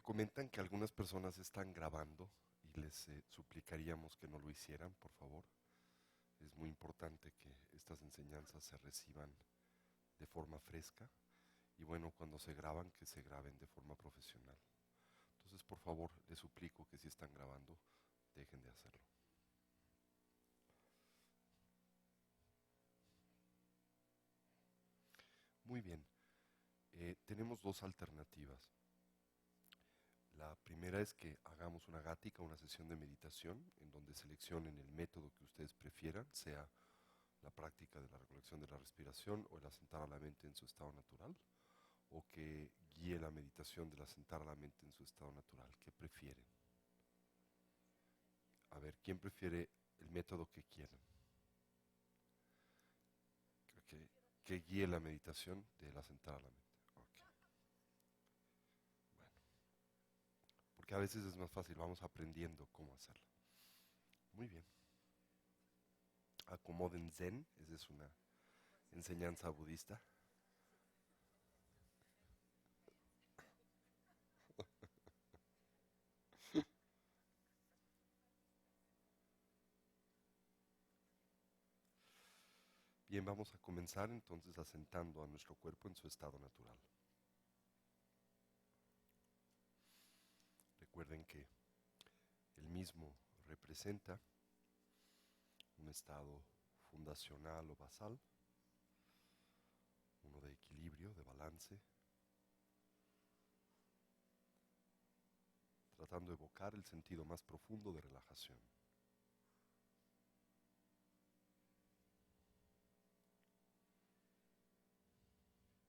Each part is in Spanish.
comentan que algunas personas están grabando y les suplicaríamos que no lo hicieran, por favor. Es muy importante que estas enseñanzas se reciban de forma fresca y bueno, cuando se graban, que se graben de forma profesional. Entonces, por favor, les suplico que si están grabando, dejen de hacerlo. Muy bien, tenemos dos alternativas. La primera es que hagamos una gática, una sesión de meditación, en donde seleccionen el método que ustedes prefieran, sea la práctica de la recolección de la respiración o el asentar a la mente en su estado natural, o que guíe la meditación del asentar a la mente en su estado natural. ¿Qué prefieren? A ver, ¿quién prefiere el método que quieran? Que, que guíe la meditación del asentar a la mente. Okay. Bueno, porque a veces es más fácil, vamos aprendiendo cómo hacerlo. Muy bien. Acomoden Zen, esa es una enseñanza budista. Bien, vamos a comenzar entonces asentando a nuestro cuerpo en su estado natural. Recuerden que el mismo representa un estado fundacional o basal, uno de equilibrio, de balance, tratando de evocar el sentido más profundo de relajación.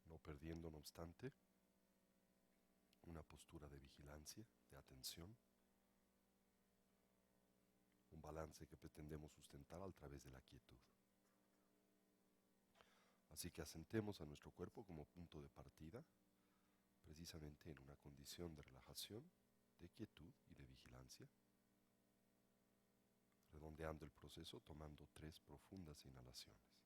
No perdiendo, no obstante, una postura de vigilancia, de atención, un balance que pretendemos sustentar a través de la quietud. Así que asentemos a nuestro cuerpo como punto de partida, precisamente en una condición de relajación, de quietud y de vigilancia, redondeando el proceso tomando 3 profundas inhalaciones.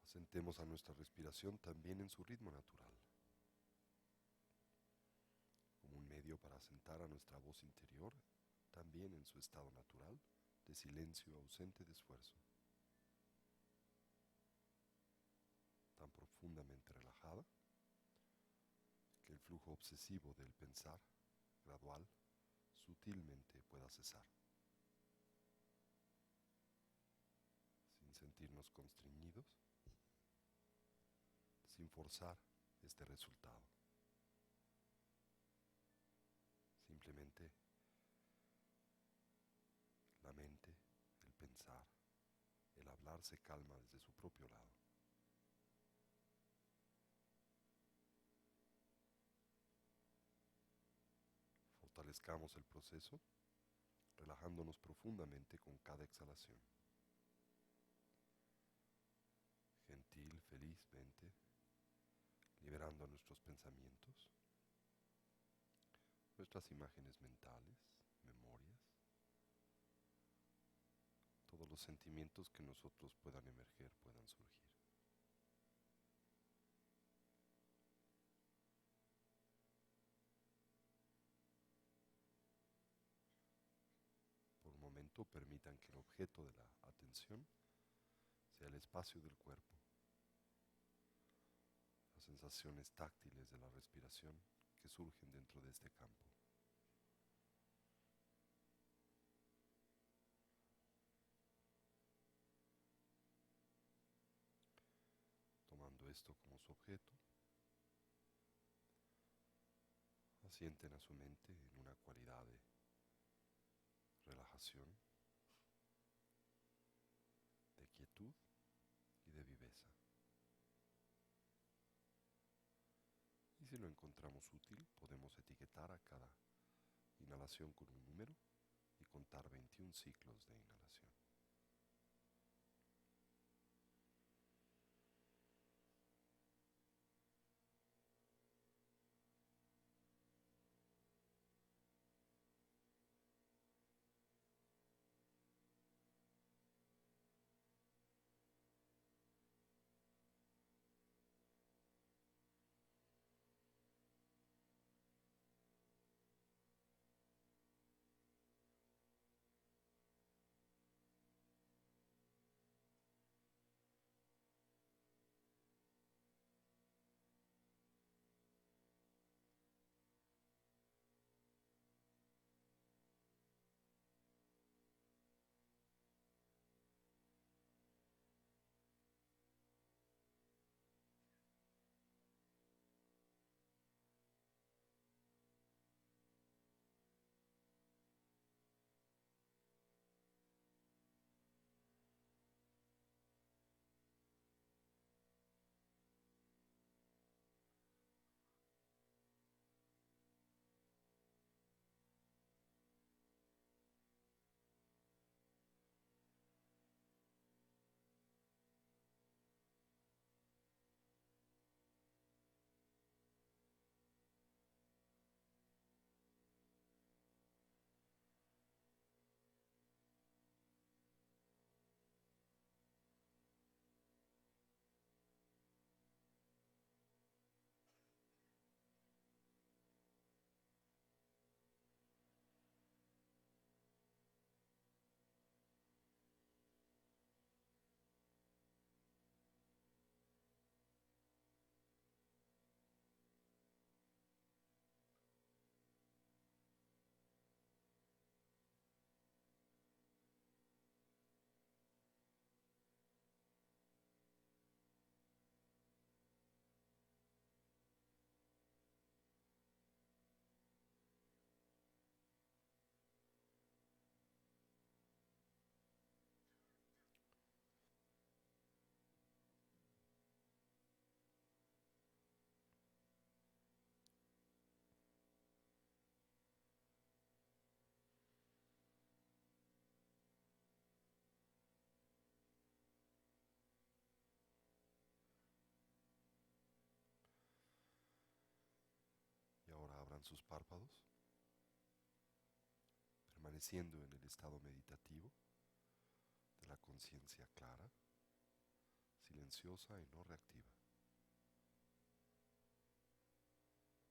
Asentemos a nuestra respiración también en su ritmo natural, como un medio para asentar a nuestra voz interior también en su estado natural de silencio ausente de esfuerzo, tan profundamente relajada que el flujo obsesivo del pensar gradual, sutilmente pueda cesar, sin sentirnos constreñidos, sin forzar este resultado. Simplemente la mente, el pensar, el hablar se calma desde su propio lado. Fortalezcamos el proceso, relajándonos profundamente con cada exhalación. Gentil, felizmente, liberando nuestros pensamientos, nuestras imágenes mentales, memorias, todos los sentimientos que nosotros puedan emerger, puedan surgir. Por un momento permitan que el objeto de la atención sea el espacio del cuerpo, las sensaciones táctiles de la respiración que surgen dentro de este campo. Tomando esto como su objeto, Asienten a su mente en una cualidad de relajación, de quietud y de viveza. Y si lo encontramos útil, podemos etiquetar a cada inhalación con un número y contar 21 ciclos de inhalación. Y ahora abran sus párpados, permaneciendo en el estado meditativo de la conciencia clara, silenciosa y no reactiva.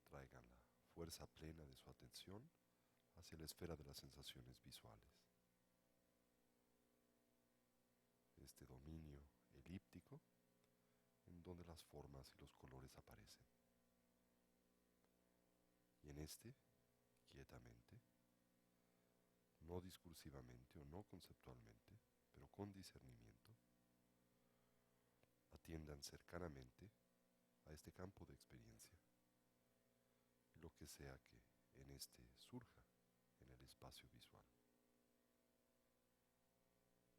Traigan la fuerza plena de su atención hacia la esfera de las sensaciones visuales. Este dominio elíptico en donde las formas y los colores aparecen. Y en este, quietamente, no discursivamente o no conceptualmente, pero con discernimiento, atiendan cercanamente a este campo de experiencia y lo que sea que en este surja en el espacio visual.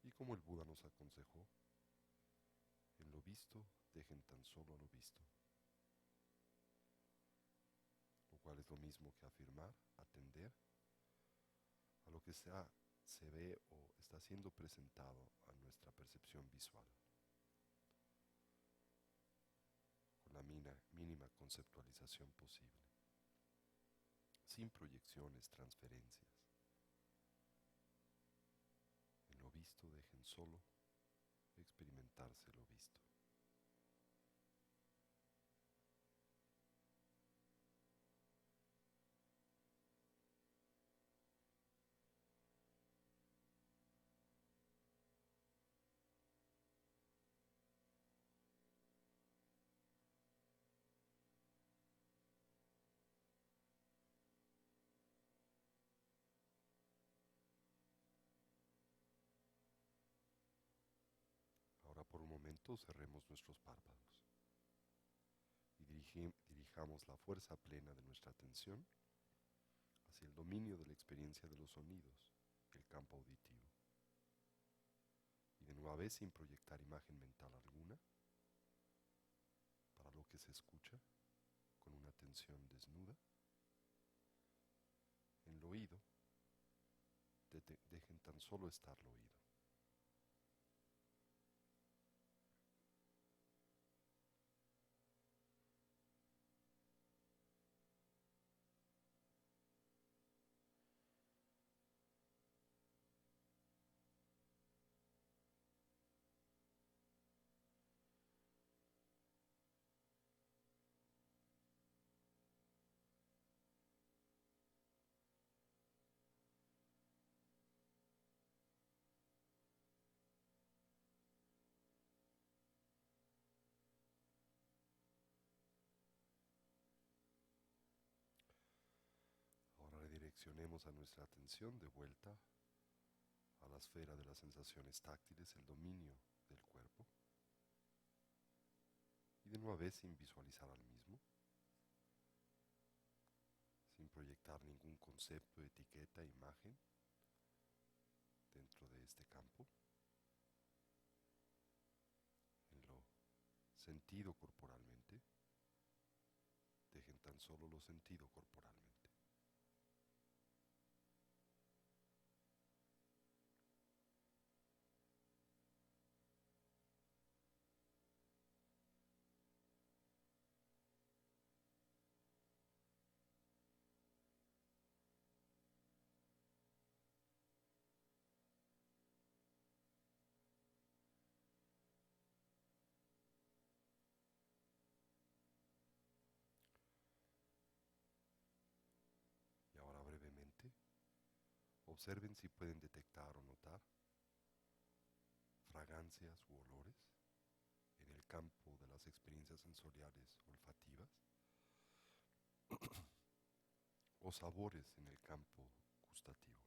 Y como el Buda nos aconsejó, en lo visto dejen tan solo a lo visto, lo cual es lo mismo que afirmar, atender a lo que se ve o está siendo presentado a nuestra percepción visual, con la mínima conceptualización posible, sin proyecciones, transferencias. En lo visto dejen solo experimentarse lo visto. Ahora por un momento cerremos nuestros párpados y dirijamos la fuerza plena de nuestra atención hacia el dominio de la experiencia de los sonidos, el campo auditivo. Y de nueva vez, sin proyectar imagen mental alguna, para lo que se escucha, con una atención desnuda, en el oído, dejen tan solo estar el oído. Ahora redireccionemos a nuestra atención de vuelta a la esfera de las sensaciones táctiles, el dominio del cuerpo, y de nueva vez sin visualizar al mismo, sin proyectar ningún concepto, etiqueta, imagen dentro de este campo, en lo sentido corporalmente, dejen tan solo lo sentido corporalmente. Y ahora brevemente, observen si pueden detectar o notar fragancias u olores en el campo de las experiencias sensoriales olfativas o sabores en el campo gustativo.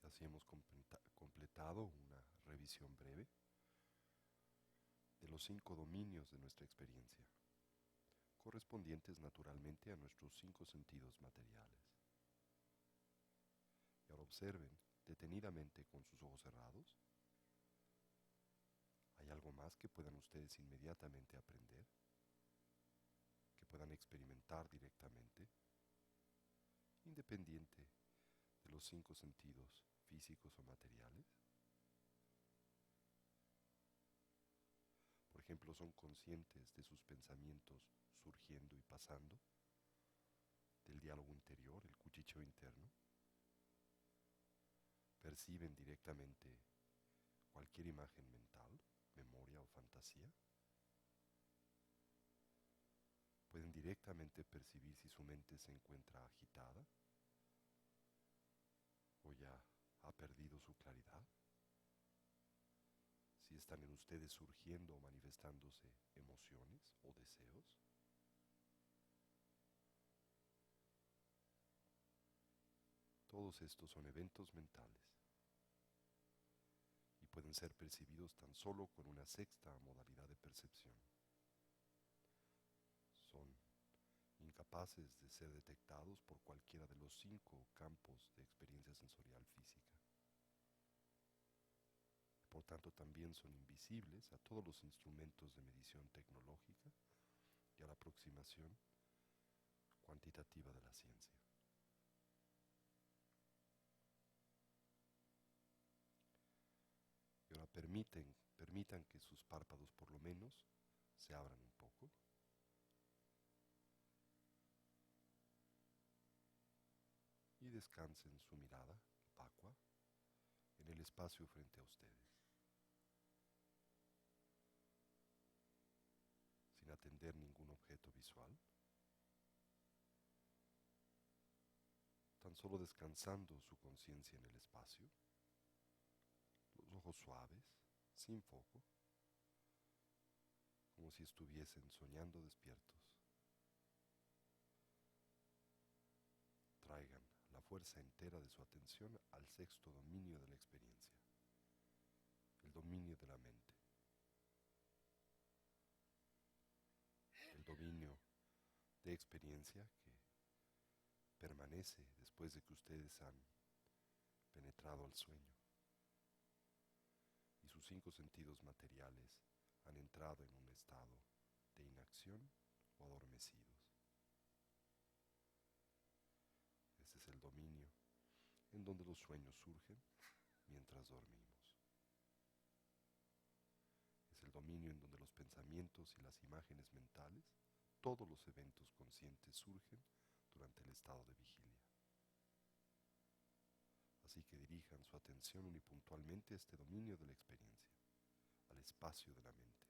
Y así hemos completado una revisión breve de los 5 dominios de nuestra experiencia, correspondientes naturalmente a nuestros 5 sentidos materiales. Y ahora observen detenidamente con sus ojos cerrados. ¿Hay algo más que puedan ustedes inmediatamente aprender? Que puedan experimentar directamente, independiente de los 5 sentidos físicos o materiales? Por ejemplo, ¿son conscientes de sus pensamientos surgiendo y pasando? ¿Del diálogo interior, el cuchicheo interno? ¿Perciben directamente cualquier imagen mental, memoria o fantasía? ¿Pueden directamente percibir si su mente se encuentra agitada o ya ha perdido su claridad? Si están en ustedes surgiendo o manifestándose emociones o deseos. Todos estos son eventos mentales y pueden ser percibidos tan solo con una sexta modalidad de percepción. Son incapaces de ser detectados por cualquiera de los 5 campos de experiencia sensorial física. Por tanto, también son invisibles a todos los instrumentos de medición tecnológica y a la aproximación cuantitativa de la ciencia. Y ahora permitan que sus párpados por lo menos se abran un poco. Y descansen su mirada vacua en el espacio frente a ustedes, sin atender ningún objeto visual, tan solo descansando su conciencia en el espacio, los ojos suaves, sin foco, como si estuviesen soñando despiertos. fuerza entera de su atención al sexto dominio de la experiencia, el dominio de la mente, el dominio de experiencia que permanece después de que ustedes han penetrado al sueño y sus 5 sentidos materiales han entrado en un estado de inacción o adormecidos. Este es el dominio en donde los sueños surgen mientras dormimos. Es el dominio en donde los pensamientos y las imágenes mentales, todos los eventos conscientes surgen durante el estado de vigilia. Así que dirijan su atención unipuntualmente a este dominio de la experiencia, al espacio de la mente,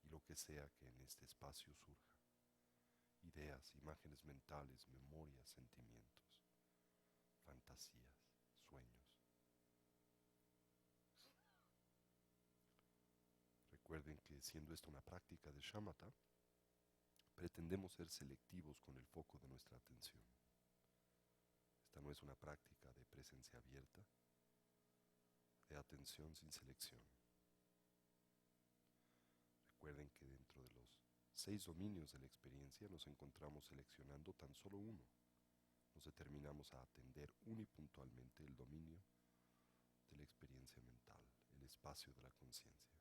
y lo que sea que en este espacio surja: ideas, imágenes mentales, memorias, sentimientos, fantasías, sueños. Recuerden que, siendo esta una práctica de shamatha, pretendemos ser selectivos con el foco de nuestra atención. Esta no es una práctica de presencia abierta, de atención sin selección. Recuerden que dentro de los 6 dominios de la experiencia nos encontramos seleccionando tan solo uno. Nos determinamos a atender unipuntualmente el dominio de la experiencia mental, el espacio de la conciencia.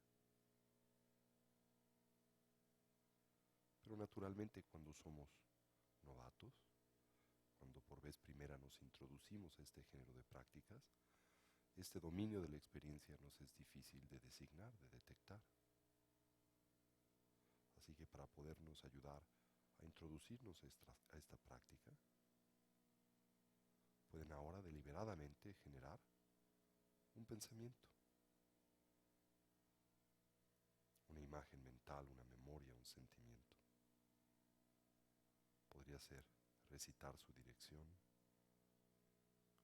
Pero naturalmente, cuando somos novatos, cuando por vez primera nos introducimos a este género de prácticas, este dominio de la experiencia nos es difícil de designar, de detectar. Así que para podernos ayudar a introducirnos a esta práctica, pueden ahora deliberadamente generar un pensamiento, una imagen mental, una memoria, un sentimiento. Podría ser recitar su dirección,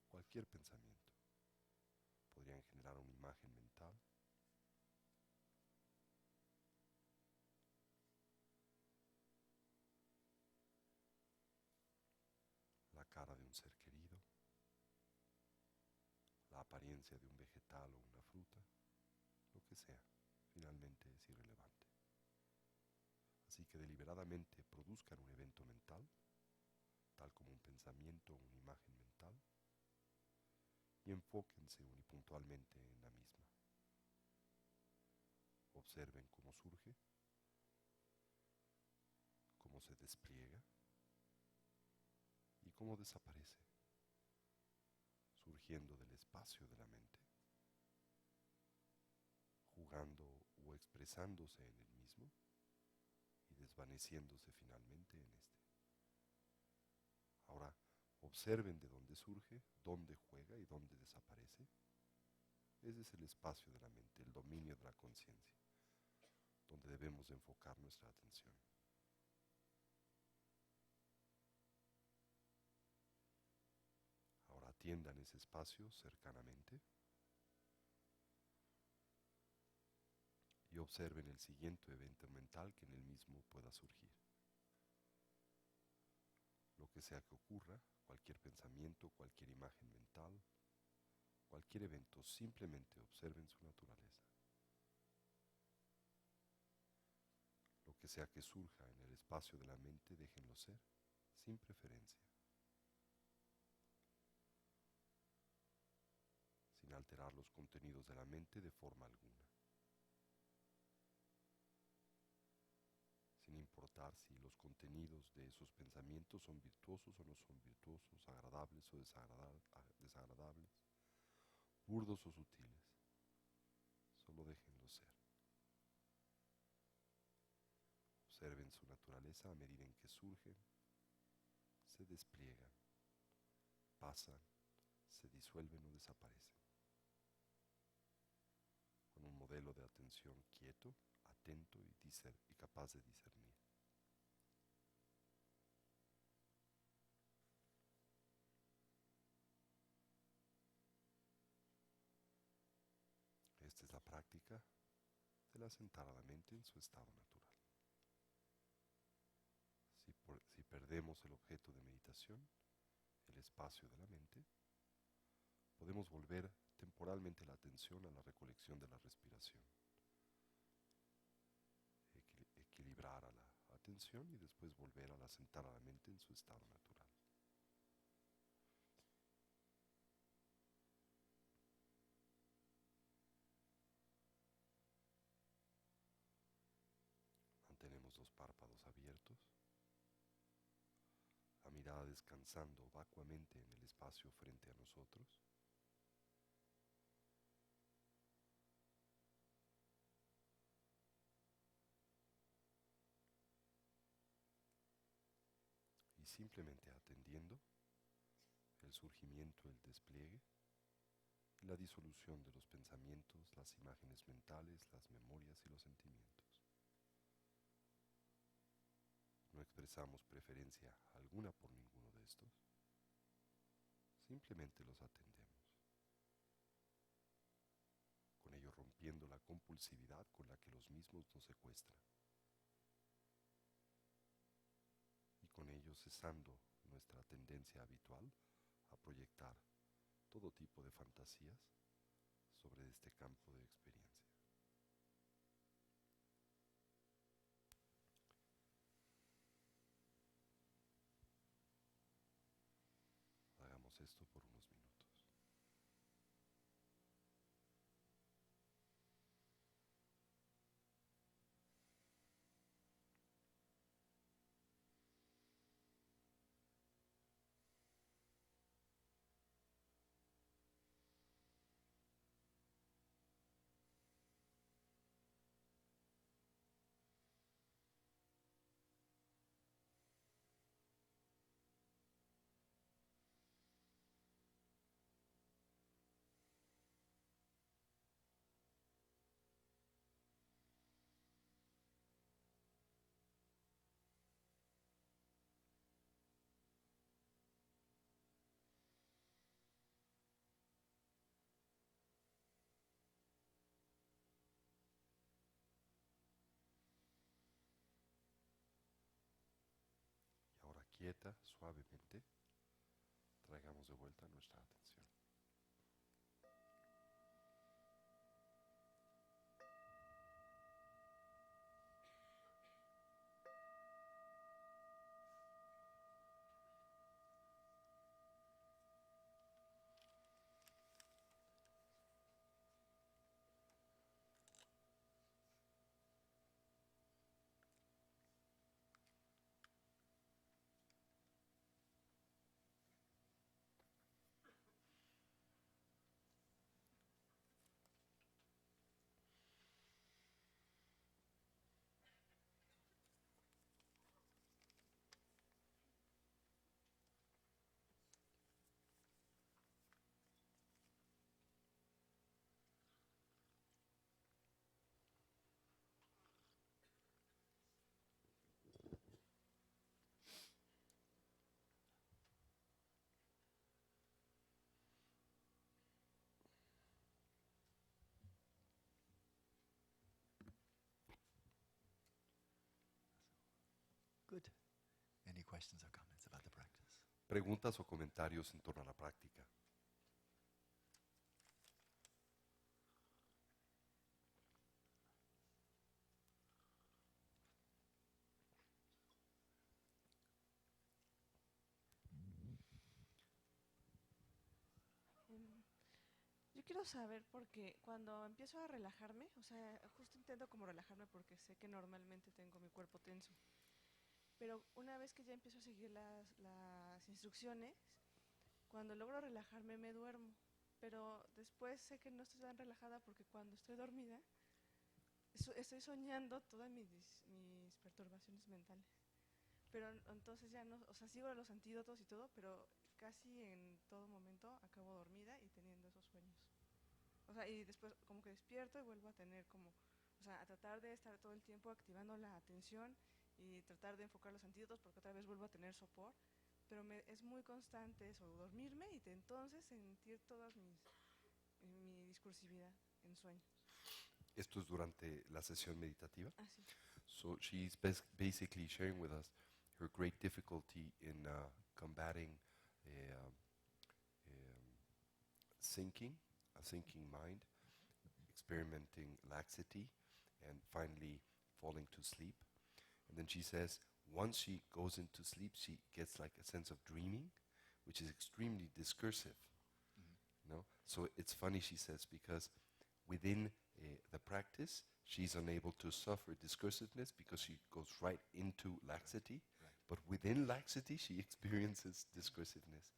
cualquier pensamiento. Podrían generar una imagen mental, la cara de un ser querido, la apariencia de un vegetal o una fruta, lo que sea, finalmente es irrelevante. Así que deliberadamente produzcan un evento mental, tal como un pensamiento o una imagen mental, y enfóquense unipuntualmente en la misma. Observen cómo surge, cómo se despliega y cómo desaparece, surgiendo del espacio de la mente, jugando o expresándose en el mismo y desvaneciéndose finalmente en este. Ahora, observen de dónde surge, dónde juega y dónde desaparece. Ese es el espacio de la mente, el dominio de la conciencia, donde debemos enfocar nuestra atención. Ahora atiendan ese espacio cercanamente y observen el siguiente evento mental que en el mismo pueda surgir. Lo que sea que ocurra, cualquier pensamiento, cualquier imagen mental, cualquier evento, simplemente observen su naturaleza. Lo que sea que surja en el espacio de la mente, déjenlo ser, sin preferencia, sin alterar los contenidos de la mente de forma alguna, sin importar si los contenidos de esos pensamientos son virtuosos o no son virtuosos, agradables o desagradables, burdos o sutiles. Solo déjenlos ser. Observen su naturaleza a medida en que surgen, se despliegan, pasan, se disuelven o desaparecen. Con un modelo de atención quieto, atento y capaz de discernir. Esta es la práctica del asentar a la mente en su estado natural. Si perdemos el objeto de meditación, del espacio de la mente, podemos volver temporalmente la atención a la recolección de la respiración, equilibrar a la atención y después volver a asentar a la mente en su estado natural. Mantenemos los párpados abiertos, la mirada descansando vacuamente en el espacio frente a nosotros. Y simplemente atendiendo el surgimiento, el despliegue y la disolución de los pensamientos, las imágenes mentales, las memorias y los sentimientos. No expresamos preferencia alguna por ninguno de estos, simplemente los atendemos, con ello rompiendo la compulsividad con la que los mismos nos secuestran, y con ello cesando nuestra tendencia habitual a proyectar todo tipo de fantasías sobre este campo de experiencia. Hagamos esto por unos minutos. Y ahora quieta, suavemente, traigamos de vuelta nuestra atención. Good. Any questions or comments about the practice? Preguntas o comentarios en torno a la práctica. Yo quiero saber porque cuando empiezo a relajarme, o sea, justo intento como relajarme porque sé que normalmente tengo mi cuerpo tenso, pero una vez que ya empiezo a seguir las instrucciones, cuando logro relajarme me duermo, pero después sé que no estoy tan relajada porque cuando estoy dormida estoy soñando todas mis perturbaciones mentales. Pero entonces ya no, o sea, sigo los antídotos y todo, pero casi en todo momento acabo dormida y teniendo esos sueños. O sea, y después como que despierto y vuelvo a tener como, o sea, a tratar de estar todo el tiempo activando la atención y tratar de enfocar los antídotos porque otra vez vuelvo a tener sopor. Pero es muy constante eso, dormirme y entonces sentir mi discursividad en sueños. Esto es durante la sesión meditativa. Así. So she's basically sharing with us her great difficulty in combating eh, sinking, a sinking mind, experimenting laxity, and finally falling to sleep. And then she says, once she goes into sleep, she gets like a sense of dreaming, which is extremely discursive. No? So it's funny, she says, because within the practice, she's unable to suffer discursiveness because she goes right into laxity. Right. But within laxity, she experiences discursiveness.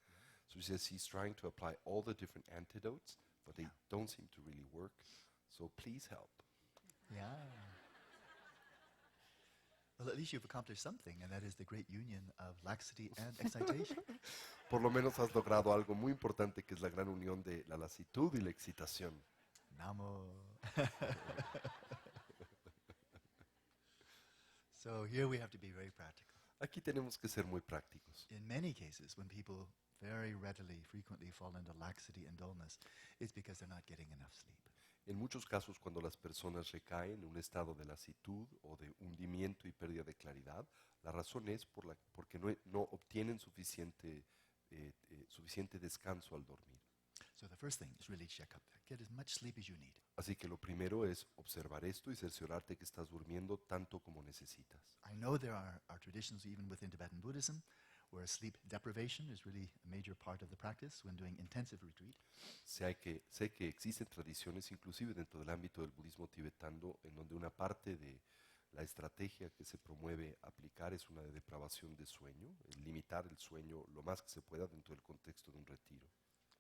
So she says she's trying to apply all the different antidotes, but they don't seem to really work. So please help. Yeah. Well, at least you've accomplished something, and that is the great union of laxity and excitation. Por lo menos has logrado algo muy importante, que es la gran unión de la lasitud y la excitación. Namo. So here we have to be very practical. Aquí tenemos que ser muy prácticos. In many cases, when people very readily, frequently fall into laxity and dullness, it's because they're not getting enough sleep. En muchos casos, cuando las personas recaen en un estado de lasitud o de hundimiento y pérdida de claridad, la razón es porque no obtienen suficiente descanso al dormir. So the first thing is really check up that. Get as much sleep as you need. Así que lo primero es observar esto y cerciorarte que estás durmiendo tanto como necesitas. I know there are traditions even within Tibetan Buddhism where sleep deprivation is really a major part of the practice when doing intensive retreat. Sé que existen tradiciones, inclusive dentro del ámbito del budismo tibetano, en donde una parte de la estrategia que se promueve aplicar es una de depravación de sueño, el limitar el sueño lo más que se pueda dentro del contexto de un retiro.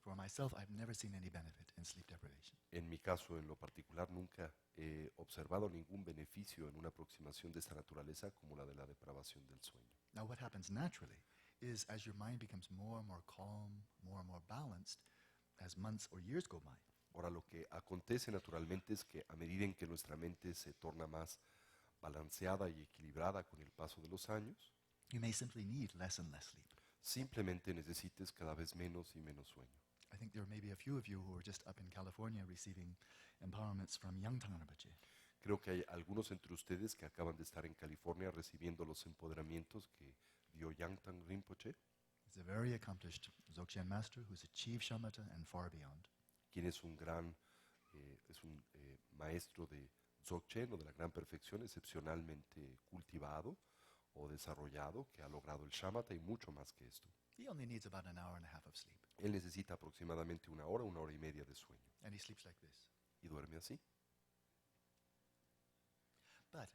For myself, I've never seen any benefit in sleep deprivation. En mi caso, en lo particular, nunca he observado ningún beneficio en una aproximación de esta naturaleza como la de la depravación del sueño. Now, what happens naturally is as your mind becomes more and more calm, more and more balanced, as months or years go by, Ahora, lo que acontece naturalmente es que a medida en que nuestra mente se torna más balanceada y equilibrada con el paso de los años, you may simply need less and less sleep. simplemente necesites cada vez menos y menos sueño. I think there may be a few of you who are just up in California receiving empowerments from Yangtang Rinpoche. Creo que hay algunos entre ustedes que acaban de estar en California recibiendo los empoderamientos que dio Yangtang Rinpoche, He's a very accomplished Dzogchen master who's achieved shamatha and far beyond. quien es un maestro de Dzogchen o de la gran perfección, excepcionalmente cultivado o desarrollado, que ha logrado el shamatha y mucho más que esto. He only needs about an hour and a half of sleep. Él necesita aproximadamente una hora y media de sueño And he sleeps like this. y duerme así. But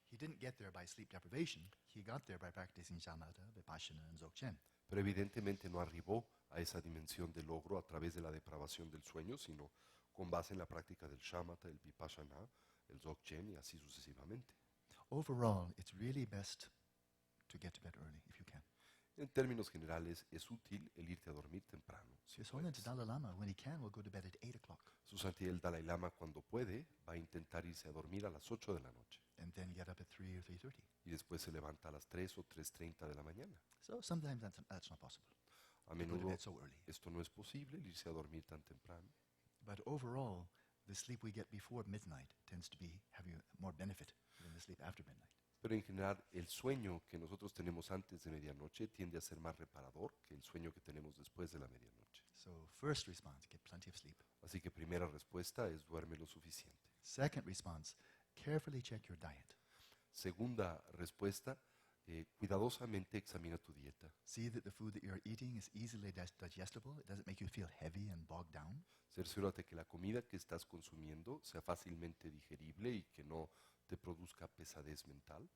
he didn't get there by sleep deprivation. He got there by practicing shamatha, vipassana, and Dzogchen. Pero evidentemente no arribó a esa dimensión de logro a través de la depravación del sueño, sino con base en la práctica del shamatha, el vipassana, el dzogchen y así sucesivamente. Overall, it's really best to get to bed early if you can. En términos generales, es útil el irte a dormir temprano. Si His Holiness puedes. Dalai Lama, when he can, will go to bed at 8 o'clock Su Santidad el Dalai Lama, cuando puede, va a intentar irse a dormir a las 8 de la noche and then get up at 3 or 3:30. y después se levanta a las 3 o 3:30 de la mañana. So sometimes that's not possible. A To go to menudo bed so early. esto no es posible, el irse a dormir tan temprano. But overall, the sleep we get before midnight tends to be have you more benefit than the sleep after midnight. Pero en general, el sueño que nosotros tenemos antes de medianoche tiende a ser más reparador que el sueño que tenemos después de la medianoche. So first response, get plenty of sleep. Así que primera respuesta es duerme lo suficiente. Second response, carefully check your diet. Segunda respuesta, cuidadosamente examina tu dieta. See that the food that you're eating is easily digestible. It doesn't make you feel heavy and bogged down. Cerciórate que la comida que estás consumiendo sea fácilmente digerible y que no te produzca pesadez mental.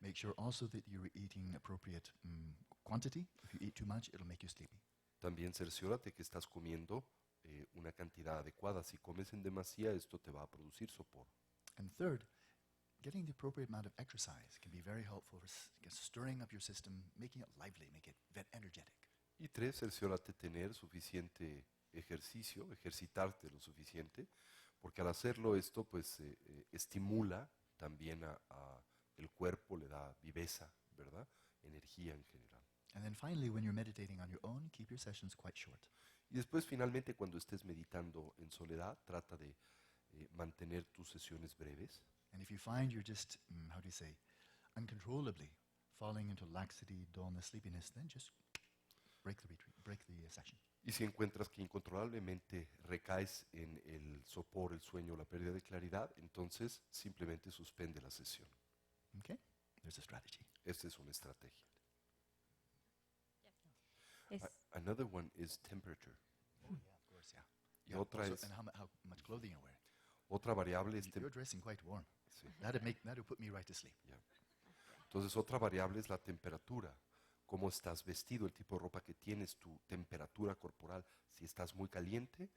Make sure also that you're eating appropriate quantity. If you eat too much, it'll make you sleepy. También cerciórate que estás comiendo una cantidad adecuada. Si comes en demasía, esto te va a producir sopor. And third, getting the appropriate amount of exercise can be very helpful for stirring up your system, making it lively, make it energetic. Y tres, cerciórate tener suficiente ejercicio, ejercitarte lo suficiente, porque al hacerlo esto, pues estimula también a el cuerpo, le da viveza, ¿verdad? Energía en general. And then finally, when you're meditating on your own, keep your sessions quite short. Y después, finalmente, cuando estés meditando en soledad, trata de mantener tus sesiones breves. And if you find you're just, how do you say, uncontrollably falling into laxity, dullness, sleepiness, then just break the session. Y si encuentras que incontrolablemente recaes en el sopor, el sueño, la pérdida de claridad, entonces simplemente suspende la sesión. Okay? There's a strategy. Esta es una estrategia. Es, Another one is temperature. Oh, yeah, of course, yeah. Y otra also, es, and how much clothing you're wearing. otra variable es You're dressing quite warm. sí, That'd put me right to sleep. ya. Entonces otra variable es la temperatura. Cómo estás vestido, el tipo de ropa que tienes, tu temperatura corporal. Si estás muy caliente,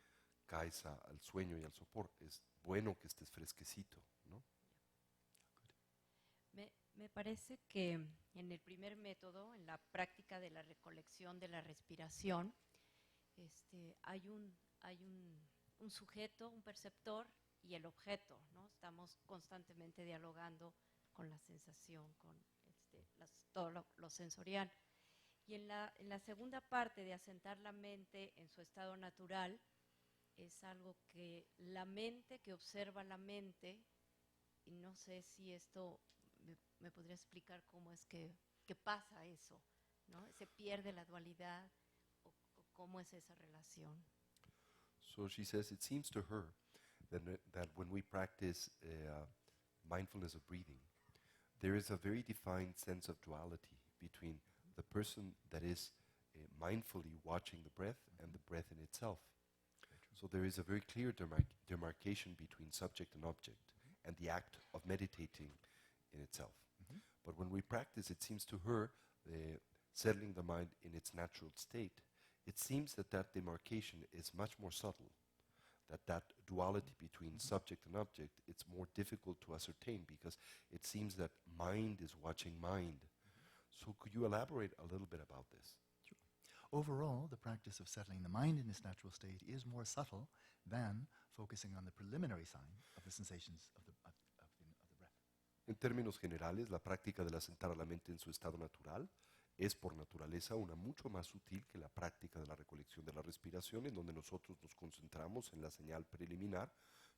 caes al sueño y al sopor. Es bueno que estés fresquecito, ¿no? me parece que en el primer método, en la práctica de la recolección de la respiración, hay un sujeto, un perceptor y el objeto, ¿no? Estamos constantemente dialogando con la sensación, con todo lo sensorial. Y en la segunda parte de asentar la mente en su estado natural, es algo que la mente, que observa la mente, y no sé si esto me podría explicar cómo es que pasa eso, ¿no? Se pierde la dualidad, o cómo es esa relación. So she says it seems to her that when we practice mindfulness of breathing, there is a very defined sense of duality between the person that is mindfully watching the breath and the breath in itself. So there is a very clear demarcation between subject and object and the act of meditating in itself. But when we practice, it seems to her, settling the mind in its natural state, it seems that that demarcation is much more subtle, that duality between subject and object, it's more difficult to ascertain because it seems that mind is watching mind. So could you elaborate a little bit about this? Overall, the practice of settling the mind in its natural state is more subtle than focusing on the preliminary sign of the sensations of the breath. En términos generales, la práctica del asentar a la mente en su estado natural es por naturaleza una mucho más sutil que la práctica de la recolección de la respiración, en donde nosotros nos concentramos en la señal preliminar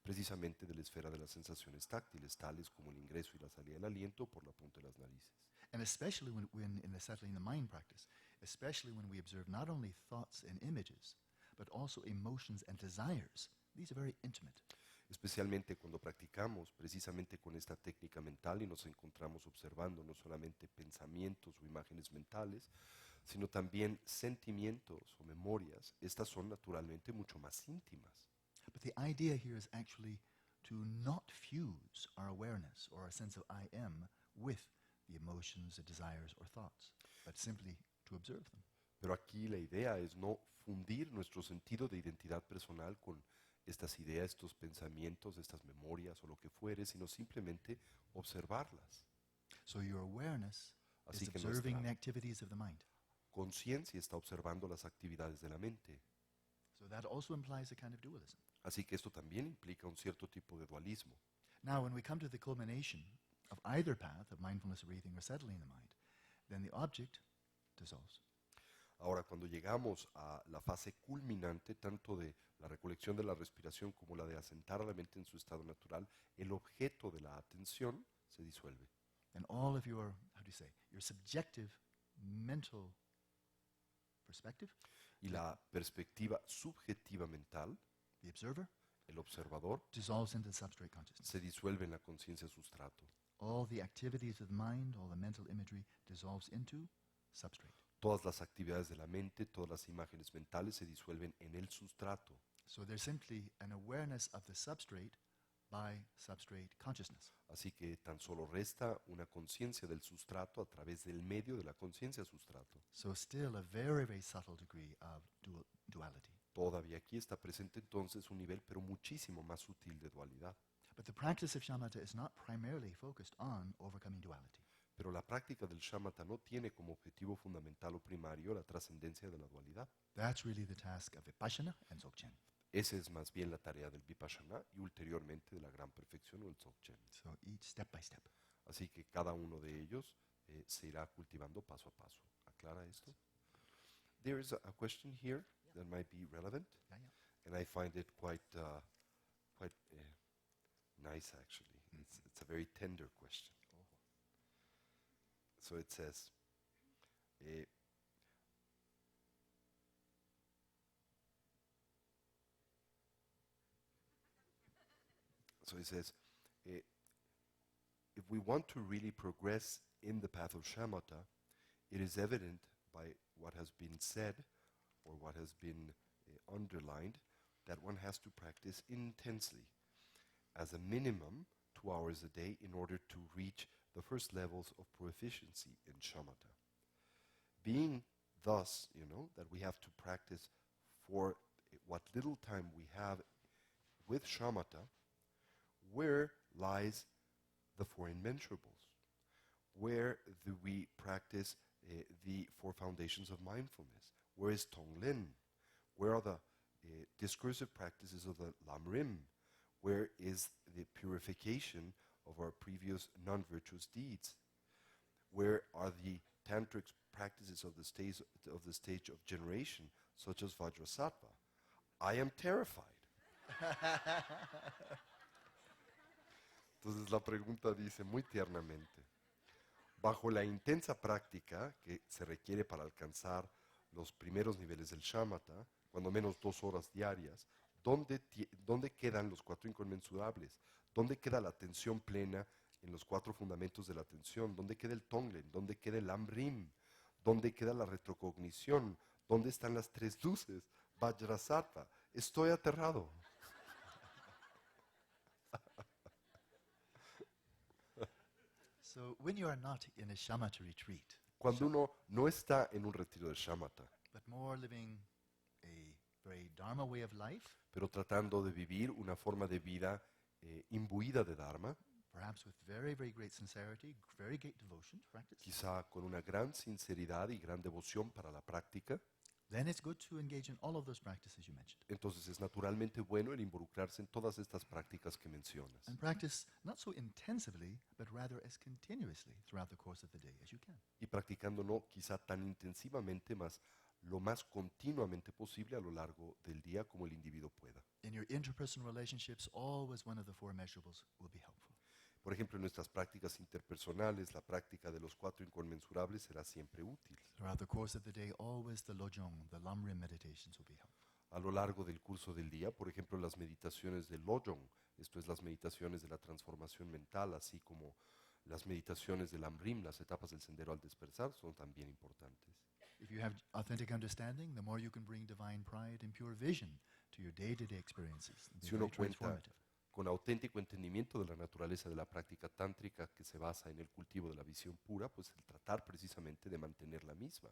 precisamente de la esfera de las sensaciones táctiles, tales como el ingreso y la salida del aliento por la punta de las narices. And especially when in the settling the mind practice, especially when we observe not only thoughts and images, but also emotions and desires. These are very intimate. Especialmente cuando practicamos precisamente con esta técnica mental y nos encontramos observando no solamente pensamientos o imágenes mentales, sino también sentimientos o memorias. Estas son naturalmente mucho más íntimas. But the idea here is actually to not fuse our awareness or our sense of I am with the emotions, the desires, or thoughts, but simply to observe them. Pero aquí la idea es no fundir nuestro sentido de identidad personal con estas ideas, estos pensamientos, estas memorias o lo que fuere, sino simplemente observarlas. So your awareness Así is que observing nuestra the activities of the mind. conciencia está observando las actividades de la mente. So that also implies a kind of dualism. Así que esto también implica un cierto tipo de dualismo. Now, when we come to the culmination of either path of mindfulness breathing or settling the mind, then the object dissolves. Ahora, cuando llegamos a la fase culminante, tanto de la recolección de la respiración como la de asentar a la mente en su estado natural, el objeto de la atención se disuelve. And all of your, how do you say, your subjective mental perspective, Y la perspectiva subjetiva mental, the observer, el observador, dissolves into the substrate consciousness. se disuelve en la conciencia sustrato. All the activities of the mind, all the mental imagery dissolves into substrate. Todas las actividades de la mente, todas las imágenes mentales se disuelven en el sustrato. So there's simply an awareness of the substrate by substrate consciousness. Así que tan solo resta una conciencia del sustrato a través del medio de la conciencia sustrato. So still a very, very subtle degree of duality. Todavía aquí está presente entonces un nivel pero muchísimo más sutil de dualidad. But the practice of shamatha is not primarily focused on overcoming duality. Pero la práctica del shamatha no tiene como objetivo fundamental o primario la trascendencia de la dualidad. That's really the task of vipassana and dzogchen. Esa es más bien la tarea del vipassana y ulteriormente de la gran perfección o el dzogchen. So each step by step. Así que cada uno de ellos se irá cultivando paso a paso. ¿Aclara esto? There is a question here that might be relevant, Yeah, yeah. and I find it quite nice actually. It's a very tender question. Oh. So it says, So he says, eh, if we want to really progress in the path of shamatha, it is evident by what has been said or what has been underlined that one has to practice intensely, as a minimum 2 hours a day, in order to reach the first levels of proficiency in shamatha. Being thus, that we have to practice for what little time we have with shamatha, where lies the four immensurable? Where do we practice the four foundations of mindfulness? Where is Tonglen? Where are the discursive practices of the Lamrim? Where is the purification of our previous non-virtuous deeds? Where are the tantric practices of the stage of generation, such as Vajrasattva? I am terrified. Entonces la pregunta dice muy tiernamente, bajo la intensa práctica que se requiere para alcanzar los primeros niveles del shamatha, cuando menos 2 horas diarias, ¿dónde quedan los 4 inconmensurables? ¿Dónde queda la atención plena en los 4 fundamentos de la atención? ¿Dónde queda el tonglen? ¿Dónde queda el amrim? ¿Dónde queda la retrocognición? ¿Dónde están las 3 luces? Vajrasattva. Estoy aterrado. So when you are not in a shamatha retreat, Cuando uno no está en un retiro de shamatha, but more living a very dharma way of life, pero tratando de vivir una forma de vida imbuida de dharma, perhaps with very, very great sincerity, very great devotion to practice, quizá con una gran sinceridad y gran devoción para la práctica, then it's good to engage in all of those practices you mentioned. entonces es naturalmente bueno el involucrarse en todas estas prácticas que mencionas. And practice not so intensively, but rather as continuously throughout the course of the day as you can. Y practicando no quizá tan intensivamente, más lo más continuamente posible a lo largo del día como el individuo pueda. In your interpersonal relationships, always one of the four measurables will be helpful. Por ejemplo, en nuestras prácticas interpersonales, la práctica de los 4 inconmensurables será siempre útil. Throughout the course of the day, always the lojong, the lamrim meditations will be helpful. A lo largo del curso del día, por ejemplo, las meditaciones del lojong, esto es las meditaciones de la transformación mental, así como las meditaciones del amrim, las etapas del sendero al despertar, son también importantes. If you have authentic understanding, the more you can bring divine pride and pure vision to your day-to-day experiences. It'll be Si uno very cuenta transformative. con auténtico entendimiento de la naturaleza de la práctica tántrica que se basa en el cultivo de la visión pura, pues el tratar precisamente de mantener la misma,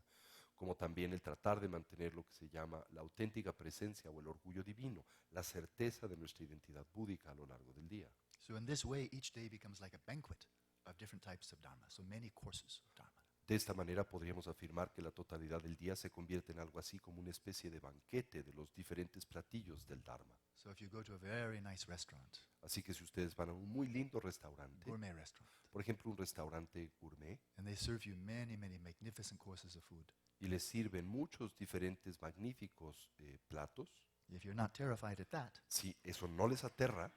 como también el tratar de mantener lo que se llama la auténtica presencia o el orgullo divino, la certeza de nuestra identidad búdica a lo largo del día. So in this way, each day becomes like a banquet of different types of dharma, so many courses of dharma. De esta manera podríamos afirmar que la totalidad del día se convierte en algo así como una especie de banquete de los diferentes platillos del Dharma. So if you go to a very nice restaurant, Así que si ustedes van a un muy lindo restaurante, gourmet restaurant, por ejemplo un restaurante gourmet, and they serve you many, many magnificent courses of food, y les sirven muchos diferentes magníficos platos, if you're not terrified at that, si eso no les aterra,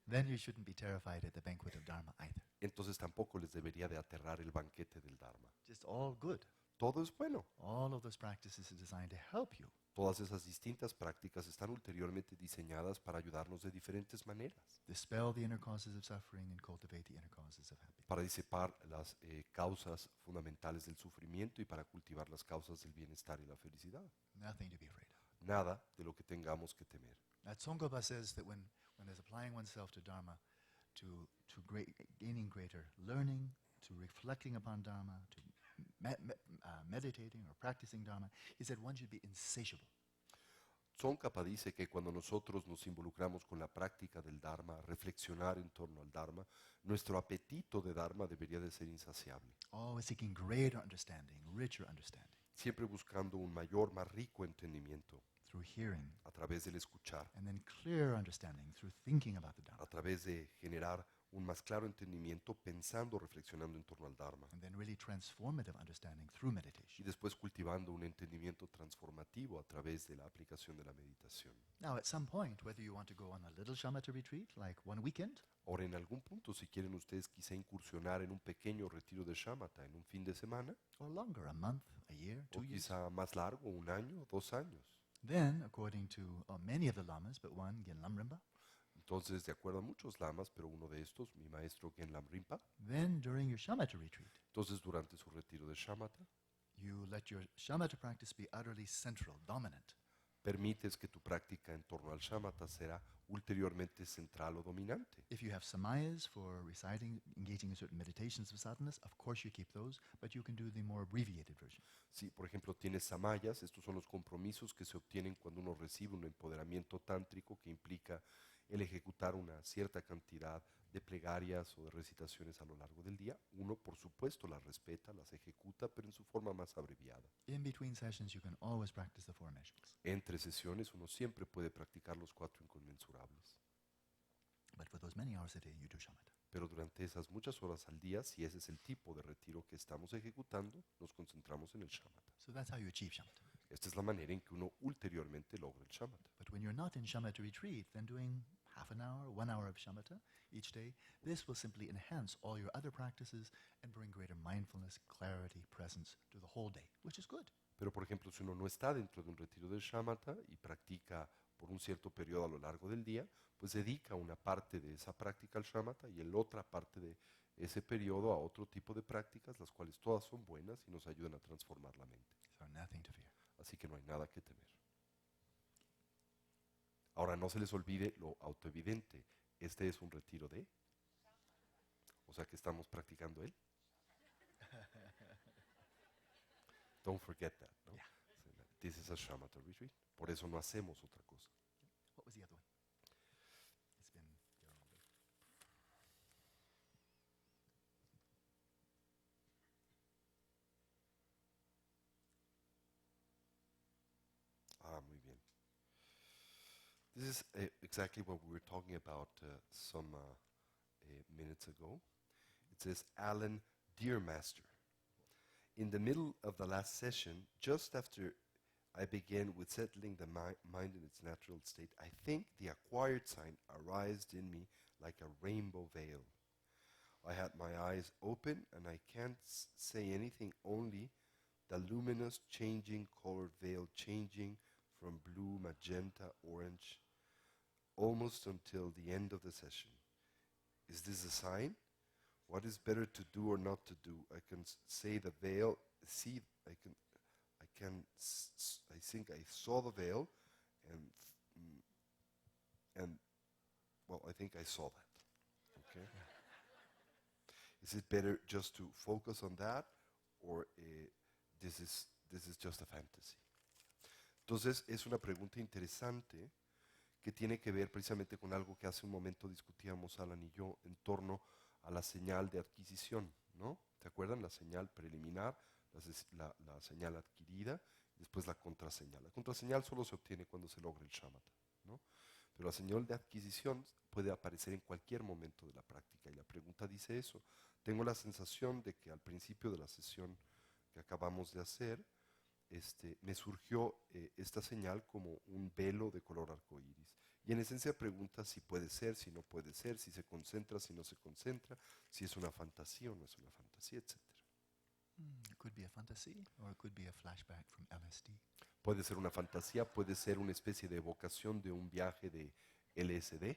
then you shouldn't be terrified at the banquet of dharma either. entonces tampoco les debería de aterrar el banquete del Dharma. Just all good. Todo es bueno. All of those practices are designed to help you Todas esas distintas prácticas están ulteriormente diseñadas para ayudarnos de diferentes maneras, dispel the inner causes of suffering and cultivate the inner causes of happiness. para disipar las causas fundamentales del sufrimiento y para cultivar las causas del bienestar y la felicidad. Nothing to be afraid of. Nada de lo que tengamos que temer. Now, Tsongkhapa says that when there's applying oneself to dharma, to gaining greater learning, to reflecting upon dharma, to meditating or practicing dharma, he said one should be insatiable. Tsongkhapa dice que cuando nosotros nos involucramos con la práctica del Dharma, reflexionar en torno al Dharma, nuestro apetito de Dharma debería de ser insaciable, Always seeking greater understanding, richer understanding, siempre buscando un mayor, más rico entendimiento through hearing, a través del escuchar, and then clear understanding through thinking about the a dharma, través de generar un más claro entendimiento pensando, reflexionando en torno al Dharma, and then really transformative understanding through y meditation. después cultivando un entendimiento transformativo a través de la aplicación de la meditación. Now, at some point, whether you want to go on a little shamatha retreat, like one weekend, Ahora, en algún punto, si quieren ustedes quizá incursionar en un pequeño retiro de shamatha en un fin de semana, or longer, a month, a year, o 2 years, quizá más largo, 1 año, 2 años, then, according to many of the lamas, but one, Genlam Rinpa, Entonces, de acuerdo a muchos lamas, pero uno de estos, mi maestro Genlam Rinpa, then during your shamatha retreat, entonces durante su retiro de shamatha, you let your shamatha practice be utterly central, dominant. permites que tu práctica en torno al shamatha será ulteriormente central o dominante. If you have samayas for reciting, engaging in certain meditations of sadhanas, of course you keep those, but you can do the more abbreviated version. Si, por ejemplo, tienes samayas, estos son los compromisos que se obtienen cuando uno recibe un empoderamiento tántrico que implica el ejecutar una cierta cantidad de plegarias o de recitaciones a lo largo del día. Uno, por supuesto, las respeta, las ejecuta, pero en su forma más abreviada. In between sessions, you can always practice the four measures. Entre sesiones uno siempre puede practicar los 4 inconmensurables. But for those many hours a day, you do shamatha. Pero durante esas muchas horas al día, si ese es el tipo de retiro que estamos ejecutando, nos concentramos en el shamatha. So that's how you achieve shamatha. Esta es la manera en que uno ulteriormente logra el shamatha. But when you're not in shamatha retreat, then doing half an hour, 1 hour of shamatha each day, this will simply enhance all your other practices and bring greater mindfulness, clarity, presence to the whole day, which is good. Pero, por ejemplo, si uno no está dentro de un retiro del shamatha y practica por un cierto periodo a lo largo del día, pues dedica una parte de esa práctica al shamatha y la otra parte de ese periodo a otro tipo de prácticas, las cuales todas son buenas y nos ayudan a transformar la mente. So nothing to fear. Así que no hay nada que temer. Ahora, no se les olvide lo autoevidente. Este es un retiro de... O sea que estamos practicando él. Don't forget that, ¿no? Yeah. This is a shamatha retreat. Por eso no hacemos otra cosa. What was the other one? It's been here all day. Ah, muy bien. This is exactly what we were talking about some minutes ago. It says, Alan Dearmaster. In the middle of the last session, just after I began with settling the mind in its natural state, I think the acquired sign arose in me like a rainbow veil. I had my eyes open and I can't say anything, only the luminous changing colored veil changing from blue, magenta, orange, almost until the end of the session. Is this a sign? What is better to do or not to do? I can say the veil, see, I think I saw the veil, and well, I think I saw that. Okay. Is it better just to focus on that, or this is just a fantasy? Entonces es una pregunta interesante que tiene que ver precisamente con algo que hace un momento discutíamos Alan y yo en torno a la señal de adquisición, ¿no? ¿Te acuerdan? La señal preliminar, la señal adquirida, y después la contraseñal. La contraseñal solo se obtiene cuando se logra el shamatha, ¿no? Pero la señal de adquisición puede aparecer en cualquier momento de la práctica, y la pregunta dice eso. Tengo la sensación de que al principio de la sesión que acabamos de hacer, me surgió esta señal como un velo de color arcoíris. Y en esencia pregunta si puede ser, si no puede ser, si se concentra, si no se concentra, si es una fantasía o no es una fantasía, etc. It could be a fantasy, or it could be a flashback from LSD. Puede ser una fantasía, puede ser una especie de evocación de un viaje de LSD.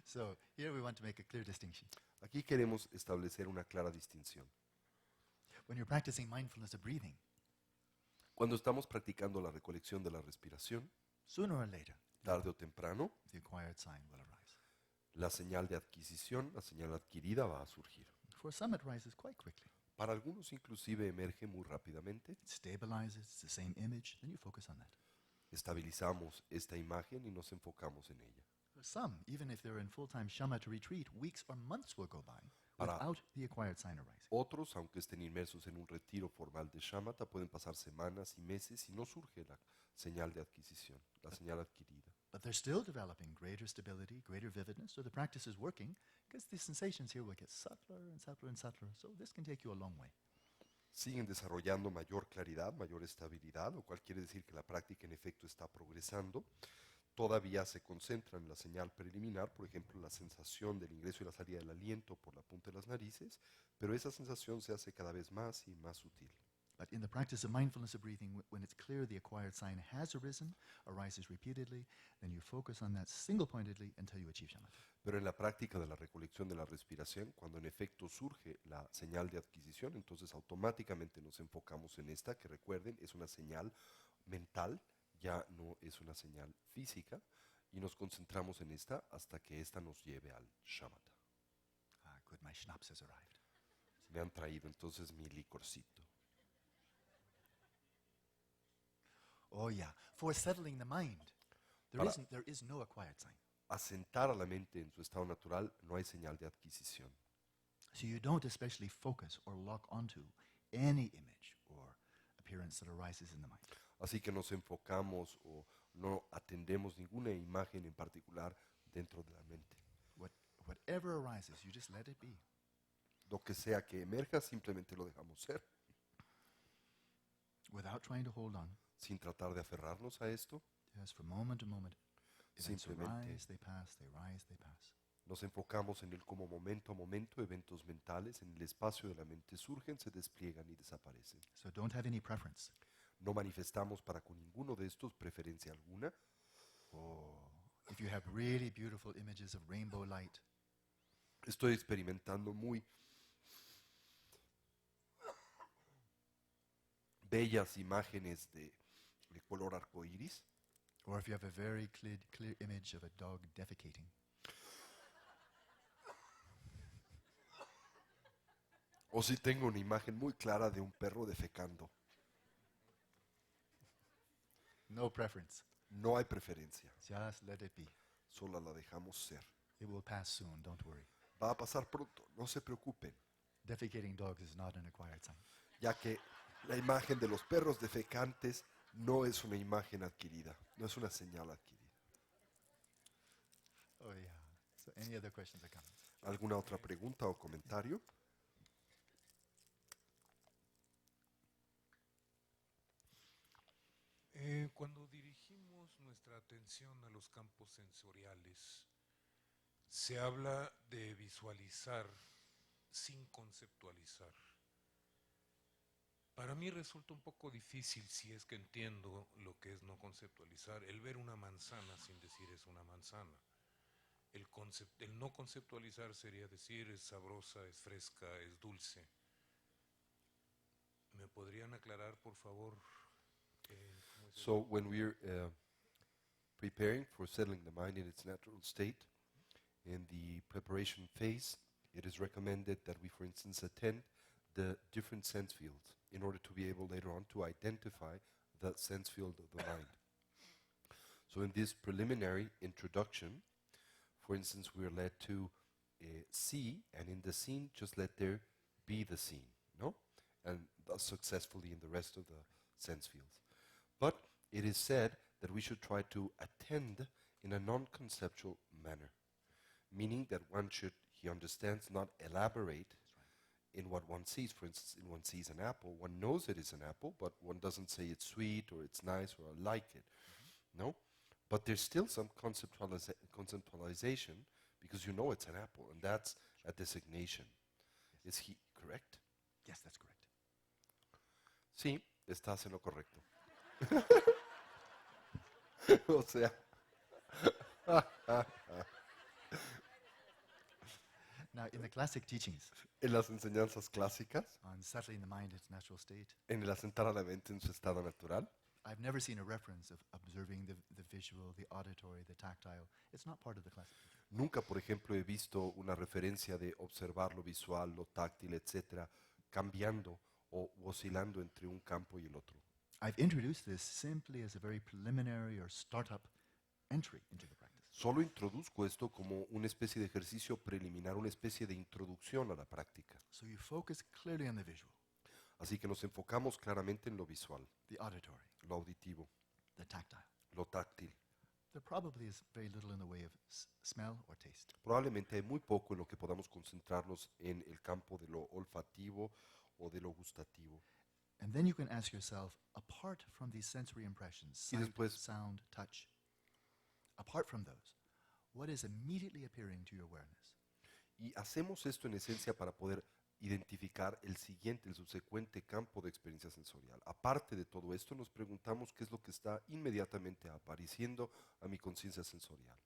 So here we want to make a clear distinction. Aquí queremos establecer una clara distinción. When you're practicing mindfulness of breathing, Cuando estamos practicando la recolección de la respiración, sooner or later, tarde o temprano, the acquired sign will arise. la señal de adquisición, la señal adquirida va a surgir. For some, it rises quite quickly. Para algunos inclusive emerge muy rápidamente. It stabilizes, it's the same image, then you focus on that. Estabilizamos esta imagen y nos enfocamos en ella. For some, even if they're in full-time shamatha retreat, weeks or months will go by Para without the acquired sign arising. otros, aunque estén inmersos en un retiro formal de shamatha, pueden pasar semanas y meses y no surge la señal de adquisición, la señal adquirida. But they're still developing greater stability, greater vividness, so the practice is working because the sensations here will get subtler and subtler and subtler, so this can take you a long way. Siguen desarrollando mayor claridad, mayor estabilidad, lo cual quiere decir que la práctica en efecto está progresando. Todavía se concentra en la señal preliminar, por ejemplo, la sensación del ingreso y la salida del aliento por la punta de las narices, pero esa sensación se hace cada vez más y más sutil. But in the practice of mindfulness of breathing, when it's clear the acquired sign has arisen, arises repeatedly, then you focus on that single-pointedly until you achieve shamatha. Pero en la práctica de la recolección de la respiración, cuando en efecto surge la señal de adquisición, entonces automáticamente nos enfocamos en esta, que recuerden, es una señal mental, ya no es una señal física, y nos concentramos en esta hasta que esta nos lleve al shamatha. Ah, good, my schnapps has arrived. Me han traído entonces mi licorcito. Oh yeah, for settling the mind, there is no acquired sign. Asentar a la mente en su estado natural, no hay señal de adquisición. So you don't especially focus or lock onto any image or appearance that arises in the mind. Así que nos enfocamos o no atendemos ninguna imagen en particular dentro de la mente. Whatever arises, you just let it be. Lo que sea que emerja, simplemente lo dejamos ser, Without trying to hold on. sin tratar de aferrarnos a esto. Just from moment to moment. Events Simplemente arise, they pass, they rise, they pass. nos enfocamos en él como momento a momento, eventos mentales en el espacio de la mente surgen, se despliegan y desaparecen. So don't have any preference. No manifestamos para con ninguno de estos preferencia alguna. Oh, if you have really beautiful images of rainbow light, Estoy experimentando muy bellas imágenes de color arcoíris, or if you have a very clear image of a dog defecating, o si tengo una imagen muy clara de un perro defecando. no preference. No hay preferencia, Just let it be. solo la dejamos ser. It will pass soon, don't worry. Va a pasar pronto, no se preocupen, Defecating dogs is not an acquired sign. ya que la imagen de los perros defecantes no es una imagen adquirida, no es una señal adquirida. Oh yeah. So any other questions or comments? ¿Alguna otra pregunta o comentario? Cuando dirigimos nuestra atención a los campos sensoriales, se habla de visualizar sin conceptualizar. Para mí resulta un poco difícil, si es que entiendo lo que es no conceptualizar, el ver una manzana sin decir es una manzana. El no conceptualizar sería decir es sabrosa, es fresca, es dulce. ¿Me podrían aclarar, por favor? ¿Cómo es So when we're preparing for settling the mind in its natural state, in the preparation phase, it is recommended that we, for instance, attend the different sense fields in order to be able later on to identify the sense field of the mind. So in this preliminary introduction, for instance, we are led to see, and in the scene, just let there be the scene, no? And thus successfully in the rest of the sense fields. But it is said that we should try to attend in a non-conceptual manner, meaning that one should, he understands, not elaborate in what one sees. For instance, when one sees an apple, one knows it is an apple, but one doesn't say it's sweet or it's nice or I like it. No? But there's still some conceptualization because you know it's an apple, and that's a designation. Is he correct? Yes, that's correct. Sí, estás en lo correcto. O sea, Now, in the classic teachings en las enseñanzas clásicas, on settling the mind in its natural state, en el asentar a la mente en su estado natural, I've never seen a reference of observing the visual, the auditory, the tactile. It's not part of the classic teaching. nunca, por ejemplo, he visto una referencia de observar lo visual, lo táctil, etcétera, cambiando o oscilando entre un campo y el otro. I've introduced this simply as a very preliminary or startup entry into the practice. Solo introduzco esto como una especie de ejercicio preliminar, una especie de introducción a la práctica. So you focus clearly on the visual, Así que nos enfocamos claramente en lo visual, the auditory, lo auditivo, the tactile. lo táctil. There probably is very little in the way of smell or taste. Probablemente hay muy poco en lo que podamos concentrarnos en el campo de lo olfativo o de lo gustativo. And then you can ask yourself, apart from these sensory impressions, Y sight, después- sound, touch, apart from those, what is immediately appearing to your awareness? Y hacemos esto en esencia para poder identificar el siguiente, el subsecuente campo de experiencia sensorial. Aparte de todo esto, nos preguntamos qué es lo que está inmediatamente apareciendo a mi conciencia sensorial.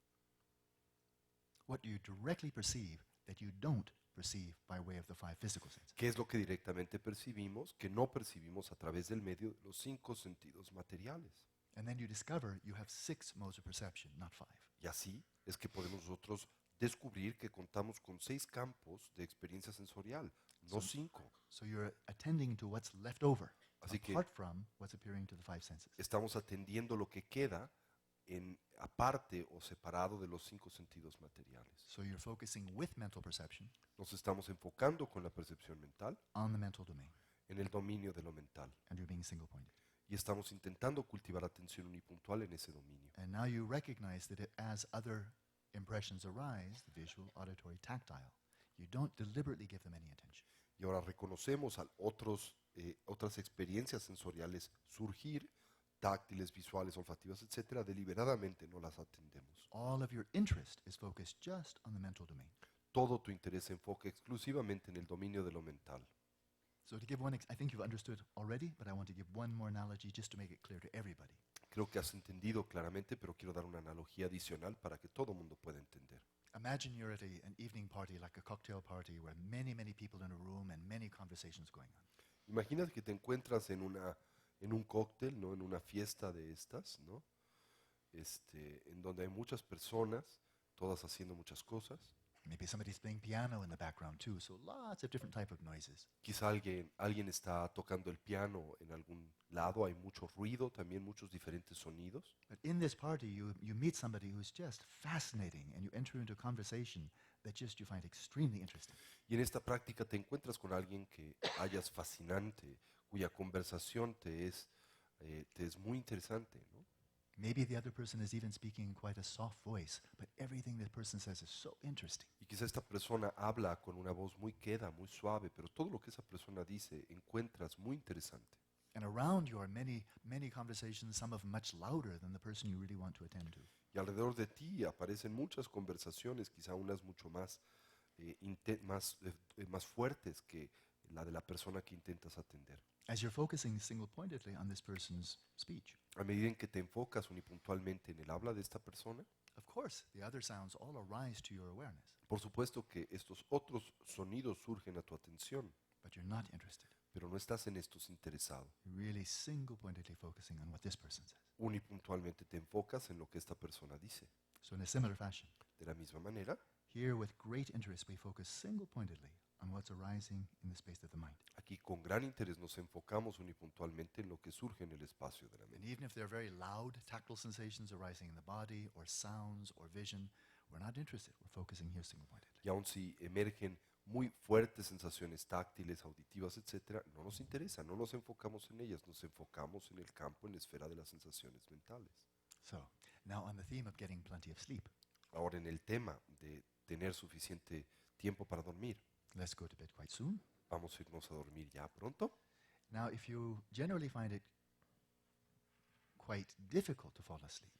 What do you directly perceive that you don't perceive by way of the five physical senses? ¿Qué es lo que directamente percibimos que no percibimos a través del medio de los 5 sentidos materiales? And then you discover you have 6 modes of perception, not 5. Y así es que podemos nosotros descubrir que contamos con 6 campos de experiencia sensorial, no 5. So you're attending to what's left over, Así que apart from what's appearing to the 5 senses. estamos atendiendo lo que queda aparte o separado de los 5 sentidos materiales. So you're focusing with mental perception Nos estamos enfocando con la percepción mental on the mental domain, en el dominio de lo mental and you're being single-pointed. y estamos intentando cultivar atención unipuntual en ese dominio. And now you recognize that as other impressions arise, the visual, auditory, tactile, you don't deliberately give them any attention. Y ahora reconocemos otras experiencias sensoriales surgir, táctiles, visuales, olfativas, etcétera, deliberadamente no las atendemos. All of your interest is focused just on the mental domain. Todo tu interés se enfoca exclusivamente en el dominio de lo mental. So to give one, I think you've understood already, but I want to give one more analogy just to make it clear to everybody. Creo que has entendido claramente, pero quiero dar una analogía adicional para que todo el mundo pueda entender. Imagine you're at an evening party, like a cocktail party, where many people in a room and many conversations going on. Imagina que te encuentras en un cóctel, ¿no? En una fiesta de estas, ¿no? En donde hay muchas personas, todas haciendo muchas cosas. Maybe somebody's playing piano in the background too, so lots of different type of noises. Quizá alguien está tocando el piano en algún lado, hay mucho ruido, también muchos diferentes sonidos. But in this party, you meet somebody who's just fascinating, and you enter into a conversation that just you find extremely interesting. Y en esta práctica te encuentras con alguien que hallas fascinante, cuya conversación te es muy interesante, ¿no? Maybe the other person is even speaking in quite a soft voice, but everything the person says is so interesting. Y quizá esta persona habla con una voz muy queda, muy suave, pero todo lo que esa persona dice encuentras muy interesante. And around you are many conversations, some of them much louder than the person you really want to attend to. Y alrededor de ti aparecen muchas conversaciones, quizá unas mucho más fuertes que la de la persona que intentas atender. As you're focusing single-pointedly on this person's speech, A medida en que te enfocas unipuntualmente en el habla de esta persona, of course, the other sounds all arise to your awareness, por supuesto que estos otros sonidos surgen a tu atención, but you're not interested. pero no estás en estos interesado. You're really single-pointedly focusing on what this person says. Unipuntualmente te enfocas en lo que esta persona dice. So in a similar fashion, De la misma manera, here with great interest we focus single-pointedly on what's arising in the space of the mind. aquí con gran interés nos enfocamos unipuntualmente en lo que surge en el espacio de la And mente. even if there are very loud tactile sensations arising in the body, or sounds, or vision, we're not interested. We're focusing here single-pointedly. Y aun si emergen muy fuertes sensaciones táctiles, auditivas, etcétera, no nos interesa, no nos enfocamos en ellas, nos enfocamos en el campo, en la esfera de las sensaciones mentales. So, now on the theme of getting plenty of sleep, Ahora en el tema de tener suficiente tiempo para dormir, let's go to bed quite soon. vamos a irnos a dormir ya pronto. Now, if you generally find it quite difficult to fall asleep,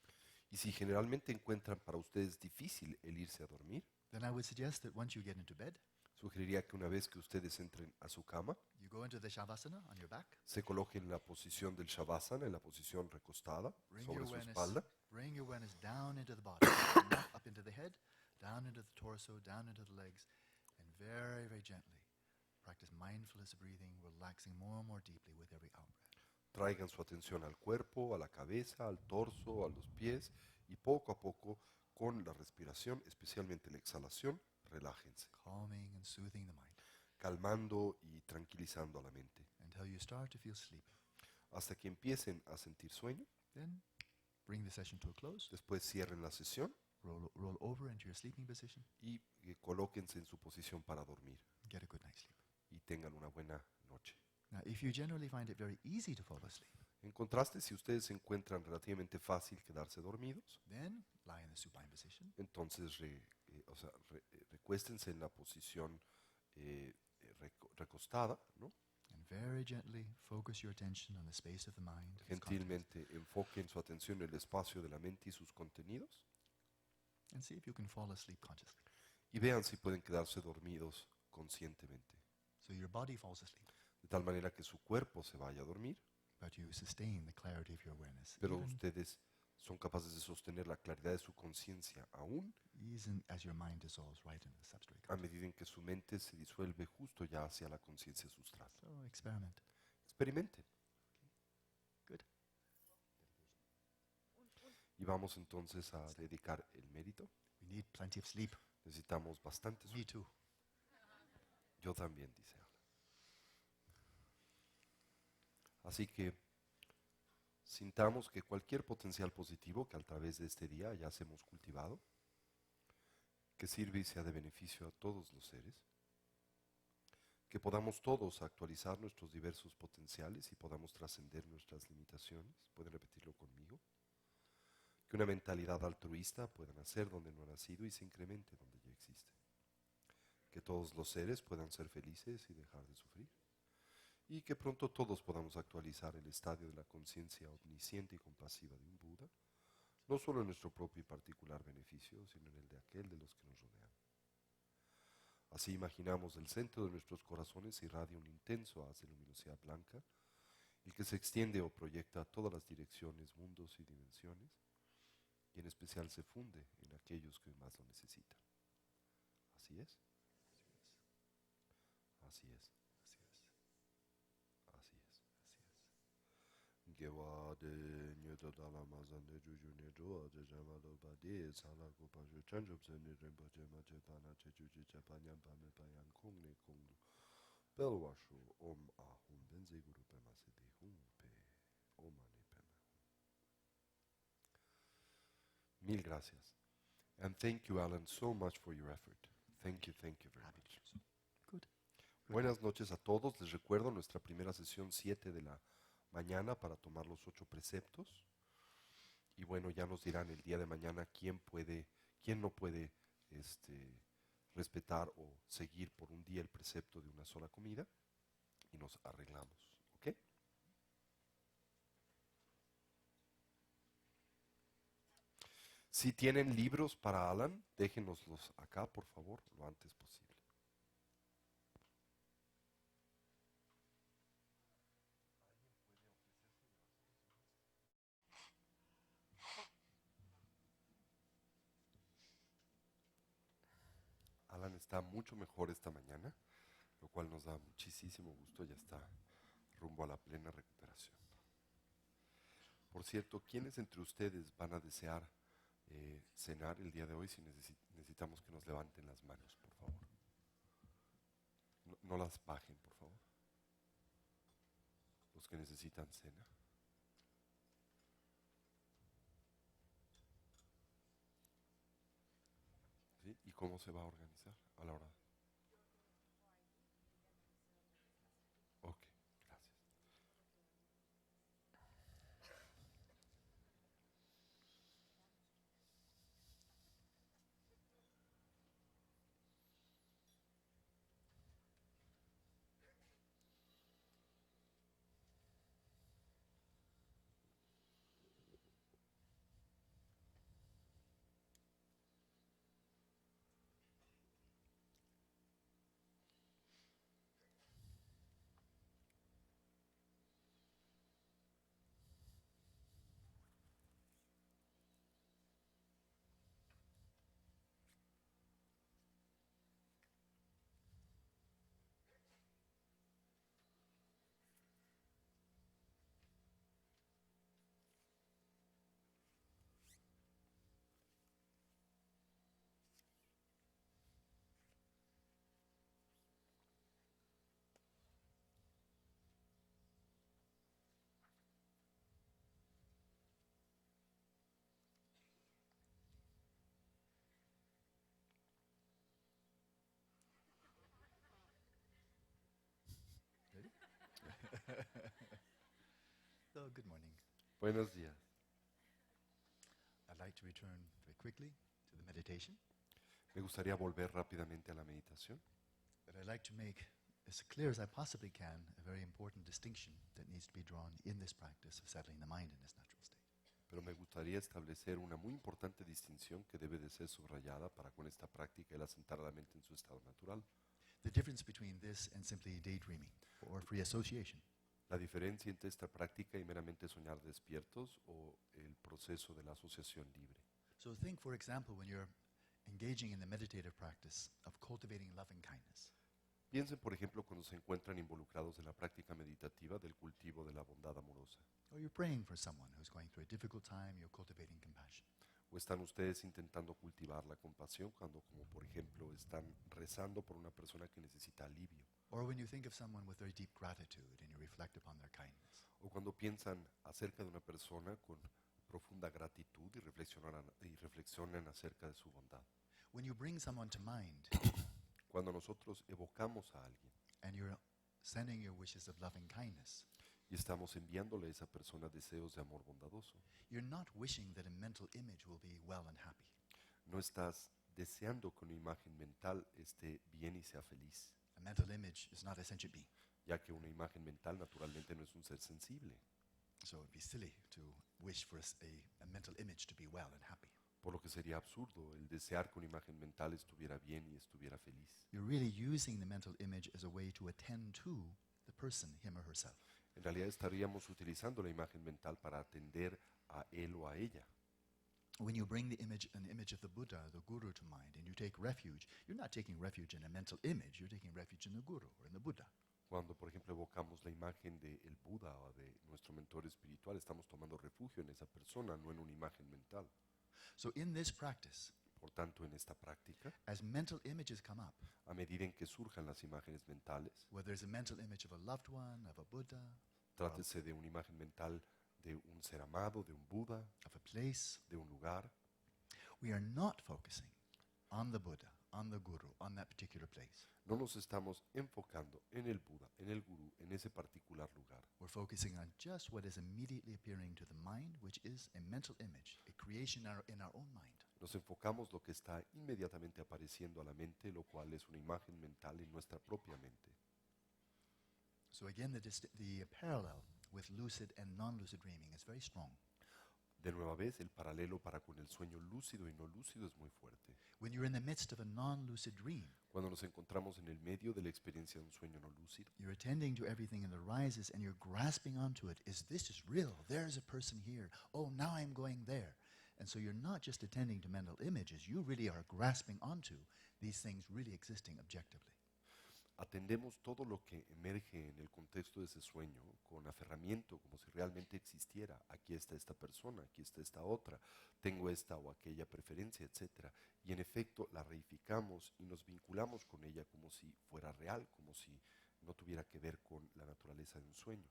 Y si generalmente encuentran para ustedes difícil el irse a dormir, then I would suggest that once you get into bed, sugeriría que una vez que ustedes entren a su cama, you go into the Shavasana on your back, se coloquen en la posición del Shavasana, en la posición recostada, sobre su espalda, bring your awareness down into the body, not up into the head, down into the torso, down into the legs, and very gently practice mindfulness breathing, relaxing more and more deeply with every out-breath. traigan su atención al cuerpo, a la cabeza, al torso, a los pies y poco a poco con la respiración, especialmente la exhalación, relájense, Calming and soothing the mind calmando y tranquilizando a la mente, until you start to feel sleepy. hasta que empiecen a sentir sueño. Then bring the session to a close, Después cierren la sesión roll over into your sleeping position, y colóquense en su posición para dormir get a good night's sleep. y tengan una buena noche. Now, if you generally find it very easy to fall asleep, En contraste, si ustedes se encuentran relativamente fácil quedarse dormidos, then lie in the supine position, entonces recuéstense en la posición recostada, ¿no? and very gently focus your attention on the space of the mind, its contents, Gentilmente enfoquen su atención en el espacio de la mente y sus contenidos and see if you can fall asleep consciously. y vean si pueden quedarse dormidos conscientemente. So your body falls asleep, de tal manera que su cuerpo se vaya a dormir, but you sustain the clarity of your awareness, pero even, ustedes son capaces de sostener la claridad de su conciencia aún even as your mind dissolves right in the substrate a content. medida en que su mente se disuelve justo ya hacia la conciencia sustrata. So experiment. Experimenten. Good. Y vamos entonces a dedicar el mérito. We need plenty of sleep. Necesitamos bastante Me sueño. too. Yo también, dice Alan. Así que sintamos que cualquier potencial positivo que a través de este día ya hemos cultivado, que sirve y sea de beneficio a todos los seres, que podamos todos actualizar nuestros diversos potenciales y podamos trascender nuestras limitaciones. ¿Pueden repetirlo conmigo? Que una mentalidad altruista pueda nacer donde no ha nacido y se incremente donde ya existe. Que todos los seres puedan ser felices y dejar de sufrir. Y que pronto todos podamos actualizar el estadio de la conciencia omnisciente y compasiva de un Buda, no solo en nuestro propio y particular beneficio, sino en el de aquel de los que nos rodean. Así imaginamos del centro de nuestros corazones irradia un intenso haz de luminosidad blanca, el que se extiende o proyecta a todas las direcciones, mundos y dimensiones, y en especial se funde en aquellos que más lo necesitan. ¿Así es? Así es. Así es. Gewa de nyoto dala mazan de juju ne joa de jama lo ba de sala ko pa ju chan jup se ne rempa je ma che pa na che ju je che pa nyam pa me pa yang kong ne kong lu. Bel wa shu om a hum ben ze guru pe ma se de hum pe om a ne pe ma. Mil gracias. And thank you, Alan, so much for your effort. Thank you very Happy much. to do so. Good. Buenas noches a todos. Les recuerdo nuestra primera sesión 7 de la mañana para tomar los 8 preceptos. Y bueno, ya nos dirán el día de mañana quién no puede respetar o seguir por un día el precepto de una sola comida. Y nos arreglamos. ¿Ok? Si tienen libros para Alan, déjenoslos acá, por favor, lo antes posible. Alan está mucho mejor esta mañana, lo cual nos da muchísimo gusto, ya está rumbo a la plena recuperación. Por cierto, ¿quiénes entre ustedes van a desear cenar el día de hoy? Si necesitamos que nos levanten las manos, por favor. No las bajen, por favor. Los que necesitan cena. ¿Sí? ¿Y cómo se va a organizar a la hora? Ok, gracias. Ready? So, good morning. Buenos días. I'd like to return very quickly to the meditation, Me gustaría volver rápidamente a la meditación, but I'd like to make as clear as I possibly can a very important distinction that needs to be drawn in this practice of settling the mind in its natural state. pero me gustaría establecer una muy importante distinción que debe de ser subrayada para con esta práctica el asentar la mente en su estado natural. The difference between this and simply daydreaming or free association. La diferencia entre esta práctica y meramente soñar despiertos o el proceso de la asociación libre. So think, for example, when you're engaging in the meditative practice of cultivating loving kindness. Piensen, por ejemplo, cuando se encuentran involucrados en la práctica meditativa del cultivo de la bondad amorosa. Or you're praying for someone who's going through a difficult time, you're cultivating compassion. ¿O están ustedes intentando cultivar la compasión cuando, como por ejemplo, están rezando por una persona que necesita alivio? Or when you think of someone with very deep gratitude and you reflect upon their kindness. ¿O cuando piensan acerca de una persona con profunda gratitud y reflexionan acerca de su bondad? When you bring someone to mind Cuando nosotros evocamos a alguien and you're sending your wishes of loving kindness, y estamos enviándole a esa persona deseos de amor bondadoso, you're not wishing that a mental image will be well and happy. no estás deseando que una imagen mental esté bien y sea feliz, A mental image is not a sentient being. ya que una imagen mental naturalmente no es un ser sensible, So it'd be silly to wish for a mental image to be well and happy. por lo que sería absurdo el desear que una imagen mental estuviera bien y estuviera feliz. You're really using the mental image as a way to attend to the person, him or herself. En realidad estaríamos utilizando la imagen mental para atender a él o a ella. When you bring an image of the Buddha, the Guru to mind, and you take refuge, you're not taking refuge in a mental image, you're taking refuge in the Guru or in the Buddha. Cuando, por ejemplo, evocamos la imagen del Buda o de nuestro mentor espiritual, estamos tomando refugio en esa persona, no en una imagen mental. So in this practice, Por tanto, en esta práctica, as mental images come up, a medida en que surjan las imágenes mentales, whether it's a mental image of a loved one, of a Buddha, trátese de una imagen mental de un ser amado, de un Buda, of a place, de un lugar, we are not focusing on the Buddha, on the Guru, on that particular place. no nos estamos enfocando en el Buda, en el Gurú, en ese particular lugar. We're focusing on just what is immediately appearing to the mind, which is a mental image, a creation in our own mind. Nos enfocamos lo que está inmediatamente apareciendo a la mente, lo cual es una imagen mental en nuestra propia mente. So again, the parallel with lucid and non-lucid dreaming is very strong. De nueva vez, el paralelo para con el sueño lúcido y no lúcido es muy fuerte. When you're in the midst of a non-lucid dream, Cuando nos encontramos en el medio de la experiencia de un sueño no lúcido, you're attending to everything that arises and you're grasping onto it. This is real? There's a person here. Oh, now I'm going there. And so you're not just attending to mental images, you really are grasping onto these things really existing objectively. atendemos todo lo que emerge en el contexto de ese sueño con aferramiento, como si realmente existiera. Aquí está esta persona, aquí está esta otra, tengo esta o aquella preferencia, etc. Y en efecto la reificamos y nos vinculamos con ella como si fuera real, como si no tuviera que ver con la naturaleza de un sueño.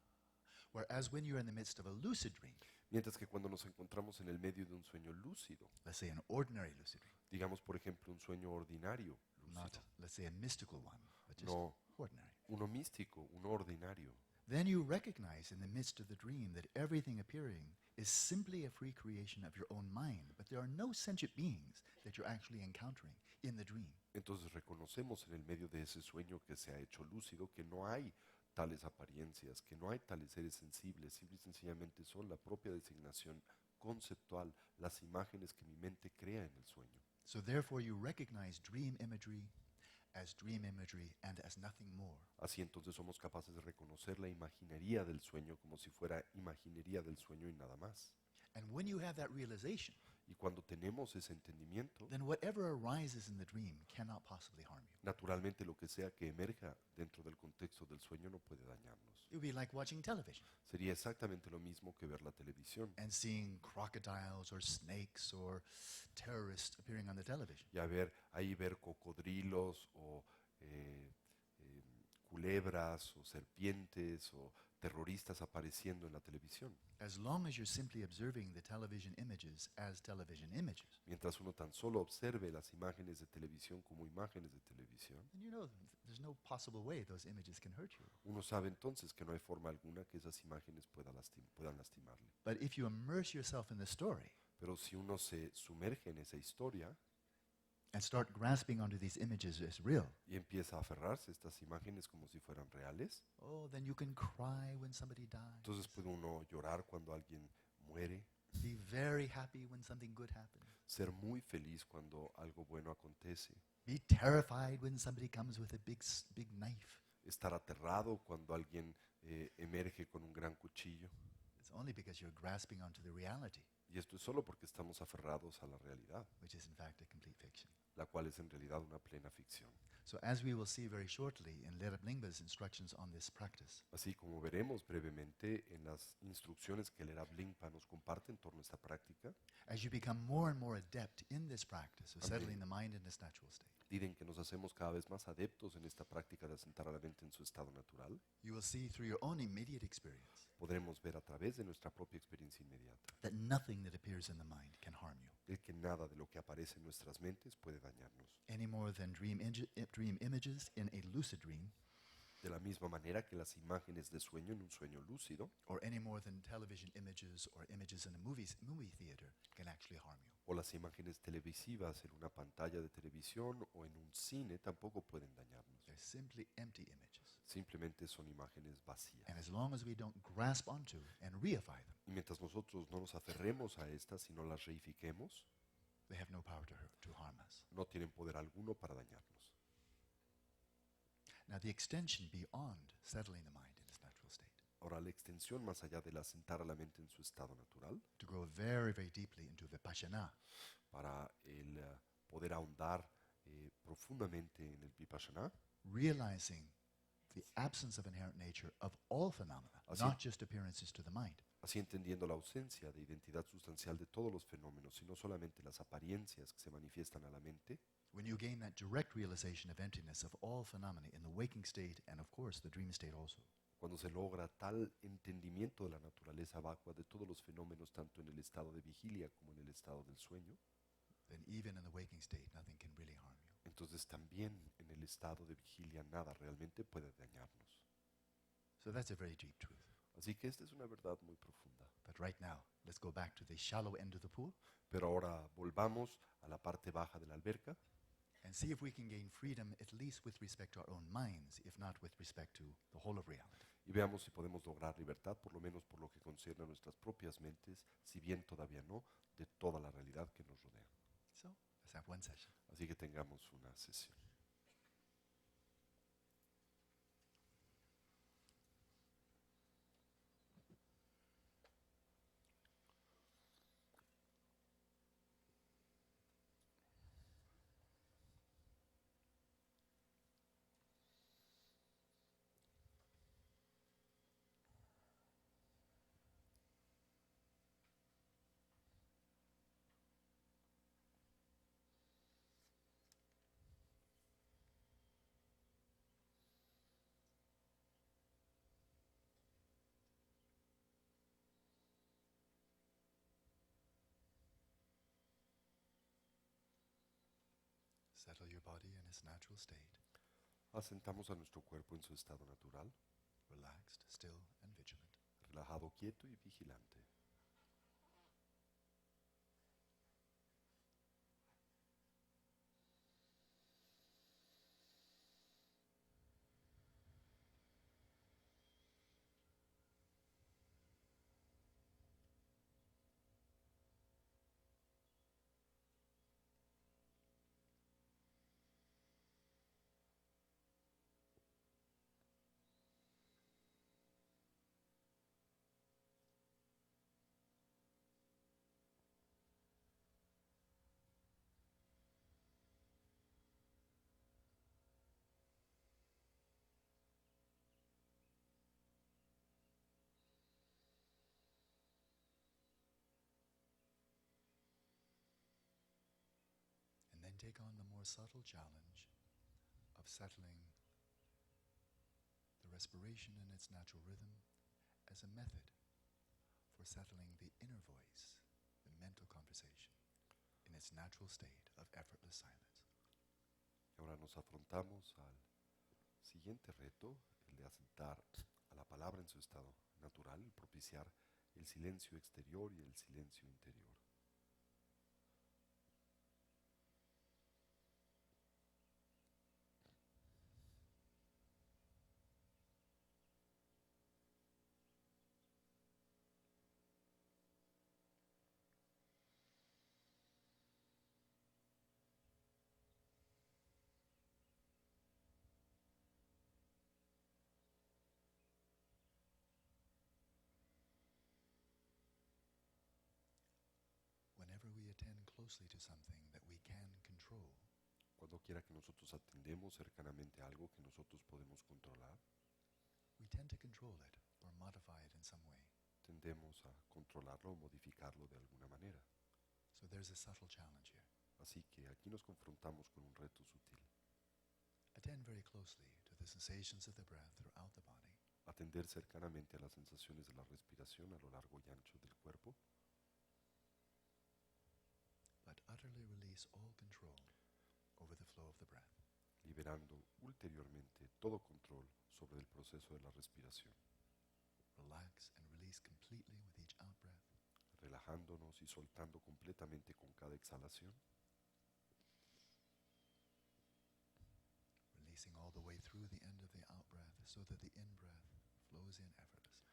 Whereas when you're in the midst of a lucid dream, Mientras que cuando nos encontramos en el medio de un sueño lúcido, let's say an ordinary lucid dream, digamos por ejemplo un sueño ordinario, not, lúcido, let's say, a mystical one, but just no ordinary, uno místico, uno ordinario, then you recognize in the midst of the dream that everything appearing is simply a free creation of your own mind, but there are no sentient beings that you're actually encountering in the dream. entonces reconocemos en el medio de ese sueño que se ha hecho lúcido que no hay tales apariencias, que no hay tales seres sensibles, simple y sencillamente son la propia designación conceptual, las imágenes que mi mente crea en el sueño. So therefore you recognize dream imagery and as nothing more. Así entonces somos capaces de reconocer la imaginería del sueño como si fuera imaginería del sueño y nada más. And when you have that realization, Y cuando tenemos ese entendimiento, then whatever arises in the dream cannot possibly harm you. naturalmente lo que sea que emerja dentro del contexto del sueño no puede dañarnos. It would be like watching television Sería exactamente lo mismo que ver la televisión. and seeing crocodiles or snakes or terrorists appearing on the television. Y ahí ver cocodrilos o culebras o serpientes o terroristas apareciendo en la televisión. As long as you're simply observing the television images as television images, Mientras uno tan solo observe las imágenes de televisión como imágenes de televisión, then you know there's no possible way those images can hurt you. uno sabe entonces que no hay forma alguna que esas imágenes puedan lastimarle. But if you immerse yourself in the story Pero si uno se sumerge en esa historia and start grasping onto these images as real, y empieza a aferrarse a estas imágenes como si fueran reales, oh, then you can cry when somebody dies. entonces puede uno llorar cuando alguien muere, Be very happy when something good happens. Ser muy feliz cuando algo bueno acontece. Be terrified when somebody comes with a big knife. Estar aterrado cuando alguien emerge con un gran cuchillo. It's only because you're grasping onto the reality, Y esto es solo porque estamos aferrados a la realidad, which is in fact a complete fiction. la cual es en realidad una plena ficción. So as we will see very shortly in Lerab Lingba's instructions on this practice, Así como veremos brevemente en las instrucciones que el Erab Lingpa nos comparte en torno a esta práctica, as you become more and more adept in this practice of Amén. settling the mind in its natural state, piden que nos hacemos cada vez más adeptos en esta práctica de asentar a la mente en su estado natural, you will see through your own immediate experience podremos ver a través de nuestra propia experiencia inmediata that nothing that appears in the mind can harm you, el que nada de lo que aparece en nuestras mentes puede dañarnos. any more than dream images in a lucid dream, De la misma manera que las imágenes de sueño en un sueño lúcido, or any more than television images or images in a movie theater can actually harm you. o las imágenes televisivas en una pantalla de televisión o en un cine tampoco pueden dañarnos. They're simply empty images. Simplemente son imágenes vacías. And as long as we don't grasp onto and reify them, Y mientras nosotros no nos aferremos a estas y no las reifiquemos, they have no power to harm us. no tienen poder alguno para dañarnos. Now, the extension beyond settling the mind in its natural state, Ahora, la extensión más allá del asentar a la mente en su estado natural, to go very, very deeply into vipassana, para el poder ahondar profundamente en el vipassana, realizing the absence of inherent nature of all phenomena, Así- not just appearances to the mind. así entendiendo la ausencia de identidad sustancial de todos los fenómenos, sino solamente las apariencias que se manifiestan a la mente, When you gain that direct realization of emptiness of all phenomena in the waking state and, of course, the dream state also, cuando se logra tal entendimiento de la naturaleza vacua de todos los fenómenos, tanto en el estado de vigilia como en el estado del sueño, then even in the waking state, nothing can really harm you. entonces también en el estado de vigilia nada realmente puede dañarnos. So that's a very deep truth. Así que esta es una verdad muy profunda. But right now, let's go back to the shallow end of the pool Pero ahora volvamos a la parte baja de la alberca and see if we can gain freedom, at least with respect to our own minds, if not with respect to the whole of reality. y veamos si podemos lograr libertad, por lo menos por lo que concierne a nuestras propias mentes, si bien todavía no, de toda la realidad que nos rodea. So let's have one session. Así que tengamos una sesión. Settle your body in its natural state, Asentamos a nuestro cuerpo en su estado natural, relaxed, still, and vigilant. relajado, quieto y vigilante. And then take on the more subtle challenge of settling the respiration in its natural rhythm as a method for settling the inner voice, the mental conversation, in its natural state of effortless silence. Y ahora nos afrontamos al siguiente reto, el de asentar a la palabra en su estado natural, el propiciar el silencio exterior y el silencio interior. closely to something that we can control, Cuando quiera que nosotros atendemos cercanamente a algo que nosotros podemos controlar, we tend to control it or modify it in some way. tendemos a controlarlo o modificarlo de alguna manera. So there's a subtle challenge here. Así que aquí nos confrontamos con un reto sutil. Attend very closely to the sensations of the breath throughout the body, Atender cercanamente a las sensaciones de la respiración a lo largo y ancho del cuerpo, but utterly release all control over the flow of the breath. liberando ulteriormente todo control sobre el proceso de la respiración, Relax and release completely with each out-breath, relajándonos y soltando completamente con cada exhalación, releasing all the way through the end of the out-breath so that the in-breath flows in effortlessly.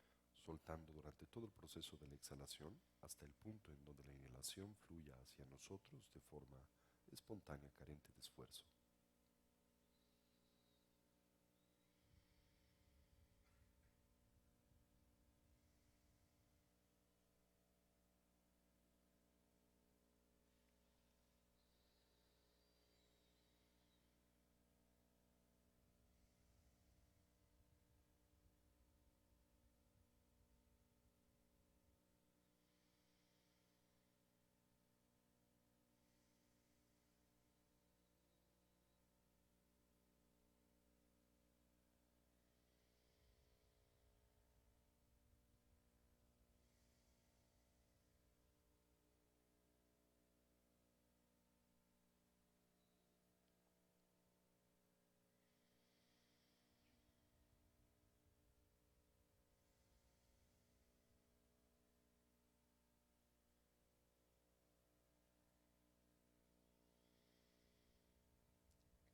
soltando durante todo el proceso de la exhalación hasta el punto en donde la inhalación fluya hacia nosotros de forma espontánea, carente de esfuerzo.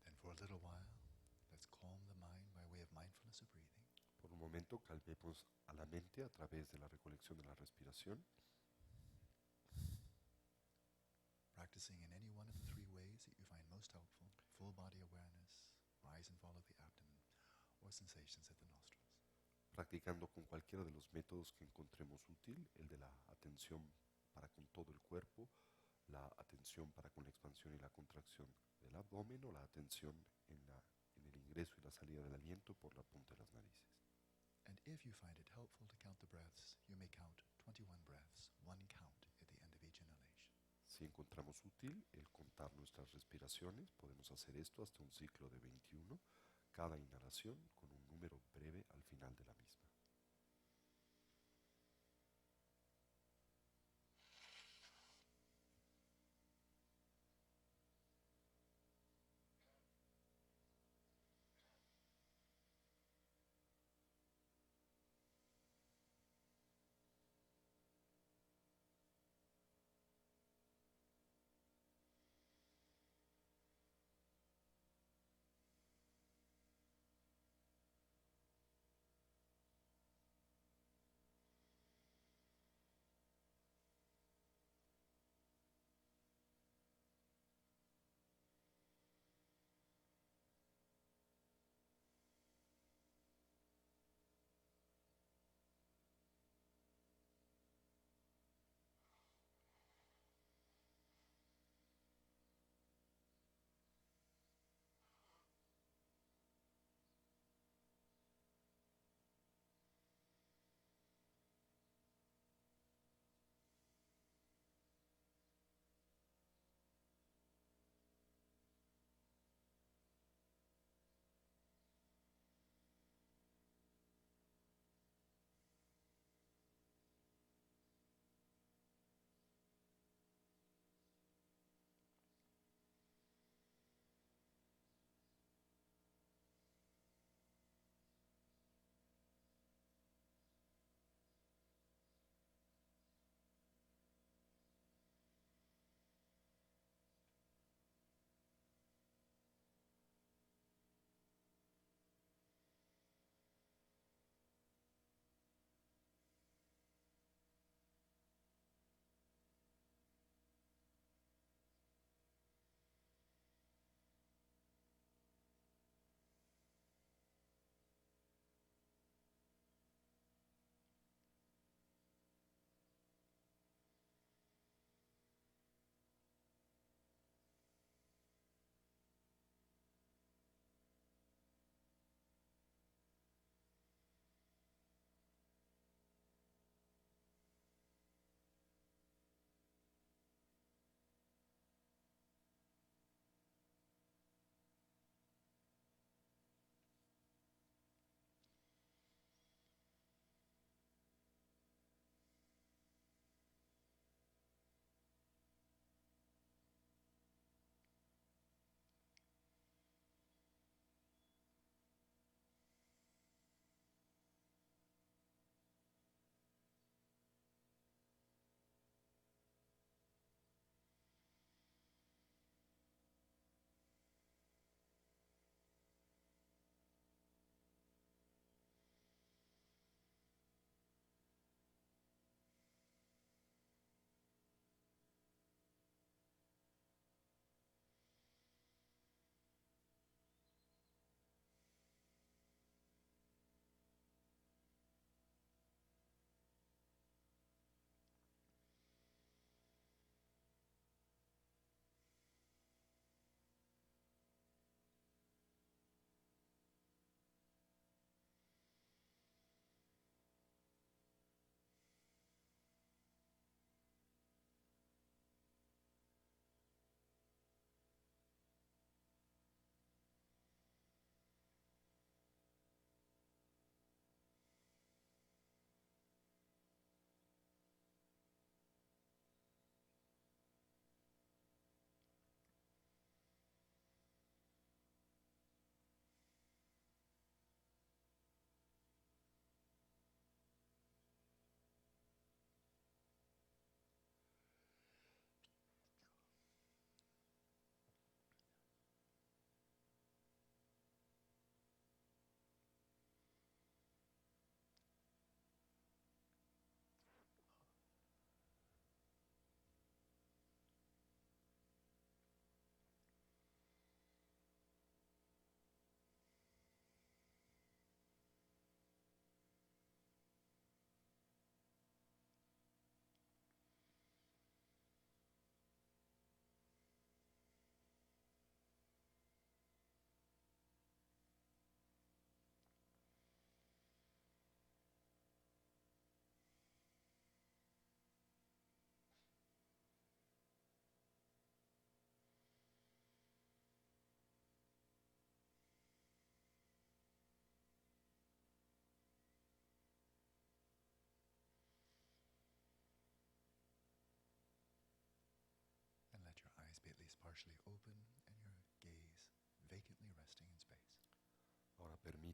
Then for a little while, let's calm the mind by way of mindfulness of breathing. Por un momento calmemos a la mente a través de la recolección de la respiración, Practicing in any one of the three ways that you find most helpful: full body awareness, rise and fall of the abdomen, or sensations at the nostrils. practicando con cualquiera de los métodos que encontremos útil, el de la atención para con todo el cuerpo, la atención para con la expansión y la contracción del abdomen o la atención en el ingreso y la salida del aliento por la punta de las narices. And if you find it helpful to count the breaths, you may count 21 breaths, one count at the end of each inhalation. Si encontramos útil el contar nuestras respiraciones, podemos hacer esto hasta un ciclo de 21, cada inhalación con un número breve al final de la misma.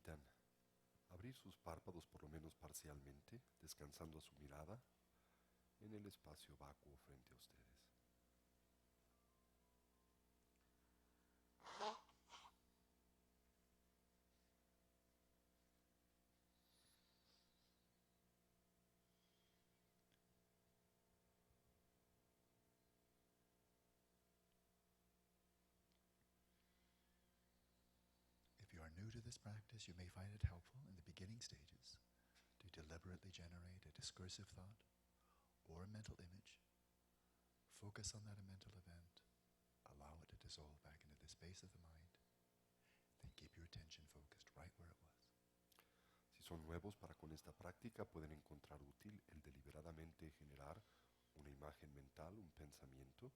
permitan abrir sus párpados por lo menos parcialmente, descansando a su mirada en el espacio vacuo frente a ustedes. If you are new to this practice, you may find it helpful in the beginning stages to deliberately generate a discursive thought or a mental image. Focus on that mental event. Allow it to dissolve back into the space of the mind. Then keep your attention focused right where it was. Si son nuevos para con esta práctica, pueden encontrar útil el deliberadamente generar una imagen mental, un pensamiento,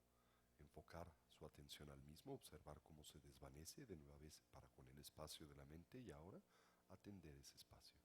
enfocar su atención al mismo, observar cómo se desvanece de nueva vez para con el espacio de la mente y ahora atender ese espacio.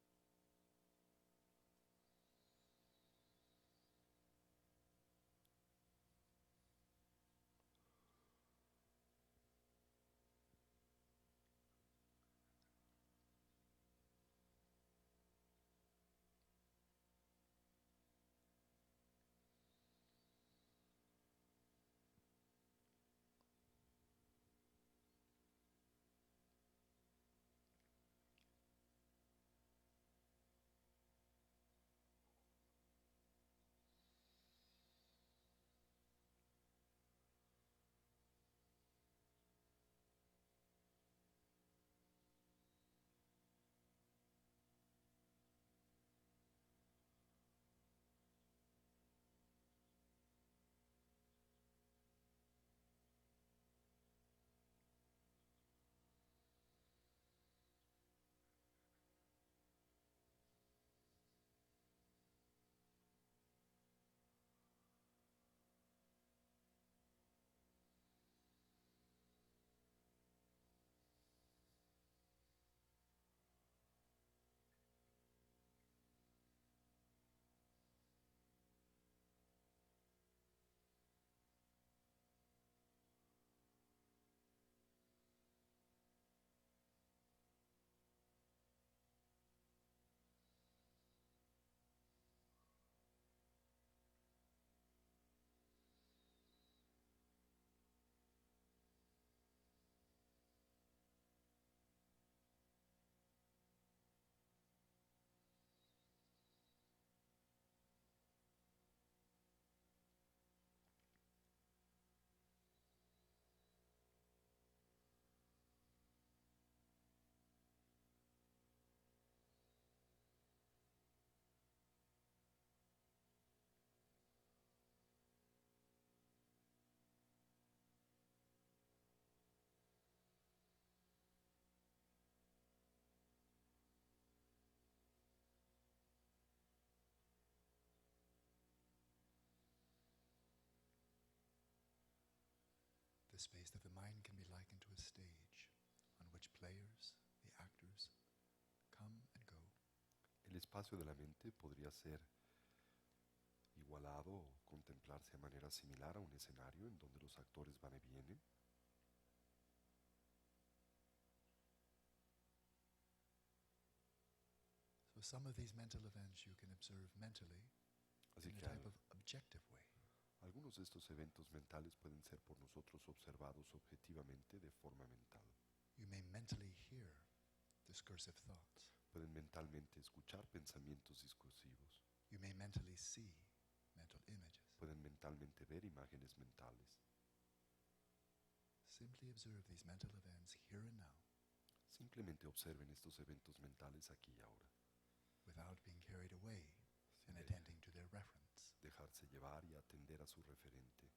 The space of the mind can be likened to a stage on which players, the actors, come and go. El espacio de la mente podría ser igualado o contemplarse de manera similar a un escenario en donde los actores van y vienen. So some of these mental events you can observe mentally Así in a que type of objective way. algunos de estos eventos mentales pueden ser por nosotros observados objetivamente de forma mental. You may mentally hear discursive thoughts. Pueden mentalmente escuchar pensamientos discursivos. You may mentally see mental images. Pueden mentalmente ver imágenes mentales. Simply observe these mental events here and now Simplemente observen estos eventos mentales aquí y ahora, without being carried away sin and de- attending to their reference. dejarse llevar y atender a su referente.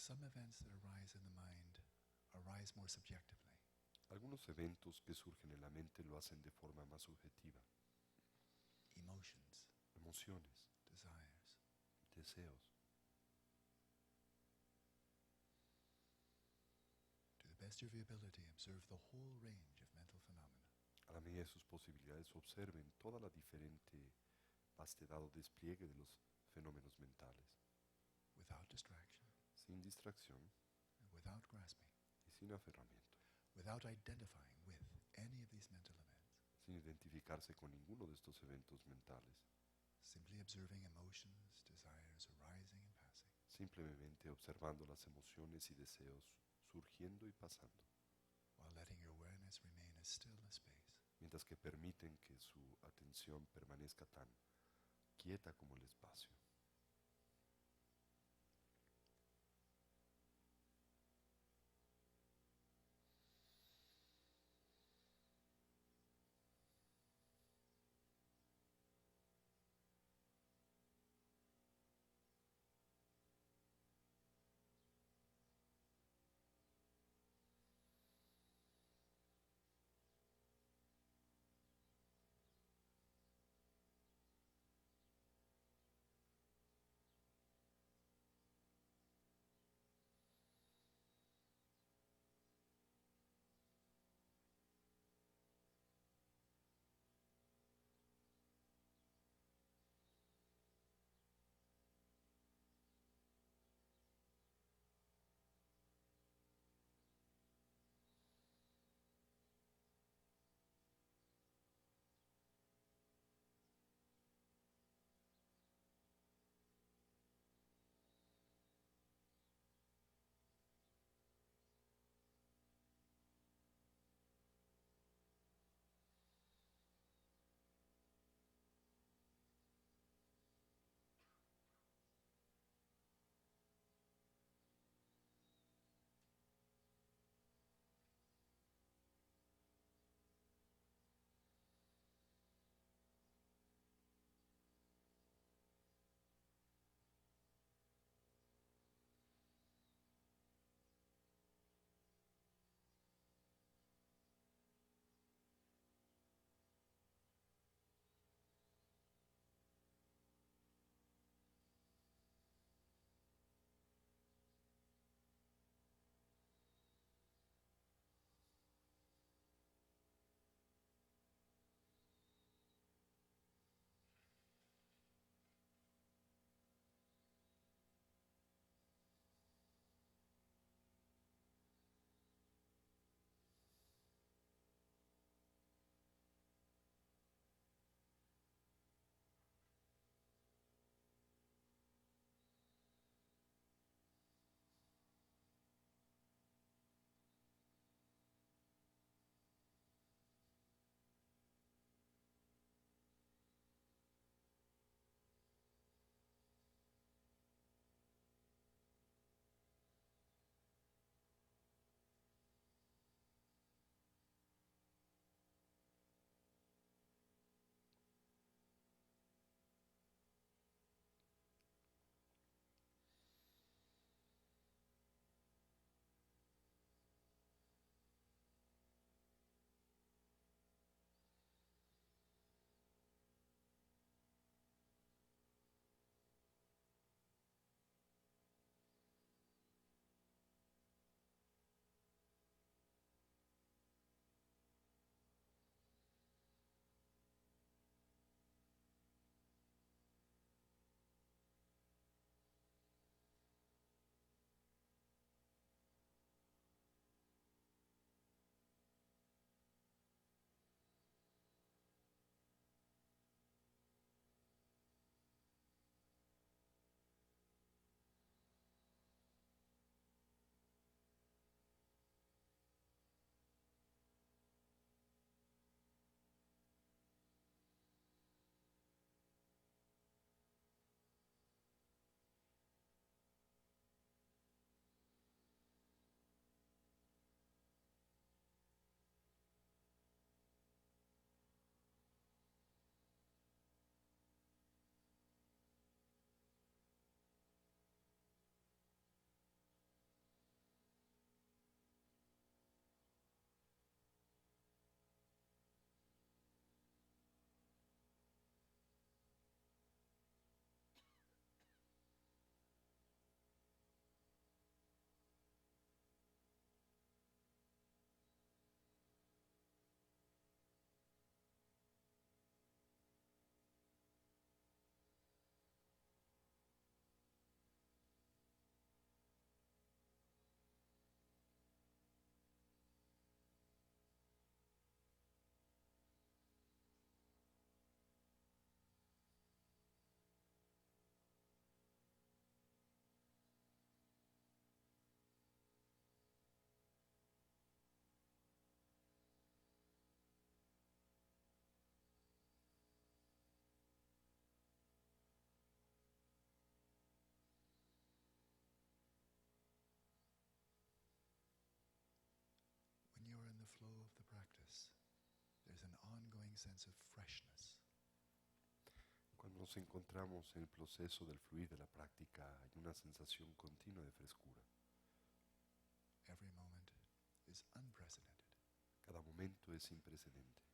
Some events that arise in the mind arise more subjectively. Algunos eventos que surgen en la mente lo hacen de forma más subjetiva. Emotions, Emociones, desires. deseos. To the best of your ability, observe the whole range of mental phenomena. A la medida de sus posibilidades, observen toda la diferente vastedad o despliegue de los fenómenos mentales, Without distraction, sin distracción and without grasping, y sin aferramiento, without identifying with any of these mental events. sin identificarse con ninguno de estos eventos mentales, Simply observing emotions, desires arising and passing. simplemente observando las emociones y deseos surgiendo y pasando, While letting your awareness remain as still as space. mientras que permiten que su atención permanezca tan quieta como el espacio. encontramos en el proceso del fluir de la práctica hay una sensación continua de frescura. Every moment is unprecedented. Cada momento es sin precedente.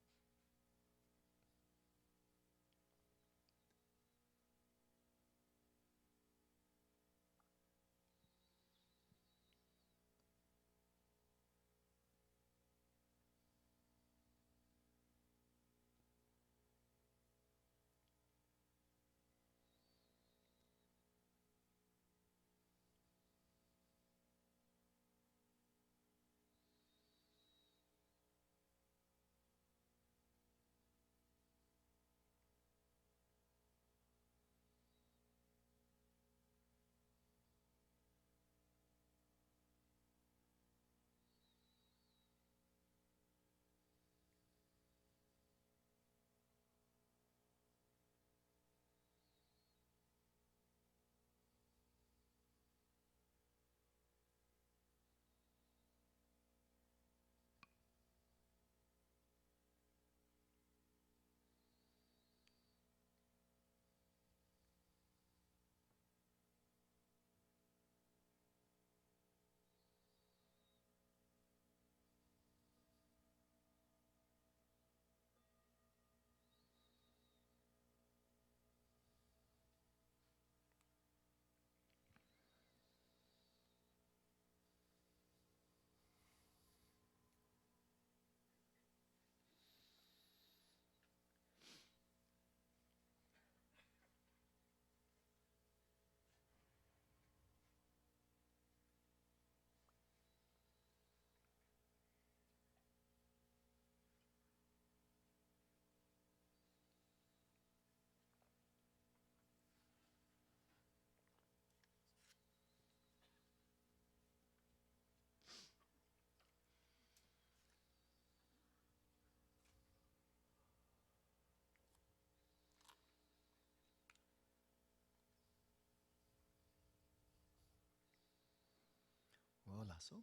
Well, Lasso,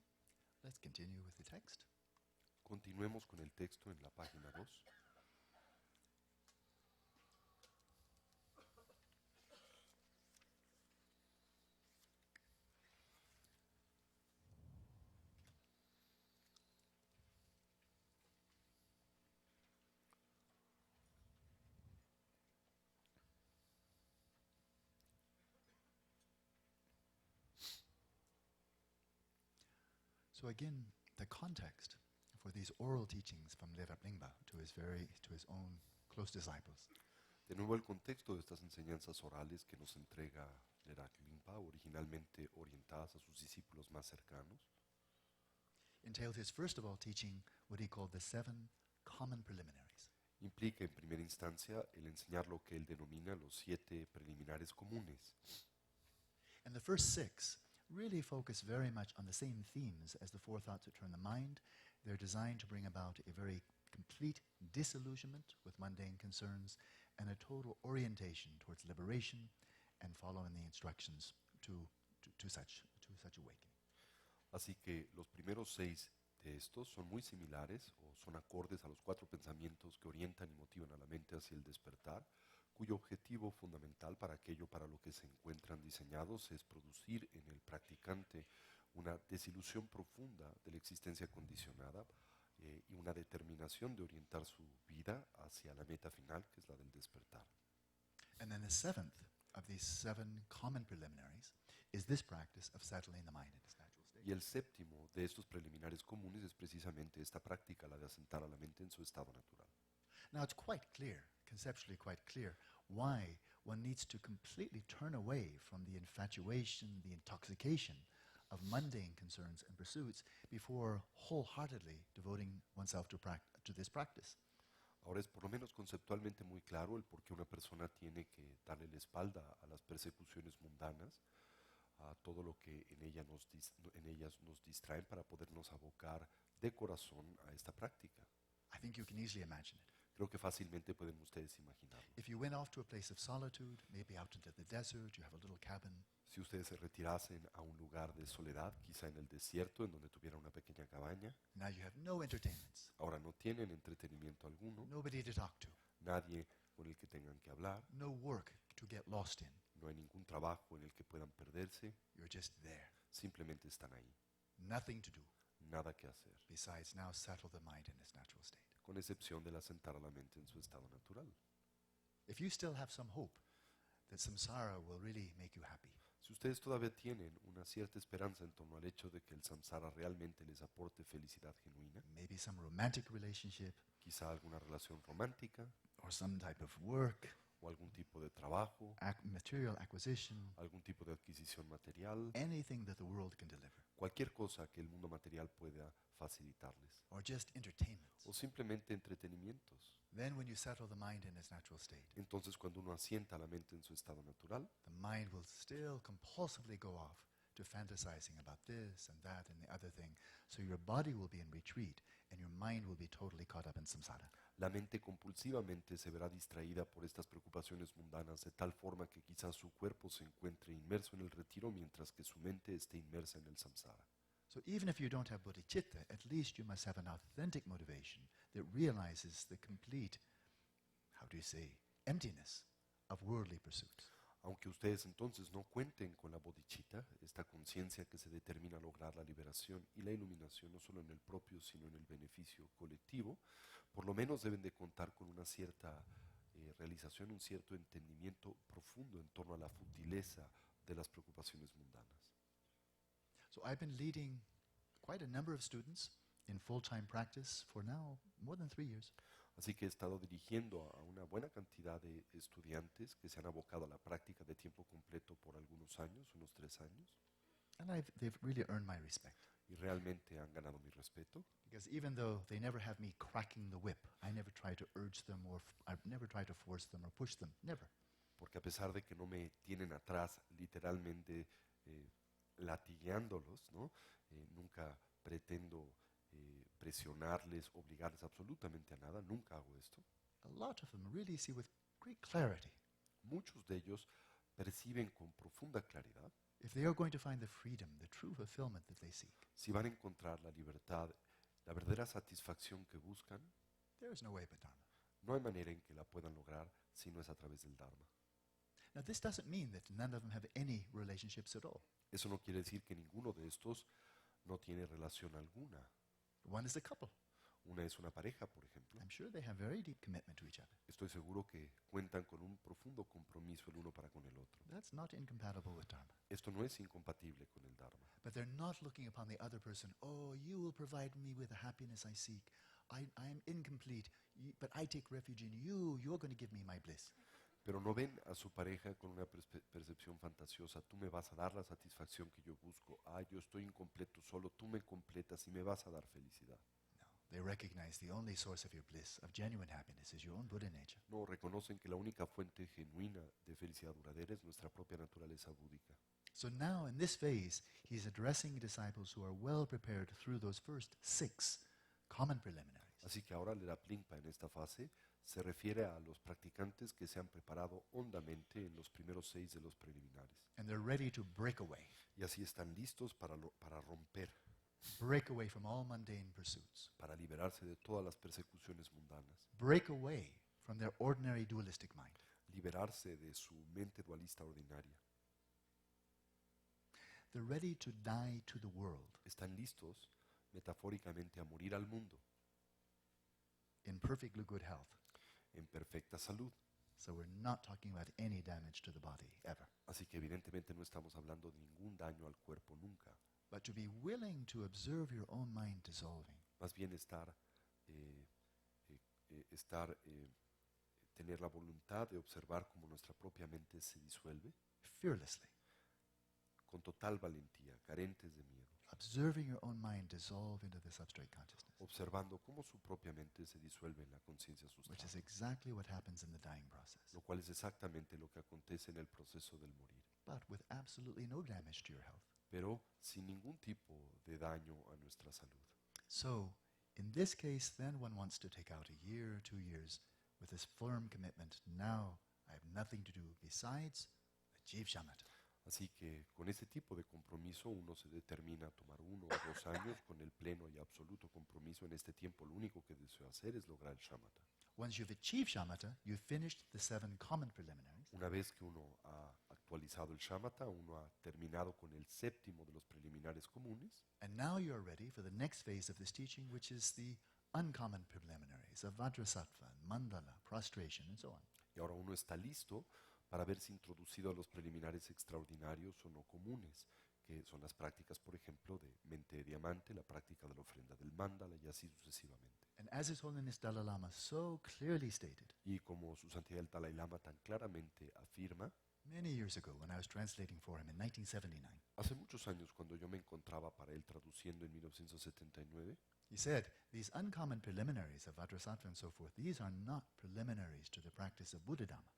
let's continue with the text. Continuemos con el texto en la página 2. So again, the context for these oral teachings from Leva Blingba to his own close disciples De nuevo el contexto de estas enseñanzas orales que nos entrega Lerak Limpa, originalmente orientadas a sus discípulos más cercanos, entailed his first of all teaching what he called the 7 common preliminaries. implica en primera instancia el enseñar lo que él denomina los 7 preliminares comunes. And the first 6 really focus very much on the same themes as the 4 thoughts that turn the mind. They're designed to bring about a very complete disillusionment with mundane concerns and a total orientation towards liberation and following the instructions to such awakening. Así que los primeros 6 de estos son muy similares o son acordes a los 4 pensamientos que orientan y motivan a la mente hacia el despertar, cuyo objetivo fundamental para aquello para lo que se encuentran diseñados es producir en el practicante una desilusión profunda de la existencia condicionada y una determinación de orientar su vida hacia la meta final, que es la del despertar. And then the 7th of these 7 common preliminaries is this practice of settling the mind in its natural state. Y el séptimo de estos preliminares comunes es precisamente esta práctica, la de asentar a la mente en su estado natural. Now it's quite clear, conceptually quite clear, why one needs to completely turn away from the infatuation, the intoxication of mundane concerns and pursuits before wholeheartedly devoting oneself to this practice. Ahora es por lo menos conceptualmente muy claro el por qué una persona tiene que darle la espalda a las persecuciones mundanas, a todo lo que en ellas nos distraen para podernos abocar de corazón a esta práctica. I think you can easily imagine it. Creo que fácilmente pueden ustedes imaginarlo. If you went off to a place of solitude, maybe out into the desert, you have a little cabin, Si ustedes se retirasen a un lugar de soledad, quizá en el desierto, en donde tuviera una pequeña cabaña, now you have no entertainments, ahora no tienen entretenimiento alguno, nobody to talk to, nadie con el que tengan que hablar, no work to get lost in. No hay ningún trabajo en el que puedan perderse, You're just there. simplemente están ahí, Nothing to do nada que hacer, besides now settle the mind in its natural state. con excepción del asentar a la mente en su estado natural. If you still have some hope that samsara will really make you happy, Si ustedes todavía tienen una cierta esperanza en torno al hecho de que el samsara realmente les aporte felicidad genuina, maybe some romantic relationship quizá alguna relación romántica or some type of work, o algún tipo de trabajo, material acquisition, algún tipo de adquisición material, anything that the world can deliver, cualquier cosa que el mundo material pueda facilitarles, or just entertainments, o simplemente entretenimientos. then when you settle the mind in its natural state, Entonces, cuando uno asienta la mente en su estado natural, the mind will still compulsively go off to fantasizing about this and that and the other thing. So your body will be in retreat and your mind will be totally caught up in samsara. la mente compulsivamente se verá distraída por estas preocupaciones mundanas de tal forma que quizás su cuerpo se encuentre inmerso en el retiro mientras que su mente esté inmersa en el samsara. So even if you don't have bodhicitta, at least you must have an authentic motivation that realizes the complete, how do you say, emptiness of worldly pursuits. Aunque ustedes entonces no cuenten con la bodhicitta, esta conciencia que se determina a lograr la liberación y la iluminación no solo en el propio, sino en el beneficio colectivo, por lo menos deben de contar con una cierta realización, un cierto entendimiento profundo en torno a la futileza de las preocupaciones mundanas. So I've been leading quite a number of students in full-time practice for now more than 3 years. Así que he estado dirigiendo a una buena cantidad de estudiantes que se han abocado a la práctica de tiempo completo por algunos años, unos 3 años, And they've really earned my respect. y realmente han ganado mi respeto, Because even though they never have me cracking the whip, I never try to urge them or I've never tried to force them or push them. Never. porque a pesar de que no me tienen atrás literalmente latigueándolos, ¿no? Nunca pretendo presionarles, obligarles absolutamente a nada, nunca hago esto. A lot of them really see with great clarity Muchos de ellos perciben con profunda claridad if they are going to find the freedom, the true fulfillment that they seek. si van a encontrar la libertad, la verdadera satisfacción que buscan, There is no way but Dharma. no hay manera en que la puedan lograr si no es a través del Dharma. Now, this doesn't mean that none of them have any relationships at all. Eso no quiere decir que ninguno de estos no tiene relación alguna. One is a couple. Una es una pareja, por ejemplo. I'm sure they have very deep commitment to each other. Estoy seguro que cuentan con un profundo compromiso el uno para con el otro. That's not incompatible with Dharma. Esto no es incompatible con el Dharma. But they're not looking upon the other person, oh, you will provide me with the happiness I seek. I am incomplete, but I take refuge in you. You're going to give me my bliss. Pero no ven a su pareja con una percepción fantasiosa. Tú me vas a dar la satisfacción que yo busco. Ah, yo estoy incompleto solo. Tú me completas y me vas a dar felicidad. No, they recognize the only source of your bliss, of genuine happiness, is your own Buddha nature. No, reconocen que la única fuente genuina de felicidad duradera es nuestra propia naturaleza búdica. So now, in this phase, he's addressing disciples who are well prepared through those first 6 common preliminaries. Así que ahora la Plimpa en esta fase se refiere a los practicantes que se han preparado hondamente en los primeros 6 de los preliminares. And they're ready to break away. Y así están listos para romper, Break away from all mundane pursuits. para liberarse de todas las persecuciones mundanas, Break away from their ordinary dualistic mind. liberarse de su mente dualista ordinaria. They're ready to die to the world Están listos metafóricamente a morir al mundo in perfectly good health. en perfecta salud. So we're not talking about any damage to the body, ever. Así que evidentemente no estamos hablando de ningún daño al cuerpo nunca. But to be willing to observe your own mind dissolving. Más bien tener la voluntad de observar cómo nuestra propia mente se disuelve Fearlessly. con total valentía, carentes de miedo, Observing your own mind dissolve into the substrate consciousness. observando cómo su propia mente se disuelve en la conciencia Which is sustrata, exactly what happens in the dying process. lo cual es exactamente lo que acontece en el proceso del morir, But with absolutely no damage to your health. pero sin ningún tipo de daño a nuestra salud. So, in this case, then one wants to take out a year, 2 years, with this firm commitment. Now, I have nothing to do besides achieve shamatha. Así que con ese tipo de compromiso uno se determina a tomar 1 o 2 años con el pleno y absoluto compromiso. En este tiempo lo único que deseo hacer es lograr el shamatha. Once you've achieved shamatha, you've finished the 7 common preliminaries. Una vez que uno ha actualizado el shamatha, uno ha terminado con el séptimo de los preliminares comunes, And now you're ready for the next phase of this teaching, which is the uncommon preliminaries of Vajrasattva, and Mandala, prostration, and so on. y ahora uno está listo para haberse introducido a los preliminares extraordinarios o no comunes, que son las prácticas, por ejemplo, de mente de diamante, la práctica de la ofrenda del mandala y así sucesivamente. And as His Holiness Dalai Lama so clearly stated Y como su santidad el Dalai Lama tan claramente afirma, many years ago when I was translating for him in 1979, hace muchos años cuando yo me encontraba para él traduciendo en 1979, he said, these uncommon preliminaries of Vajrasattva and so forth, these are not preliminaries to the practice of Buddha Dhamma.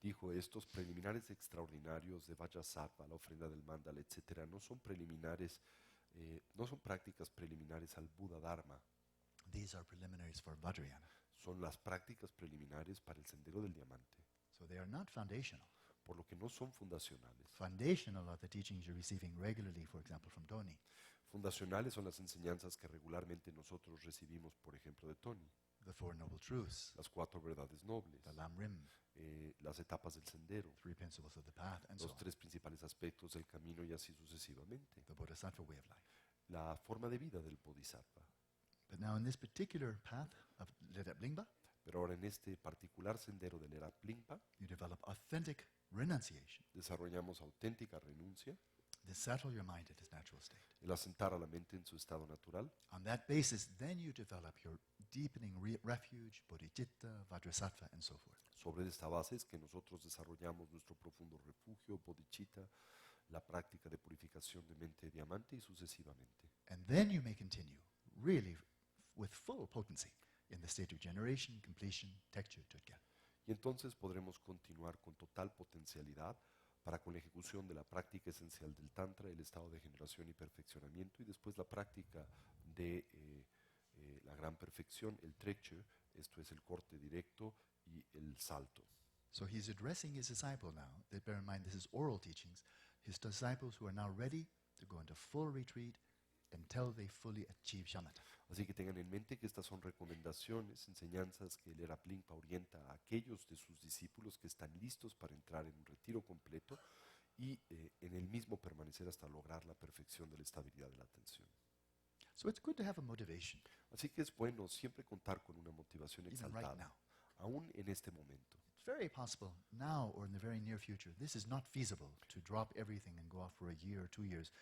dijo, estos preliminares extraordinarios de Vajrasattva, la ofrenda del mandala, etcétera, no son preliminares, no son prácticas preliminares al Buda Dharma, These are preliminaries for Vajrayana. son las prácticas preliminares para el sendero del diamante, So they are not foundational. por lo que no son fundacionales. Foundational are the teachings you're receiving regularly, for example, from Tony. Fundacionales son las enseñanzas que regularmente nosotros recibimos, por ejemplo, de Tony, The Four Noble Truths, las 4 verdades nobles, the Lam Rim, las etapas del sendero, Three Principles of the Path, and so los on. 3 principales aspectos del camino y así sucesivamente. The Bodhisattva way of life. La forma de vida del Bodhisattva. But now in this particular path of Lingpa, Pero ahora en este particular sendero del Era Plimpa, you develop authentic renunciation. desarrollamos auténtica renuncia, To settle your mind at its natural state. el asentar a la mente en su estado natural. On that basis, then you develop your deepening refuge, bodhicitta, vajrasattva, and so forth. Sobre esta base es que nosotros desarrollamos nuestro profundo refugio, bodhicitta, la práctica de purificación de mente de diamante y sucesivamente. And then you may continue, really with full potency, in the state of generation, completion, tekchu, tutgyal. Y entonces podremos continuar con total potencialidad para con la ejecución de la práctica esencial del Tantra, el estado de generación y perfeccionamiento, y después la práctica de la gran perfección, el trekche, esto es el corte directo y el salto. So he's addressing his disciple now. That bear in mind, this is oral teachings. His disciples who are now ready to go into full retreat until they fully achieve shamatha. Así que tengan en mente que estas son recomendaciones, enseñanzas que el Era Plimpa orienta a aquellos de sus discípulos que están listos para entrar en un retiro completo y en el mismo permanecer hasta lograr la perfección de la estabilidad de la atención. So it's good to have a motivation, Así que es bueno siempre contar con una motivación even right exaltada, now. aún en este momento. It's very possible now or in the very near future, this is not feasible to drop everything and go off for a year or 2 years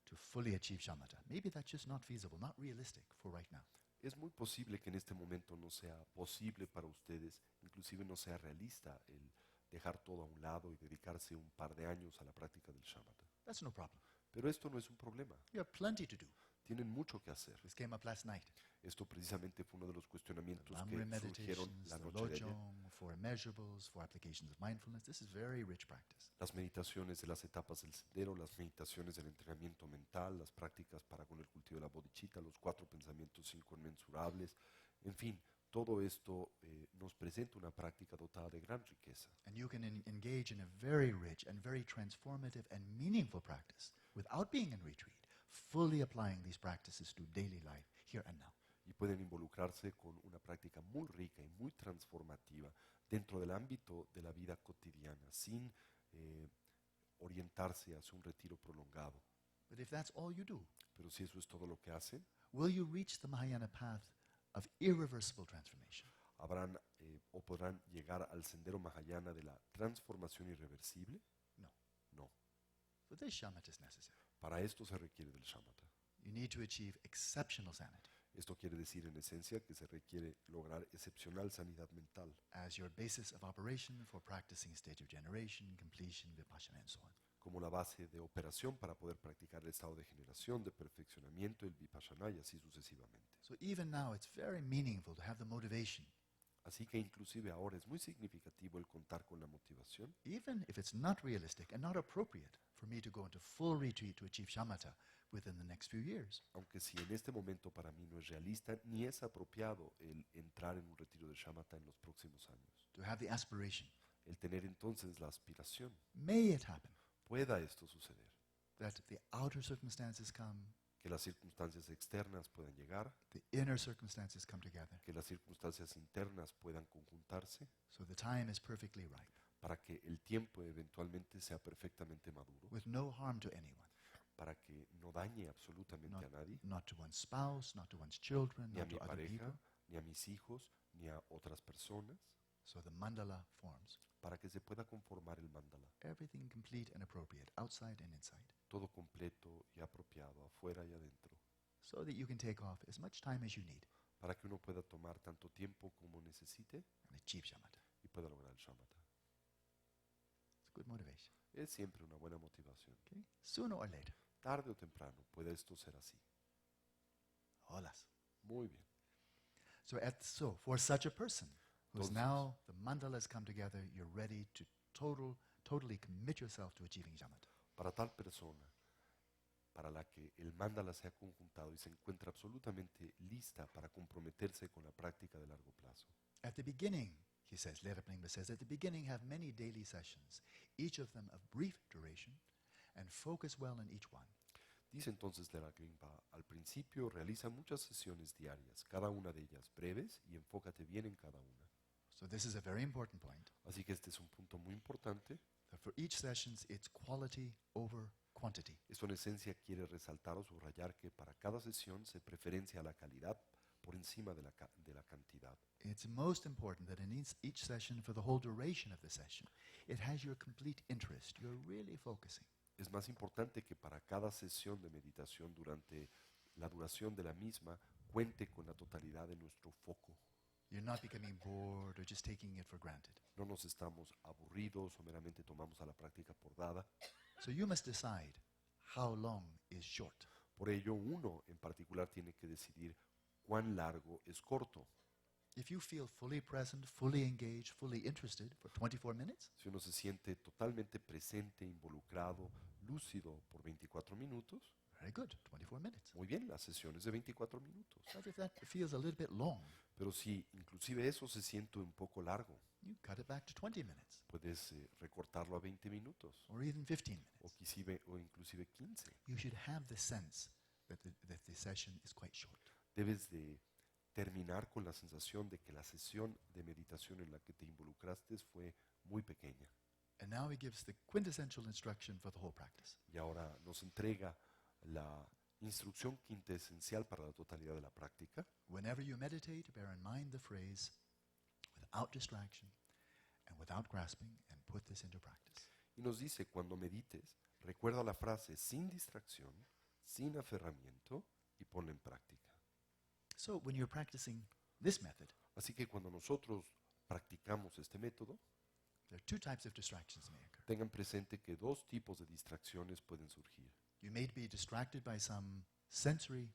to fully achieve shamatha. Maybe that's just not feasible, not realistic for right now. Es muy posible que en este momento no sea posible para ustedes, inclusive no sea realista el dejar todo a un lado y dedicarse un par de años a la práctica del shamatha. That's no problem. Pero esto no es un problema, You have plenty to do. tienen mucho que hacer. This came up last night. Esto precisamente fue uno de los The cuestionamientos Lamrim que surgieron meditations, la the noche de ayer. lojong, 4 immeasurables, 4 applications of mindfulness. This is very rich practice. Las meditaciones de las etapas del sendero, las meditaciones del entrenamiento mental, las prácticas para con el cultivo de la bodhicitta, los 4 pensamientos inconmensurables, en fin, todo esto nos presenta una práctica dotada de gran riqueza. And you can engage in a very rich and very transformative and meaningful practice without being in retreat, fully applying these practices to daily life here and now. Y pueden involucrarse con una práctica muy rica y muy transformativa dentro del ámbito de la vida cotidiana, sin orientarse hacia un retiro prolongado. But if that's all you do, Pero si eso es todo lo que hacen, will you reach the Mahayana path of irreversible transformation? habrán o podrán llegar al sendero Mahayana de la transformación irreversible. No. No. For this, shamatha is necessary. Para esto se requiere del shamatha. You need to achieve exceptional sanity Esto quiere decir en esencia que se requiere lograr excepcional sanidad mental as your basis of operation for practicing state of generation, completion, vipassana, and so on. como la base de operación para poder practicar el estado de generación, de perfeccionamiento, el vipassana y así sucesivamente. So even now, it's very meaningful to have the motivation, Así que inclusive ahora es muy significativo el contar con la motivación, even if it's not realistic and not appropriate for me to go into full retreat to achieve shamatha within the next few years. aunque si en este momento para mí no es realista ni es apropiado el entrar en un retiro de shamatha en los próximos años. To have the aspiration, El tener entonces la aspiración, may it happen pueda esto suceder, that the outer circumstances come, que las circunstancias externas puedan llegar, the inner circumstances come together, que las circunstancias internas puedan conjuntarse so the time is perfectly ripe. para que el tiempo eventualmente sea perfectamente maduro, with no harm to anyone. para que no dañe absolutamente a nadie, Not to one's spouse, not to one's children, ni a not mi to other people. pareja, ni a mis hijos, ni a otras personas, So the mandala forms. para que se pueda conformar el mandala, Everything complete and appropriate, outside and inside. todo completo y apropiado, afuera y adentro, So that you can take off as much time as you need para que uno pueda tomar tanto tiempo como necesite and achieve shamatha. y pueda lograr el shamatha. It's good motivation. Es siempre una buena motivación. Okay? Sooner or later. Tarde o temprano puede esto ser así. Holas. Muy bien. So for such a person who's Entonces, now the mandalas come together, you're ready to totally commit yourself to achieving shamatha. para tal persona, para la que el mandala se ha conjuntado y se encuentra absolutamente lista para comprometerse con la práctica de largo plazo. At the beginning, he says, Lerapningba says, at the beginning have many daily sessions, each of them of brief duration, and focus well in each one. Dice entonces Lera Grimpa, al principio realiza muchas sesiones diarias, cada una de ellas breves, y enfócate bien en cada una. So this is a very important point. Así que este es un punto muy importante. That for each sessions, it's quality over quantity. Esto en esencia quiere resaltar o subrayar que para cada sesión se preferencia a la calidad por encima de la cantidad. It's most important that in each session, for the whole duration of the session, it has your complete interest. You're really focusing. Es más importante que para cada sesión de meditación durante la duración de la misma cuente con la totalidad de nuestro foco. You're not becoming bored or just taking it for granted. No nos estamos aburridos o meramente tomamos a la práctica por dada. So you must decide how long is short. Por ello, uno en particular tiene que decidir cuán largo es corto. If you feel fully present, fully engaged, fully interested for 24 minutes, Si uno se siente totalmente presente, involucrado, lúcido por 24 minutos, very good, 24 minutes. muy bien, la sesión es de 24 minutos. But if that feels a little bit long, Pero si inclusive eso se siente un poco largo, you cut it back to 20 minutes puedes recortarlo a 20 minutos or even 15 o minutes. inclusive 15. You should have the sense that the session is quite short. Debes de terminar con la sensación de que la sesión de meditación en la que te involucraste fue muy pequeña. And now he gives the quintessential instruction for the whole practice. Y ahora nos entrega la instrucción quintesencial para la totalidad de la práctica. Whenever you meditate, bear in mind the phrase, without distraction and without grasping, and put this into practice. Y nos dice, cuando medites, recuerda la frase sin distracción, sin aferramiento y ponla en práctica. So when you're practicing this method, Así que cuando nosotros practicamos este método, there are two types of distractions that may occur. tengan presente que dos tipos de distracciones pueden surgir. You may be distracted by some sensory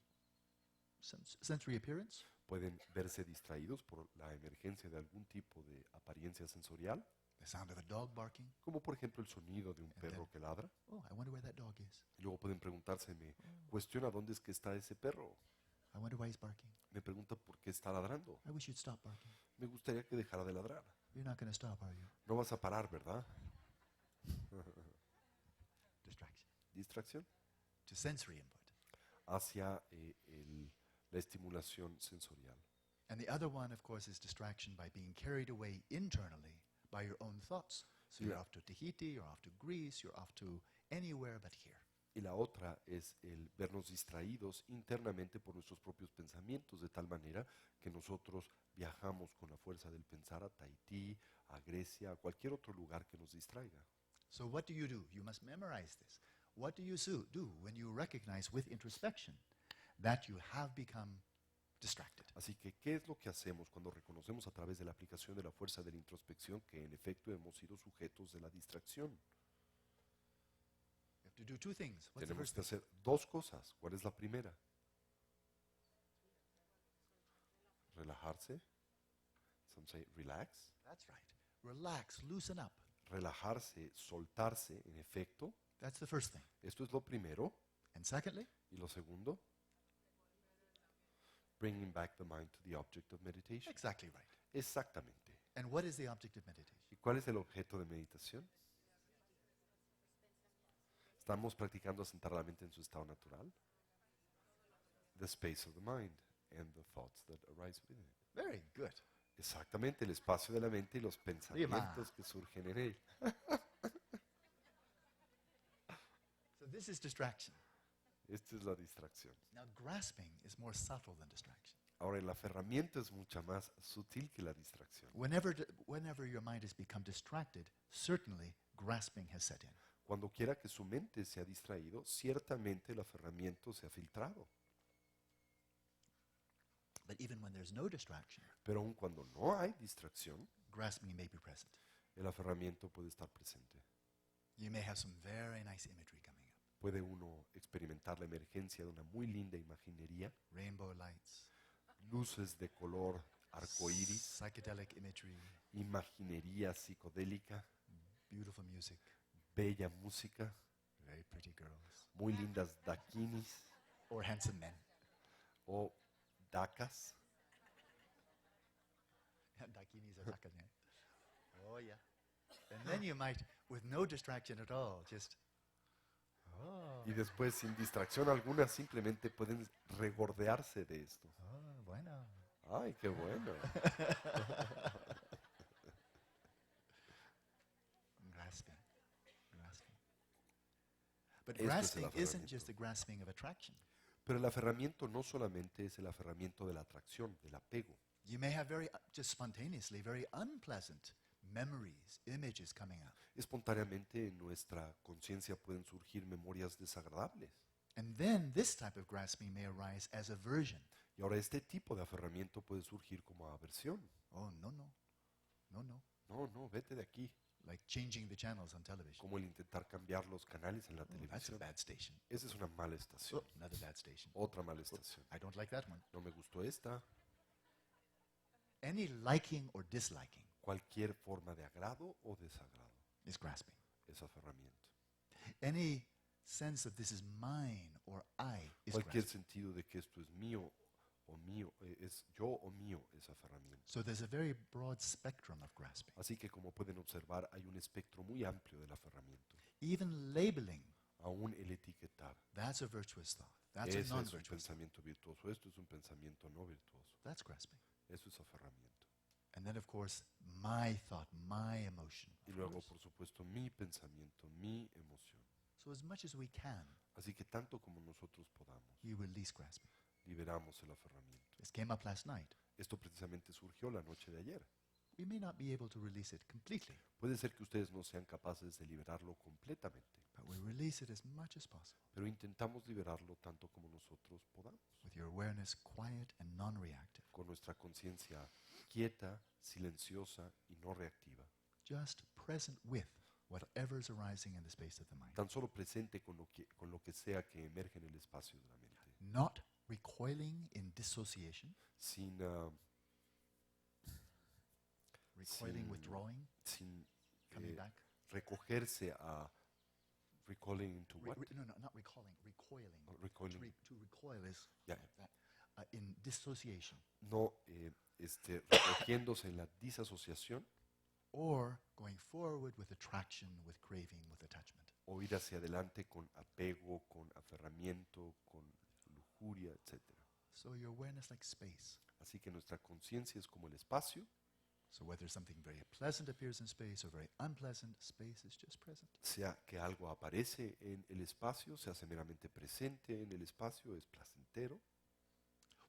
appearance, Pueden verse distraídos por la emergencia de algún tipo de apariencia sensorial, the sound of a dog barking. como por ejemplo el sonido de un perro que ladra. Oh, I wonder where that dog is. Y luego pueden preguntarse, me cuestiona dónde es que está ese perro. I wonder why he's barking. Me pregunta por qué está ladrando. I wish you'd stop barking. Me gustaría que dejara de ladrar. You're not going to stop, are you? No vas a parar, ¿verdad? Distraction. Distracción To sensory input. hacia la estimulación sensorial. And the other one, of course, is distraction by being carried away internally by your own thoughts. So you're Yeah. off to Tahiti, you're off to Greece, you're off to anywhere but here. Y la otra es el vernos distraídos internamente por nuestros propios pensamientos, de tal manera que nosotros viajamos con la fuerza del pensar a Tahití, a Grecia, a cualquier otro lugar que nos distraiga. So what do? You must memorize this. What do you do when you recognize with introspection that you have become distracted? Así que, ¿qué es lo que hacemos cuando reconocemos a través de la aplicación de la fuerza de la introspección que en efecto hemos sido sujetos de la distracción? You have to do two things. What's the Tenemos first que thing? hacer dos cosas. ¿Cuál es la primera? Relajarse. Some say relax. That's right. Relax, loosen up. Relajarse, soltarse, en efecto. That's the first thing. Esto es lo primero. And secondly, Y lo segundo, bringing back the mind to the object of meditation. exactly right. Exactamente. And what is the object of meditation? ¿Y cuál es el objeto de meditación? ¿Estamos practicando asentar la mente en su estado natural? The space of the mind and the thoughts that arise within it. Very good. Exactamente, el espacio de la mente y los pensamientos que surgen en él. So this is distraction. Esta es la distracción. Now, grasping is more subtle than distraction. Ahora, el aferramiento es mucho más sutil que la distracción. Whenever your mind has become distracted, certainly grasping has set in. Cuando quiera que su mente se ha distraído, ciertamente el aferramiento se ha filtrado. But even when there's no distraction, Pero aun cuando no hay distracción, grasping may be present. el aferramiento puede estar presente. You may have some very nice imagery coming up. Puede uno experimentar la emergencia de una muy linda imaginería, Rainbow lights, luces de color arcoíris, psychedelic imagery, imaginería psicodélica, beautiful music, bella música, very pretty girls, muy lindas dakinis or handsome men. o dakas. Dakinis or dakas, yeah. Oh, yeah. And then you might, with no distraction at all, just, oh, Y después, sin distracción alguna, simplemente pueden regordearse de esto. oh, bueno. ¡Ay, qué bueno! Grasping, grasping. But Esto es el grasping isn't aferramiento. just the grasping of attraction. Pero el aferramiento no solamente es el aferramiento de la atracción, del apego. You may have very, just spontaneously, very unpleasant memories, images coming up. Espontáneamente en nuestra conciencia pueden surgir memorias desagradables. And then this type of grasping may arise as aversion. Y ahora este tipo de aferramiento puede surgir como aversión. Oh, no, no, no, no. No, no, vete de aquí. Like changing the channels on television. Como el intentar cambiar los canales en la Oh, that's a televisión. bad station. Esa es una mala estación. Oh, another bad station. Otra mala estación. I don't like that one. No me gustó esta. Any liking or disliking Cualquier forma de agrado o desagrado is grasping. es aferramiento. Any sense of this is mine or I is Cualquier grasping. sentido de que esto es mío, es yo o mío, es aferramiento. So there's a very broad spectrum of grasping. Así que como pueden observar, hay un espectro muy amplio del aferramiento. Even labeling, Aún el etiquetar. that's a virtuous thought. That's a Ese es un non-virtuous thought. pensamiento virtuoso. Esto es un pensamiento no virtuoso. That's grasping. Eso es aferramiento. And then, of course, my thought, my emotion. Y of luego, course. por supuesto, mi pensamiento, mi emoción. So as much as we can, Así que tanto como nosotros podamos, you release grasping. liberamos el aferramiento. This came up last night. Esto precisamente surgió la noche de ayer. We may not be able to release it completely, Puede ser que ustedes no sean capaces de liberarlo completamente, but we release it as much as possible pero intentamos liberarlo tanto como nosotros podamos, with your awareness quiet and non-reactive. con nuestra conciencia quieta, silenciosa y no reactiva, Just present with whatever's arising in the space of the mind. tan solo presente con lo que sea que emerge en el espacio de la mente, Not recoiling in dissociation, sin, recoiling, Sin- withdrawing, sin coming back. recogerse a recalling into what? No, no, not recalling, recoiling. Oh, recoiling. To recoil is Yeah. like that. In dissociation. No recogiéndose en la disasociación Or going forward with attraction, with craving, with attachment. o ir hacia adelante con apego, con aferramiento, con lujuria, etc. So your awareness like space. Así que nuestra conciencia es como el espacio. So whether something very pleasant appears in space or very unpleasant, space is just present. Sea que algo aparece en el espacio, se hace meramente presente en el espacio, es placentero.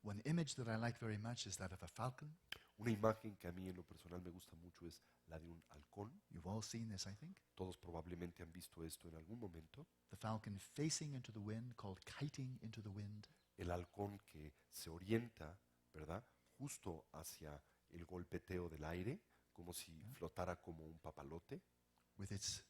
One image that I like very much is that of a falcon. Una imagen que a mí en lo personal me gusta mucho es la de un halcón. You've all seen this, I think. Todos probablemente han visto esto en algún momento. The falcon facing into the wind, called kiting into the wind. El halcón que se orienta, ¿verdad? Justo hacia el golpeteo del aire, como si flotara como un papalote, With its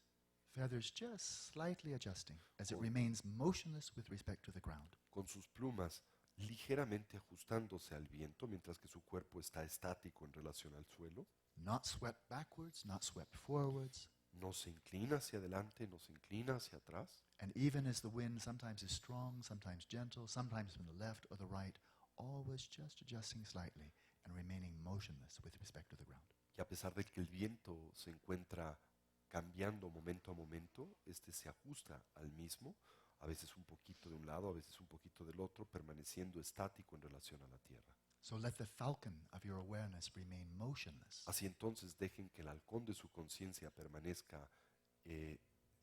feathers just slightly adjusting as it Oh. remains motionless with respect to the ground. con sus plumas ligeramente ajustándose al viento, mientras que su cuerpo está estático en relación al suelo. Not swept backwards, not swept forwards. No se inclina hacia adelante, no se inclina hacia atrás. And even as the wind sometimes is strong, sometimes gentle, sometimes from the left or the right, always just adjusting slightly and remaining motionless with respect to the ground. Y a pesar de que el viento se encuentra cambiando momento a momento, este se ajusta al mismo, a veces un poquito de un lado, a veces un poquito del otro, permaneciendo estático en relación a la tierra. So let the falcon of your awareness remain motionless Así entonces dejen que el halcón de su conciencia permanezca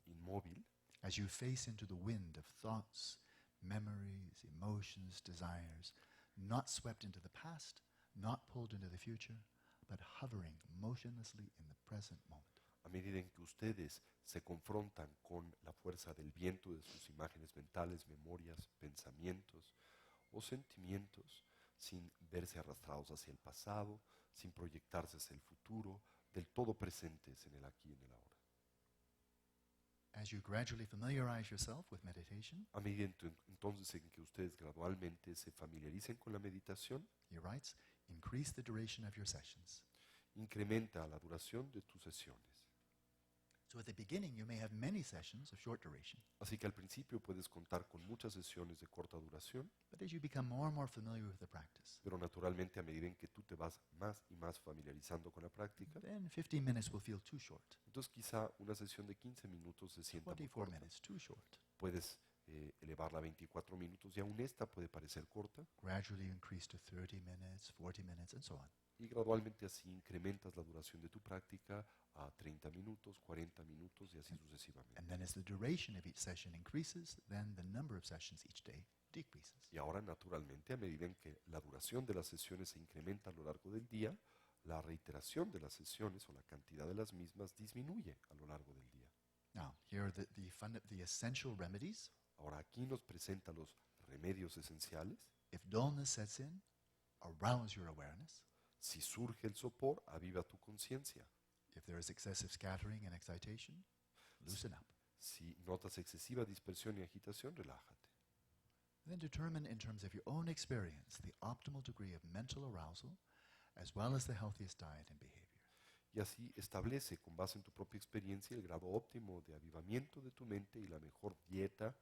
inmóvil as you face into the wind of thoughts, memories, emotions, desires, not swept into the past, not pulled into the future, but hovering motionlessly in the present moment. a medida en que ustedes se confrontan con la fuerza del viento de sus imágenes mentales, memorias, pensamientos o sentimientos, sin verse arrastrados hacia el pasado, sin proyectarse hacia el futuro, del todo presentes en el aquí y en el ahora. As you gradually familiarize yourself with meditation, A medida entonces en que ustedes gradualmente se familiaricen con la meditación, he writes, increase the duration of your sessions. incrementa la duración de tus sesiones. So at the beginning, you may have many sessions of short duration, Así que al principio puedes contar con muchas sesiones de corta duración, but as you become more and more familiar with the practice, pero naturalmente a medida en que tú te vas más y más familiarizando con la práctica, then 15 minutes will feel too short, entonces quizá una sesión de 15 minutos se sienta muy 24 corta. minutes too short. Puedes elevarla a 24 minutos y aún esta puede parecer corta Gradually increase to 30 minutes, 40 minutes, and so on. y gradualmente así incrementas la duración de tu práctica a 30 minutos, 40 minutos y así sucesivamente. And then as the duration of each session increases, then the number of sessions each day decreases. Y ahora naturalmente a medida en que la duración de las sesiones se incrementa a lo largo del día, la reiteración de las sesiones o la cantidad de las mismas disminuye a lo largo del día. Now, here are the essential remedies. Ahora aquí nos presenta los remedios esenciales. If dullness sets in, arouse your awareness. Si surge el sopor, aviva tu conciencia. If there is excessive scattering and excitation, loosen up. Si notas excesiva dispersión y agitación, relájate. Then determine in terms of your own experience the optimal degree of mental arousal as well as the healthiest diet and behavior. Y así establece con base en tu propia experiencia el grado óptimo de avivamiento de tu mente y la mejor dieta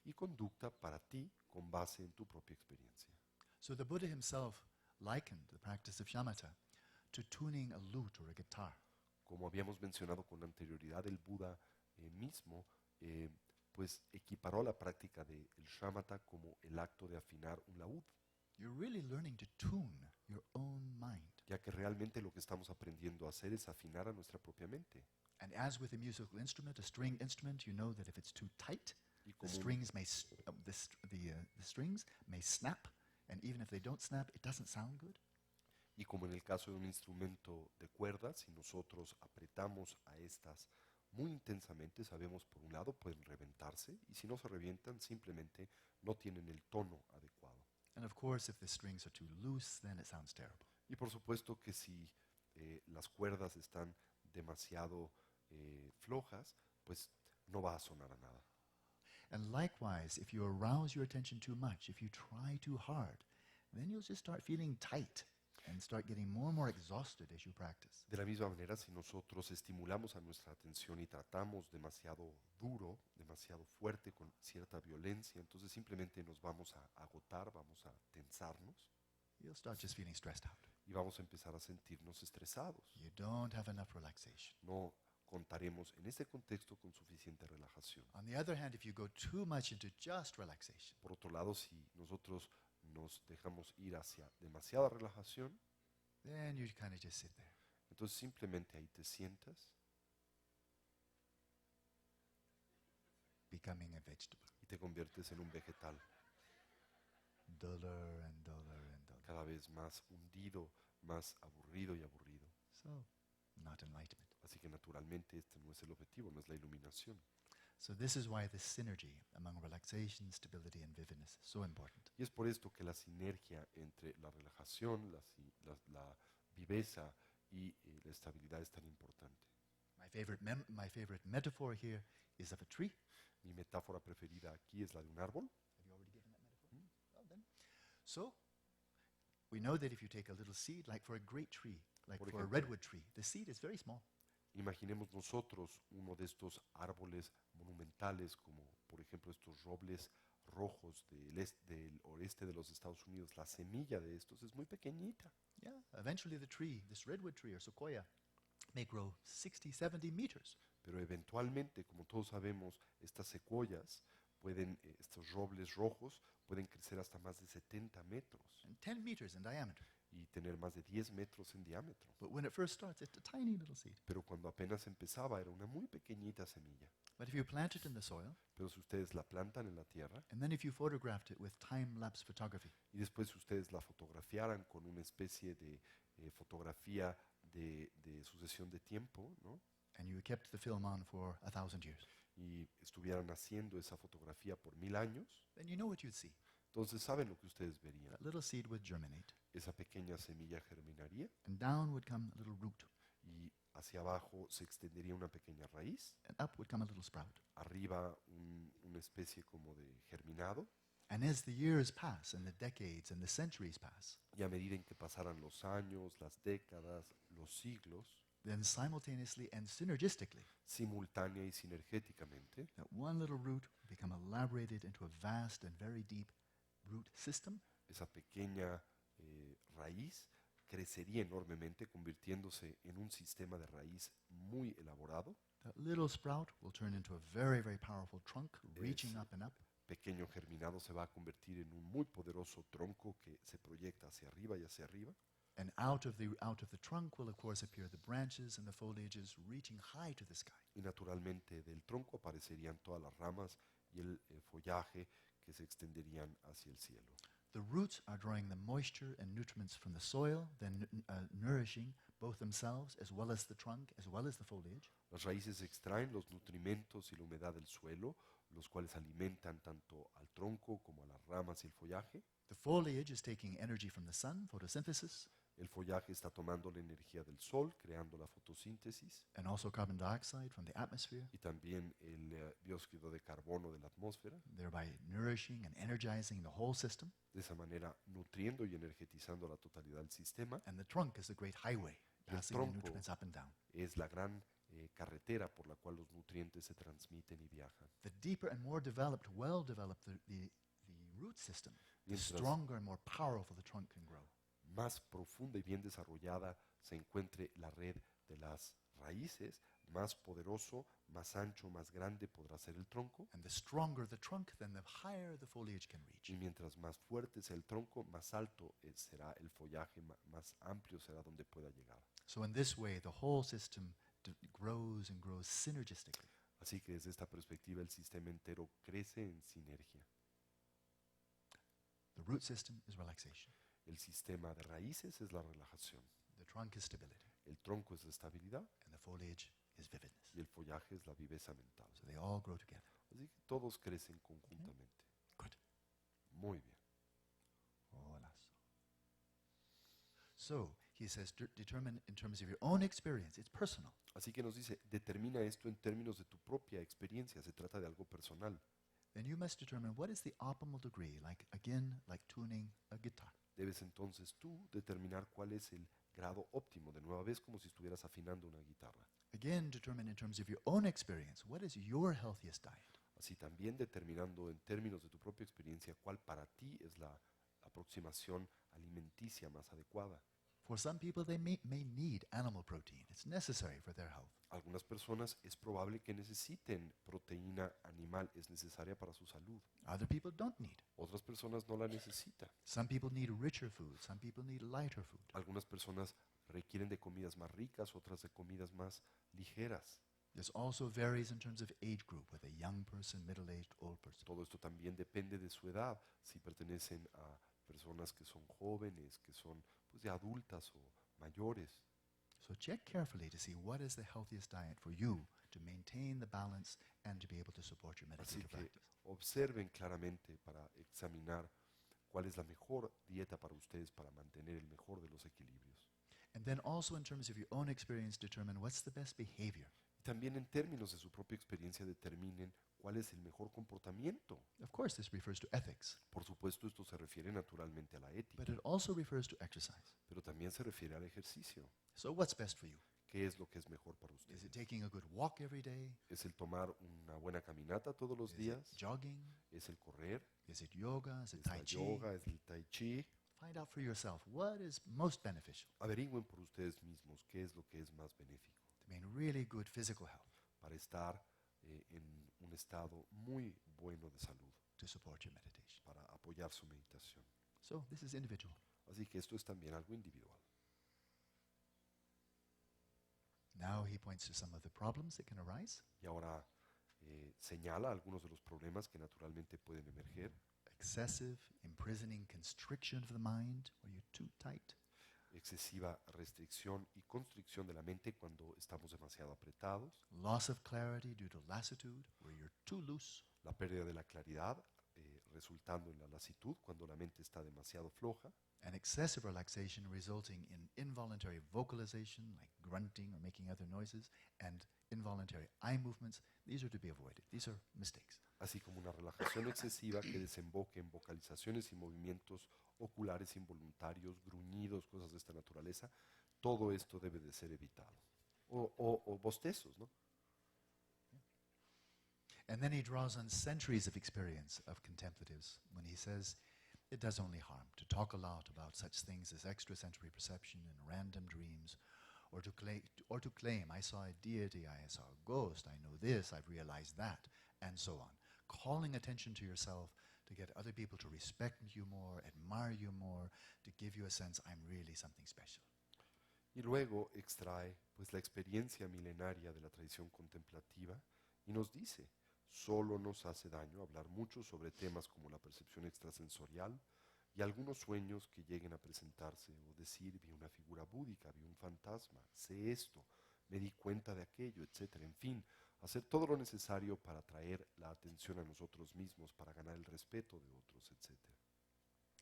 y conducta para ti con base en tu propia experiencia. So the Buddha himself likened the practice of shamatha to tuning a lute or a guitar. Como habíamos mencionado con anterioridad, el Buda mismo pues equiparó la práctica del shamatha como el acto de afinar un laúd, You're really learning to tune your own mind. ya que realmente lo que estamos aprendiendo a hacer es afinar a nuestra propia mente. And as with a musical instrument, a string instrument, you know that if it's too tight, Y the como, strings may the strings may snap, and even if they don't snap, it doesn't sound good. y como en el caso de un instrumento de cuerdas, si nosotros apretamos a estas muy intensamente, sabemos por un lado pueden reventarse y si no se revientan simplemente no tienen el tono adecuado. And of course, if the strings are too loose, then it sounds terrible. Y por supuesto que si las cuerdas están demasiado flojas, pues no va a sonar a nada. And likewise, if you arouse your attention too much, if you try too hard, then you'll just start feeling tight and start getting more and more exhausted as you practice. De la misma manera, si nosotros estimulamos a nuestra atención y tratamos demasiado duro, demasiado fuerte, con cierta violencia, entonces simplemente nos vamos a agotar, vamos a tensarnos You'll start just feeling stressed out. y vamos a empezar a sentirnos estresados. You don't have enough relaxation. No contaremos en este contexto con suficiente relajación. On the other hand, if you go too much into just relaxation, Por otro lado, si nosotros nos dejamos ir hacia demasiada relajación, then you kind of just sit there. entonces simplemente ahí te sientas Becoming a vegetable. y te conviertes en un vegetal, Duller and duller and duller. cada vez más hundido, más aburrido y aburrido. So, not enlightenment. Así que naturalmente este no es el objetivo, no es la iluminación. So this is why this synergy among relaxation, stability, and vividness is so important. Y es por esto que la sinergia entre la relajación, la viveza y la estabilidad es tan importante. My favorite metaphor here is of a tree. Mi metáfora preferida aquí es la de un árbol. Have you already given that metaphor? Well then. So, we know that if you take a little seed, like for a great tree, like Por for a ejemplo. redwood tree, the seed is very small. Imaginemos nosotros uno de estos árboles monumentales, como por ejemplo estos robles rojos del oeste de los Estados Unidos. La semilla de estos es muy pequeñita, Yeah, eventually the tree, this redwood tree or sequoia, may grow 60, 70 meters. pero eventualmente, como todos sabemos, estas secuoyas estos robles rojos pueden crecer hasta más de 70 metros and 10 meters in diameter. y tener más de 10 metros en diámetro. But when it first starts, it's a tiny little seed. Pero cuando apenas empezaba era una muy pequeñita semilla. But if you plant it in the soil, Pero si ustedes la plantan en la tierra and then if you photographed it with time-lapse photography, y después si ustedes la fotografiaran con una especie de fotografía de sucesión de tiempo, ¿no? and you kept the film on for 1,000 years, Y estuvieran haciendo esa fotografía por 1000 años, then you know what you'd see. entonces saben lo que ustedes verían. That little seed would germinate, Esa pequeña semilla germinaría and down would come a little root, y hacia abajo se extendería una pequeña raíz, and up would come a little sprout. arriba una especie como de germinado, And as the years pass, and the decades and the centuries pass, y a medida en que pasaran los años, las décadas, los siglos, then simultaneously and synergistically, simultánea y sinergéticamente, that one little root will become elaborated into a vast and very deep root system, esa pequeña raíz crecería enormemente, convirtiéndose en un sistema de raíz muy elaborado. that little sprout will turn into a very, very powerful trunk reaching up and up, Pequeño germinado se va a convertir en un muy poderoso tronco que se proyecta hacia arriba y hacia arriba. and out of the trunk will of course appear the branches and the foliages reaching high to the sky. Y naturalmente del tronco aparecerían todas las ramas y el follaje que se extenderían hacia el cielo. The roots are drawing the moisture and nutrients from the soil, then nourishing both themselves as well as the trunk, as well as the foliage. Las raíces extraen los nutrimentos y la humedad del suelo, los cuales alimentan tanto al tronco como a las ramas y el follaje. The foliage is taking energy from the sun, photosynthesis, El follaje está tomando la energía del sol, creando la fotosíntesis, and also carbon dioxide from the atmosphere, y también el dióxido de carbono de la atmósfera, thereby nourishing and energizing the whole system. de esa manera nutriendo y energetizando la totalidad del sistema. And the trunk is the great highway, Y el passing the tronco nutrients up and down. es la gran carretera por la cual los nutrientes se transmiten y viajan. The deeper and more developed, well-developed the root system, the Mientras stronger and more powerful the trunk can grow. más profunda y bien desarrollada se encuentre la red de las raíces, más poderoso, más ancho, más grande podrá ser el tronco. And the stronger the trunk, then the higher the foliage can reach. Y mientras más fuerte sea el tronco, más alto será el follaje, más amplio será donde pueda llegar. So in this way, the whole system grows and grows synergistically. Así que desde esta perspectiva el sistema entero crece en sinergia. The root system is relaxation. El sistema de raíces es la relajación, The trunk is stability. el tronco es la estabilidad And the foliage is vividness. y el follaje es la viveza mental. So they all grow together. Así que todos crecen conjuntamente. Good. Muy bien. Hola. So he says, determine in terms of your own experience. It's personal. Así que nos dice, determina esto en términos de tu propia experiencia, se trata de algo personal. Then you must determine what is the optimal degree, like tuning a guitar. Debes entonces tú determinar cuál es el grado óptimo, de nueva vez como si estuvieras afinando una guitarra. Again, determine in terms of your own experience, what is your healthiest diet? Así también determinando en términos de tu propia experiencia cuál para ti es la aproximación alimenticia más adecuada. For some people, they may need animal protein. It's necessary for their health. Algunas personas es probable que necesiten proteína animal, es necesaria para su salud. Other people don't need. Otras personas no la necesitan. Some people need richer food. Some people need lighter food. Algunas personas requieren de comidas más ricas, otras de comidas más ligeras. This also varies in terms of age group, with a young person, middle-aged, old person. Todo esto también depende de su edad, si pertenecen a personas que son jóvenes, que son pues, de adultas o mayores. So check carefully to see what is the healthiest diet for you to maintain the balance and to be able to support your Así meditative que practice. observen claramente para examinar cuál es la mejor dieta para ustedes para mantener el mejor de los equilibrios. And then also in terms of your own experience, determine what's the best behavior. Y también en términos de su propia experiencia determinen cuál es el mejor comportamiento. Of course, this refers to ethics, Por supuesto, esto se refiere naturalmente a la ética, but it also refers to exercise. pero también se refiere al ejercicio. So what's best for you? ¿Qué es lo que es mejor para Is it ustedes? taking a good walk every day? ¿Es el tomar una buena caminata todos los Is días? it jogging? ¿Es el correr? Is it yoga? Is it ¿Es la tai chi? yoga? ¿Es el tai chi? Find out for yourself what is most beneficial Averigüen por ustedes mismos qué es lo que es más benéfico to maintain really good physical health. para estar en un estado muy bueno de salud to support your meditation. para apoyar su meditación. So this is individual. Así que esto es también algo individual. Now he points to some of the problems that can arise. Y ahora señala algunos de los problemas que naturalmente pueden emerger. Excessive, imprisoning constriction of the mind, where you're too tight. Excesiva restricción y constricción de la mente cuando estamos demasiado apretados. Loss of clarity due to lassitude, where you're too loose. La pérdida de la claridad resultando en la lasitud cuando la mente está demasiado floja. And excessive relaxation resulting in involuntary vocalization, like grunting or making other noises, and involuntary eye movements. These are to be avoided. These are mistakes. Así como una relajación excesiva que desemboque en vocalizaciones y movimientos oculares involuntarios, gruñidos, cosas de esta naturaleza. Todo esto debe de ser evitado. O bostezos, ¿no? And then he draws on centuries of experience of contemplatives when he says, it does only harm to talk a lot about such things as extrasensory perception and random dreams, or to claim, I saw a deity, I saw a ghost, I know this, I've realized that, and so on. Calling attention to yourself to get other people to respect you more, admire you more, to give you a sense I'm really something special. Y luego extrae pues la experiencia milenaria de la tradición contemplativa y nos dice, solo nos hace daño hablar mucho sobre temas como la percepción extrasensorial y algunos sueños que lleguen a presentarse o decir, vi una figura búdica, vi un fantasma, sé esto, me di cuenta de aquello, etc. En fin, hacer todo lo necesario para atraer la atención a nosotros mismos, para ganar el respeto de otros, etc.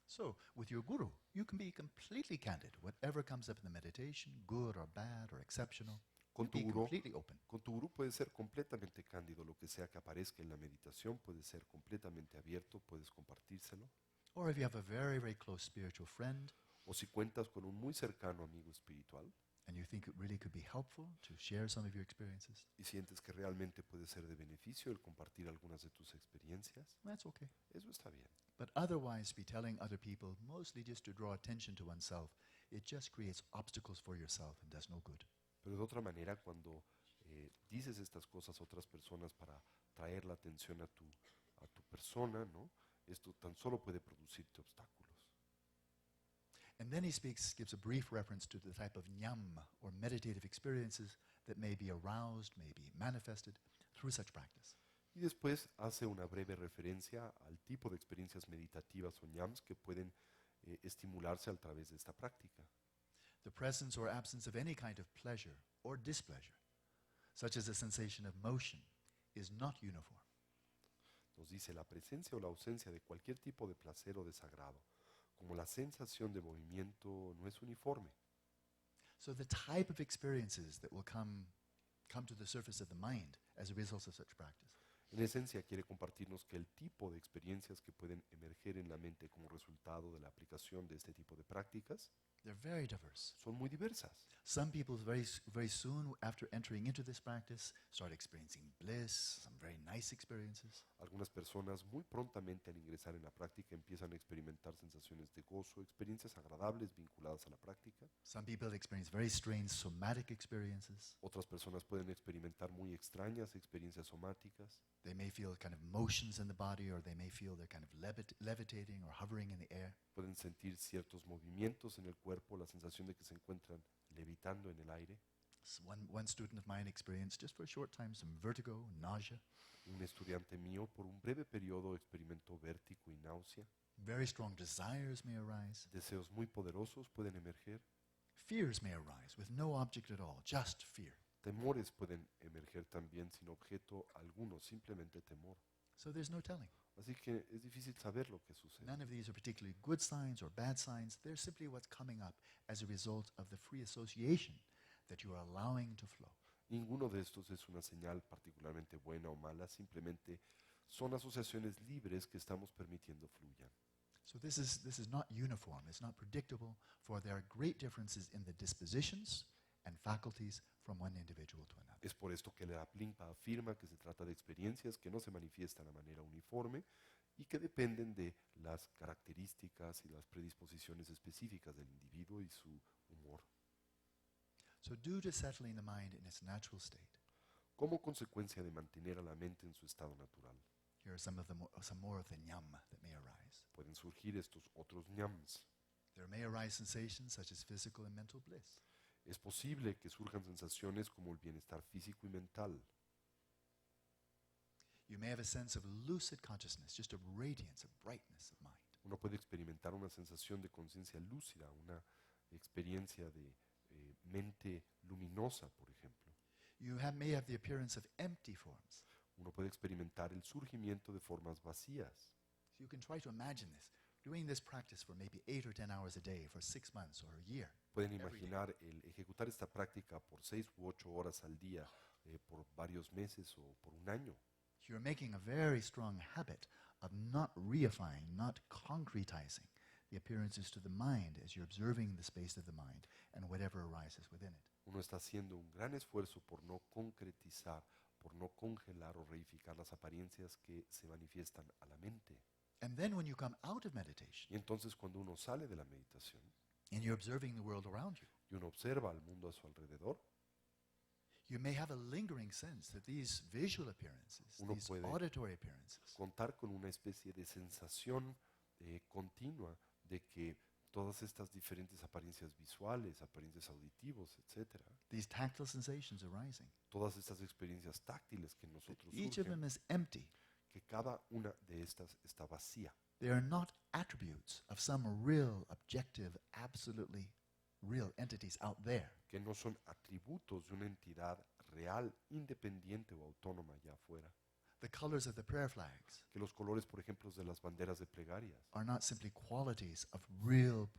So, with your guru, you can be completely candid. Whatever comes up in the meditation, good or bad or exceptional, Con tu be gurú, completely open. con tu gurú puedes ser completamente cándido, lo que sea que aparezca en la meditación puede ser completamente abierto, puedes compartírselo. Or if you have a very, very close spiritual friend, O si cuentas con un muy cercano amigo espiritual and you think it really could be helpful to share some of your experiences, y sientes que realmente puede ser de beneficio el compartir algunas de tus experiencias, that's okay. eso está bien. But otherwise, be telling other people, mostly just to draw attention to oneself, it just creates obstacles for yourself and does no good. Pero de otra manera, cuando dices estas cosas a otras personas para traer la atención a tu persona, ¿no? Esto tan solo puede producirte obstáculos. And then he gives a brief reference to the type of ñam, or meditative experiences that may be aroused, may be manifested through such practice. Y después hace una breve referencia al tipo de experiencias meditativas o ñams que pueden estimularse a través de esta práctica. The presence or absence of any kind of pleasure or displeasure, such as a sensation of motion, is not uniform. Nos dice la presencia o la ausencia de cualquier tipo de placer o desagrado, como la sensación de movimiento, no es uniforme. So the type of experiences that will come to the surface of the mind as a result of such practice En esencia quiere compartirnos que el tipo de experiencias que pueden emerger en la mente como resultado de la aplicación de este tipo de prácticas they're very diverse. son muy diversas. Some people very soon after entering into this practice start experiencing bliss, some very nice experiences. Algunas personas muy prontamente al ingresar en la práctica empiezan a experimentar sensaciones de gozo, experiencias agradables vinculadas a la práctica. Some people experience very strange somatic experiences. Otras personas pueden experimentar muy extrañas experiencias somáticas. They may feel kind of motions in the body, or they may feel they're kind of levitating or hovering in the air. Pueden sentir ciertos movimientos en el cuerpo, la sensación de que se encuentran levitando en el aire. One student of mine experienced just for a short time some vertigo, nausea. Un estudiante mío por un breve periodo experimentó vértigo y náusea. Very strong desires may arise. Deseos muy poderosos pueden emerger. Fears may arise with no object at all, just fear. Temores pueden emerger también sin objeto alguno, simplemente temor. So there's no telling. Así que es difícil saber lo que sucede. None of these are particularly good signs or bad signs. They're simply what's coming up as a result of the free association that you are allowing to flow. Ninguno de estos es una señal particularmente buena o mala, simplemente son asociaciones libres que estamos permitiendo fluyan. So this is not uniform, it's not predictable, for there are great differences in the dispositions and faculties from one individual to another. Es por esto que la Plimpa afirma que se trata de experiencias que no se manifiestan de manera uniforme y que dependen de las características y las predisposiciones específicas del individuo y su humor. So due to settling the mind in its natural state, Como consecuencia de mantener a la mente en su estado natural, Here are some more of the ñam that may arise. Pueden surgir estos otros ñams. There may arise sensations such as physical and mental bliss. Es posible que surjan sensaciones como el bienestar físico y mental. You may have a sense of lucid consciousness, just a radiance, a brightness of mind. Uno puede experimentar una sensación de conciencia lúcida, una experiencia de mente luminosa, por ejemplo. May have the appearance of empty forms. Uno puede experimentar el surgimiento de formas vacías. So you can try to imagine this, doing this practice for maybe 8 or 10 hours a day for 6 months or a year. Pueden Every day. imaginar el ejecutar esta práctica por 6 u 8 horas al día, por varios meses o por un año. You're making a very strong habit of not reifying, not concretizing the appearances to the mind as you're observing the space of the mind and whatever arises within it. Uno está haciendo un gran esfuerzo por no concretizar, por no congelar o reificar las apariencias que se manifiestan a la mente. And then when you come out of meditation Y entonces cuando uno sale de la meditación and you're observing the world around you, y uno observa al mundo a su alrededor, you may have a lingering sense that these visual appearances, Uno these puede auditory appearances, contar con una especie de sensación continua de que todas estas diferentes apariencias visuales, apariencias auditivos, etcétera, these tactile sensations arising, todas estas experiencias táctiles que en nosotros each of them surgen, is empty. que cada una de estas está vacía. They are not attributes of some real, objective, absolutely real entities out there. Que no son atributos de una entidad real, independiente o autónoma allá afuera. The colors of the prayer flags Que los colores, por ejemplo, de las banderas de plegarias are not simply qualities of real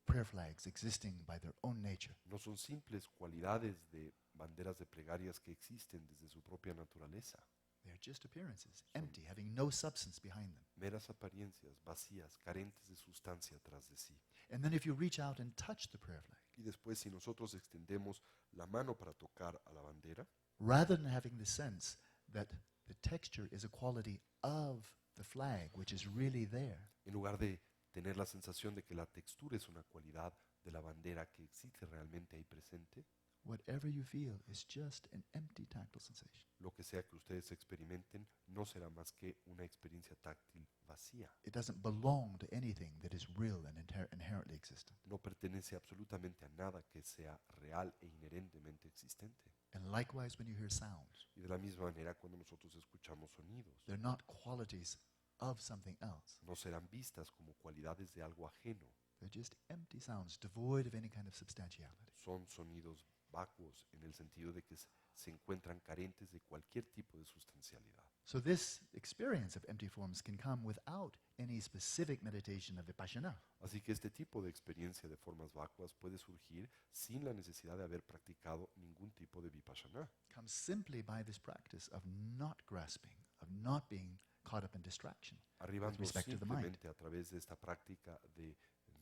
prayer flags existing by their own nature. no son simples cualidades de banderas de plegarias que existen desde su propia naturaleza. They are just appearances, empty, having no substance behind them. Meras apariencias, vacías, carentes de sustancia atrás de sí. And then if you reach out and touch the prayer flag, Y después, si nosotros extendemos la mano para tocar a la bandera, rather than having the sense that the texture is a quality of the flag, which is really there, en lugar de tener la sensación de que la textura es una cualidad de la bandera que existe realmente ahí presente, whatever you feel is just an empty tactile sensation. lo que sea que ustedes experimenten no será más que una experiencia táctil vacía. It doesn't belong to anything that is real and inherently existent. No pertenece absolutamente a nada que sea real e inherentemente existente. And likewise, when you hear sounds, Y de la misma manera, cuando nosotros escuchamos sonidos, they're not qualities of something else. no serán vistas como cualidades de algo ajeno. They're just empty sounds, devoid of any kind of substantiality. Son sonidos vacuos en el sentido de que se encuentran carentes de cualquier tipo de sustancialidad. So this experience of empty forms can come without any specific meditation of vipassana. Así que este tipo de experiencia de formas vacuas puede surgir sin la necesidad de haber practicado ningún tipo de vipassana. Comes simply by this practice of not grasping, of not being caught up in distraction Arribando with respect to the mind. simplemente a través de esta práctica de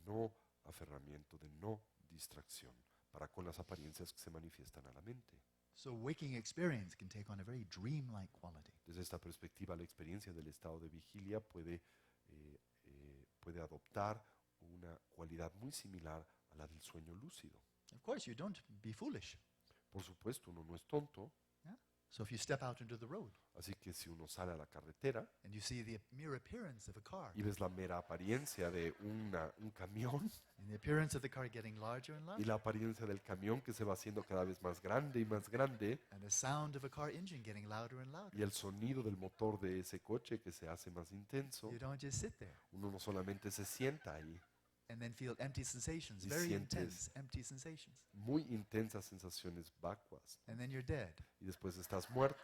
no aferramiento, de no distracción, para con las apariencias que se manifiestan a la mente. So waking experience can take on a very dreamlike quality. Desde esta perspectiva, la experiencia del estado de vigilia puede adoptar una cualidad muy similar a la del sueño lúcido. Of course, you don't be foolish. Por supuesto, uno no es tonto, Yeah? So if you step out into the road así que si uno sale a la carretera and you see the mere appearance of a car, y ves la mera apariencia de un camión and the appearance of the car getting larger and y larger, la apariencia del camión que se va haciendo cada vez más grande y más grande, and the sound of a car engine getting louder and louder, y el sonido del motor de ese coche que se hace más intenso, you don't just sit there uno no solamente se sienta ahí, and then feel empty sensations, Y very sientes- intense empty sensations, muy intensas sensaciones vacuas, and then you're dead. y después estás muerto.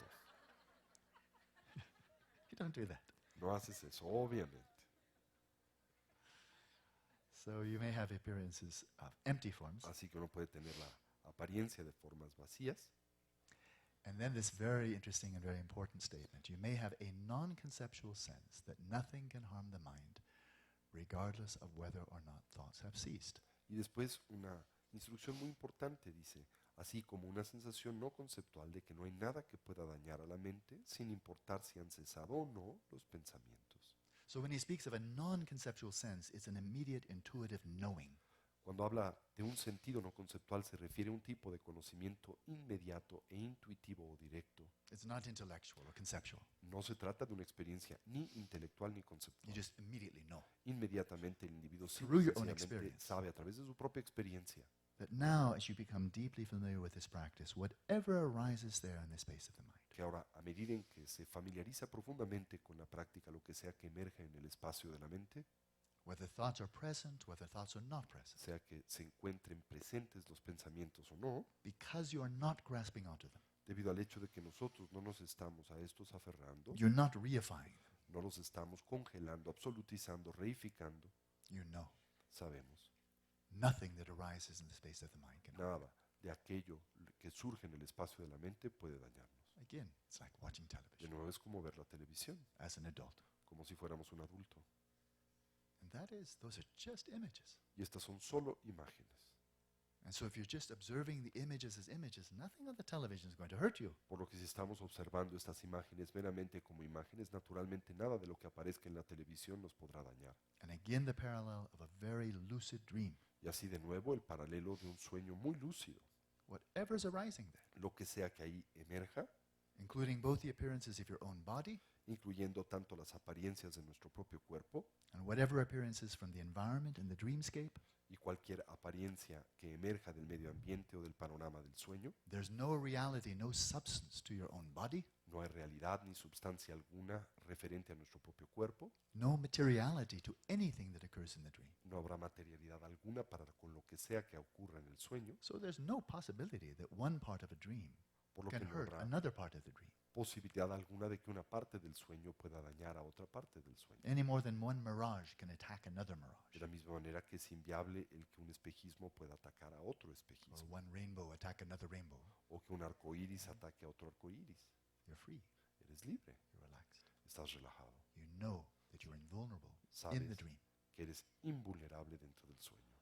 You don't do that. No haces eso, obviamente. So you may have appearances of empty forms, Así que uno puede tener la apariencia de formas vacías, and then this very interesting and very important statement. You may have a non-conceptual sense that nothing can harm the mind, regardless of whether or not thoughts have ceased. y después una instrucción muy importante dice, así como una sensación no conceptual de que no hay nada que pueda dañar a la mente, sin importar si han cesado o no los pensamientos. So when he speaks of a non-conceptual sense, it's an immediate intuitive knowing. Cuando habla de un sentido no conceptual se refiere a un tipo de conocimiento inmediato e intuitivo o directo. It's not intellectual or conceptual. No se trata de una experiencia ni intelectual ni You conceptual. just immediately know Inmediatamente el individuo Through your own sencillamente experience. sabe a través de su propia experiencia that now, as you become deeply familiar with this practice, whatever arises there in the space of the mind, que ahora, a medida en que se familiariza profundamente con la práctica, lo que sea que emerja en el espacio de la mente, whether thoughts are present, whether thoughts are not present, sea que se encuentren presentes los pensamientos o no, because you are not grasping onto them, debido al hecho de que nosotros no nos estamos a estos aferrando, you're not reifying them, no los estamos congelando, absolutizando, reificando, you know. sabemos Nothing that arises in the space of the mind can harm nada de aquello que surge en el espacio de la mente puede dañarnos. you. Again, it's like watching De television nuevo es como ver la televisión, as an adult. como si fuéramos un adulto. And those are just images. Y estas son solo imágenes. And so if you're just observing the images as images, nothing on the television is going to hurt you. Por lo que si estamos observando estas imágenes meramente como imágenes, naturalmente nada de lo que aparezca en la televisión nos podrá dañar. And again, the parallel of a very lucid dream. Y así de nuevo el paralelo de un sueño muy lúcido. Whatever's arising there, Lo que sea que ahí emerja, including both the appearances of your own body incluyendo tanto las apariencias de nuestro propio cuerpo and whatever appearances from the environment and the dreamscape, y cualquier apariencia que emerja del medio ambiente o del panorama del sueño, there's no reality, no substance to your own body, no hay realidad ni substancia alguna referente a nuestro propio cuerpo, no materiality to anything that occurs in the dream. no habrá materialidad alguna para con lo que sea que ocurra en el sueño, So there's no possibility that one part of a dream por lo can que no hurt habrá another part of the dream, posibilidad alguna de que una parte del sueño pueda dañar a otra parte del sueño. any more than one mirage can attack another mirage, De la misma manera que es inviable el que un espejismo pueda atacar a otro or espejismo, one rainbow attack another rainbow. o que un arco iris ataque a otro arco iris. You're free, Eres libre, you're relaxed. estás relajado, You know that you're invulnerable in the sabes dream. que eres invulnerable dentro del sueño.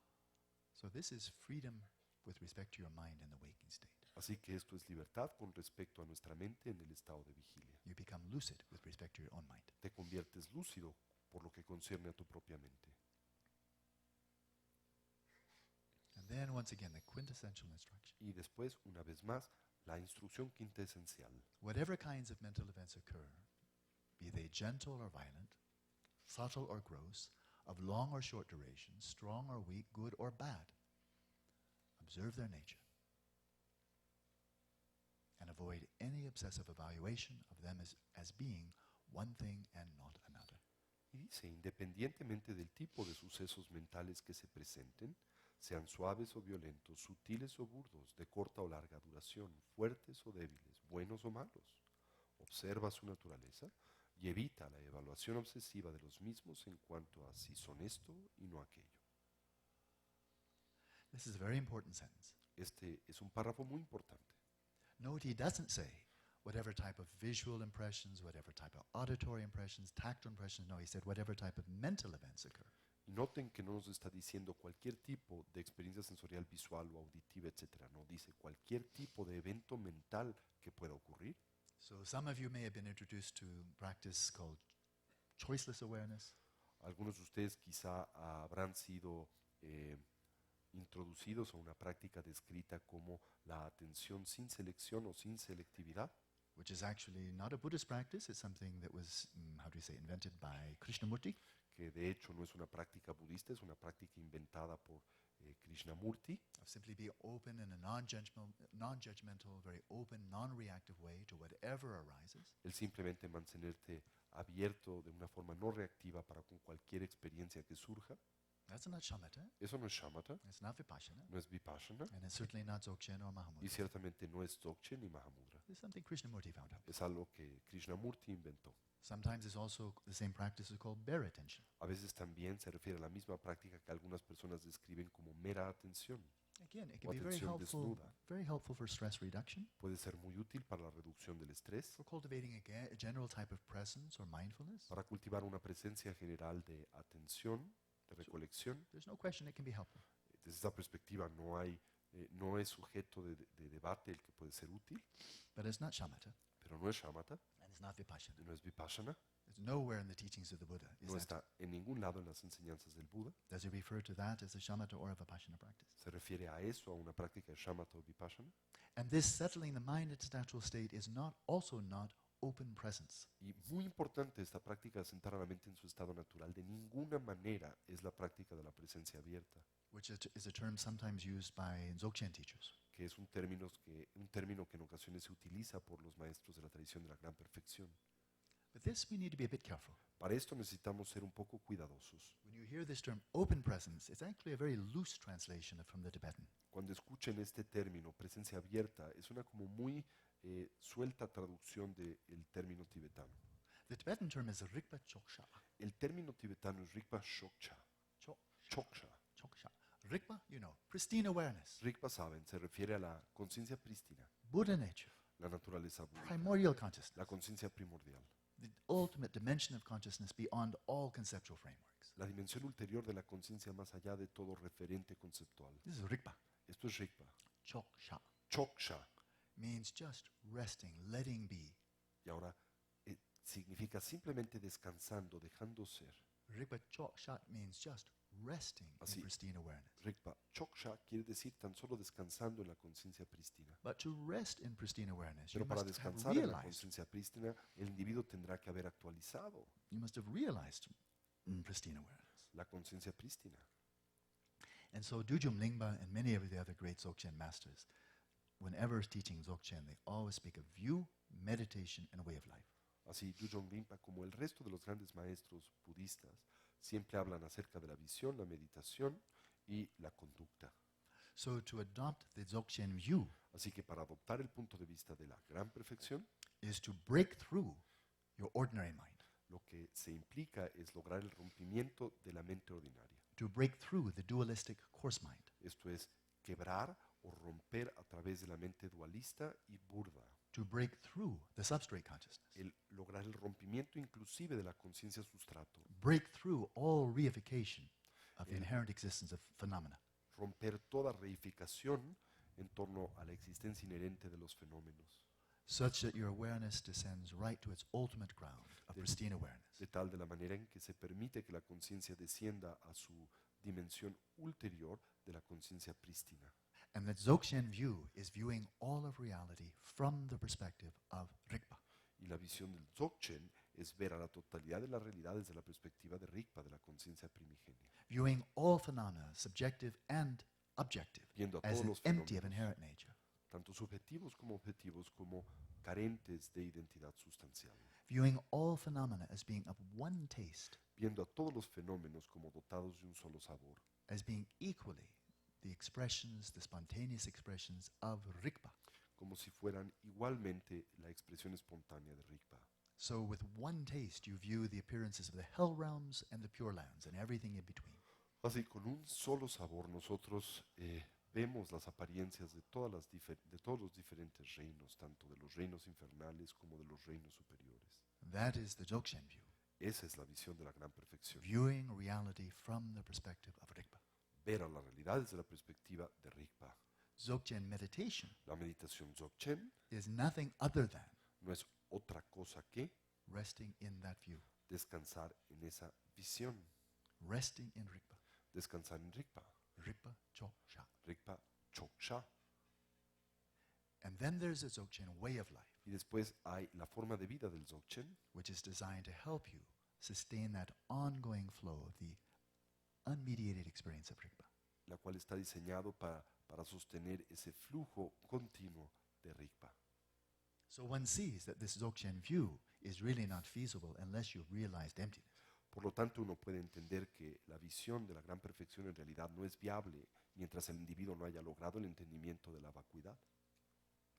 So this is freedom with respect to your mind in the waking state. Así que esto es libertad con respecto a nuestra mente en el estado de vigilia. You become lucid with respect to your own mind. Te conviertes lúcido por lo que concierne a tu propia mente. And then once again, the quintessential instruction. Y después, una vez más, la instrucción quinta esencial. Whatever kinds of mental events occur, be they gentle or violent, subtle or gross, of long or short duration, strong or weak, good or bad, observe their nature and avoid any obsessive evaluation of them as being one thing and not another. Y dice, independientemente del tipo de sucesos mentales que se presenten, sean suaves o violentos, sutiles o burdos, de corta o larga duración, fuertes o débiles, buenos o malos, observa su naturaleza y evita la evaluación obsesiva de los mismos en cuanto a si son esto y no aquello. This is a very important sentence. Este es un párrafo muy importante. Note he doesn't say whatever type of visual impressions, whatever type of auditory impressions, tactile impressions. No, he said whatever type of mental events occur. Y noten que no nos está diciendo cualquier tipo de experiencia sensorial, visual o auditiva, etc. No, dice cualquier tipo de evento mental que pueda ocurrir. So some of you may have been introduced to practice called choiceless awareness. Algunos de ustedes quizá habrán sido introducidos a una práctica descrita como la atención sin selección o sin selectividad, Which is actually not a Buddhist practice. It's something that was, how do you say, invented by Krishnamurti. que de hecho no es una práctica budista, es una práctica inventada por Krishnamurti, Of simply be open in a non-judgmental, very open, non-reactive way to whatever arises. el simplemente mantenerte abierto de una forma no reactiva para con cualquier experiencia que surja. That's not shamatha. Eso no es shamatha, It's not vipassana. no es vipassana And it's certainly not dzogchen or y mahamudra. ciertamente no es dzogchen ni mahamudra. It's something Krishnamurti found out. Es algo que Krishnamurti inventó. Sometimes it's also the same practice is called bare attention. A veces también se refiere a la misma práctica que algunas personas describen como mera atención. Again, it O can be atención desnuda. very helpful for stress reduction, Puede ser muy útil para la reducción del estrés, for cultivating a general type of presence or mindfulness. para cultivar una presencia general de atención, de recolección. There's no question it can be helpful. Desde esa perspectiva no es sujeto de debate el que puede ser útil, But it's not shamatha. pero no es shamatha And It's not vipassana. no es vipassana, It's nowhere in the teachings of the Buddha. no está en ningún lado en las enseñanzas del Buda. Does he refer to that as a shamatha or a vipassana practice? ¿Se refiere a eso, a una práctica de shamatha o vipassana? And this settling the mind in its natural state is also not open presence. Y muy importante esta práctica de sentar a la mente en su estado natural. De ninguna manera es la práctica de la presencia abierta, Which is a term sometimes used by Dzogchen teachers. que es un término que en ocasiones se utiliza por los maestros de la tradición de la gran perfección. But this we need to be a bit careful. Para esto necesitamos ser un poco cuidadosos. When you hear this term open presence, it's actually a very loose translation from the Tibetan. Cuando escuchen este término, presencia abierta, es una como muy suelta traducción del término tibetano. The Tibetan term is Rigpa Choksha. El término tibetano es Rigpa Shokcha. Choksha. Choksha. Rigpa, pristine awareness, Rigpa, saben, se refiere a la conciencia prístina, Buddha nature, la naturaleza búdica, primordial consciousness, la conciencia primordial, the ultimate dimension of consciousness beyond all conceptual frameworks. la dimensión ulterior de la conciencia más allá de todo referente conceptual. This is Rigpa. Esto es Rigpa. Choksha Choksha. means just resting, letting be. Y ahora significa simplemente descansando, dejando ser. Rigpa Choksha means just resting Así. in pristine awareness. Rigpa Choksha quiere decir tan solo descansando en la conciencia prístina. But to rest in pristine awareness, you Pero para must have descansar en la realized. conciencia prístina, el individuo tendrá que haber actualizado You must have realized pristine awareness. la conciencia prístina. And so Dujum Lingpa and many of the other great Dzogchen masters, whenever teaching Dzogchen, they always speak of view, meditation, and way of life. Así, Dujong Rinpa, como el resto de los grandes maestros budistas, siempre hablan acerca de la visión, la meditación y la conducta. So to adopt the Dzogchen view Así que para adoptar el punto de vista de la gran perfección, is to break through your ordinary mind, lo que se implica es lograr el rompimiento de la mente ordinaria. to break through the dualistic coarse mind, Esto es, quebrar o romper a través de la mente dualista y burda. to break through the substrate consciousness, El lograr el rompimiento inclusive de la conciencia sustrato. break through all reification of the El- inherent existence of phenomena, Romper toda reificación en torno a la existencia inherente de los fenómenos. such that your awareness descends right to its ultimate ground of De- pristine awareness. De tal de la manera en que se permite que la conciencia descienda a su dimensión ulterior de la conciencia prístina. And the Dzogchen view is viewing all of reality from the perspective of Rigpa. Y la visión del Dzogchen es ver a la totalidad de la realidad desde la perspectiva de Rigpa, de la conciencia primigenia. Viewing all phenomena, subjective and objective, Viendo a as todos los empty of fenómenos, inherent nature. tanto subjetivos como objetivos, como carentes de identidad sustancial. Viewing all phenomena as being of one taste, Viendo a todos los fenómenos como dotados de un solo sabor, as being equally the expressions, the spontaneous expressions of Rigpa. como si fueran igualmente la expresión espontánea de Rigpa. So with one taste you view the appearances of the hell realms and the pure lands and everything in between. Así, con un solo sabor, nosotros vemos las apariencias de todos los diferentes reinos, tanto de los reinos infernales como de los reinos superiores. That is the Dzogchen view, Esa es la visión de la gran perfección. viewing reality from the perspective of Rigpa. Ver a la realidad desde la perspectiva de Rigpa. Dzogchen meditation La meditación Dzogchen is nothing other than no es otra cosa que resting in that view, descansar en esa visión, resting in Rigpa. descansar en Rigpa, Rigpa Choksha. Rigpa Choksha. And then there's a Dzogchen way of life, Y después hay la forma de vida del Dzogchen, which is designed to help you sustain that ongoing flow of the unmediated experience of Rigpa. la cual está diseñado para sostener ese flujo continuo de Rigpa. So one sees that this Dzogchen view is really not feasible unless you've realized emptiness. Por lo tanto, uno puede entender que la visión de la gran perfección en realidad no es viable mientras el individuo no haya logrado el entendimiento de la vacuidad.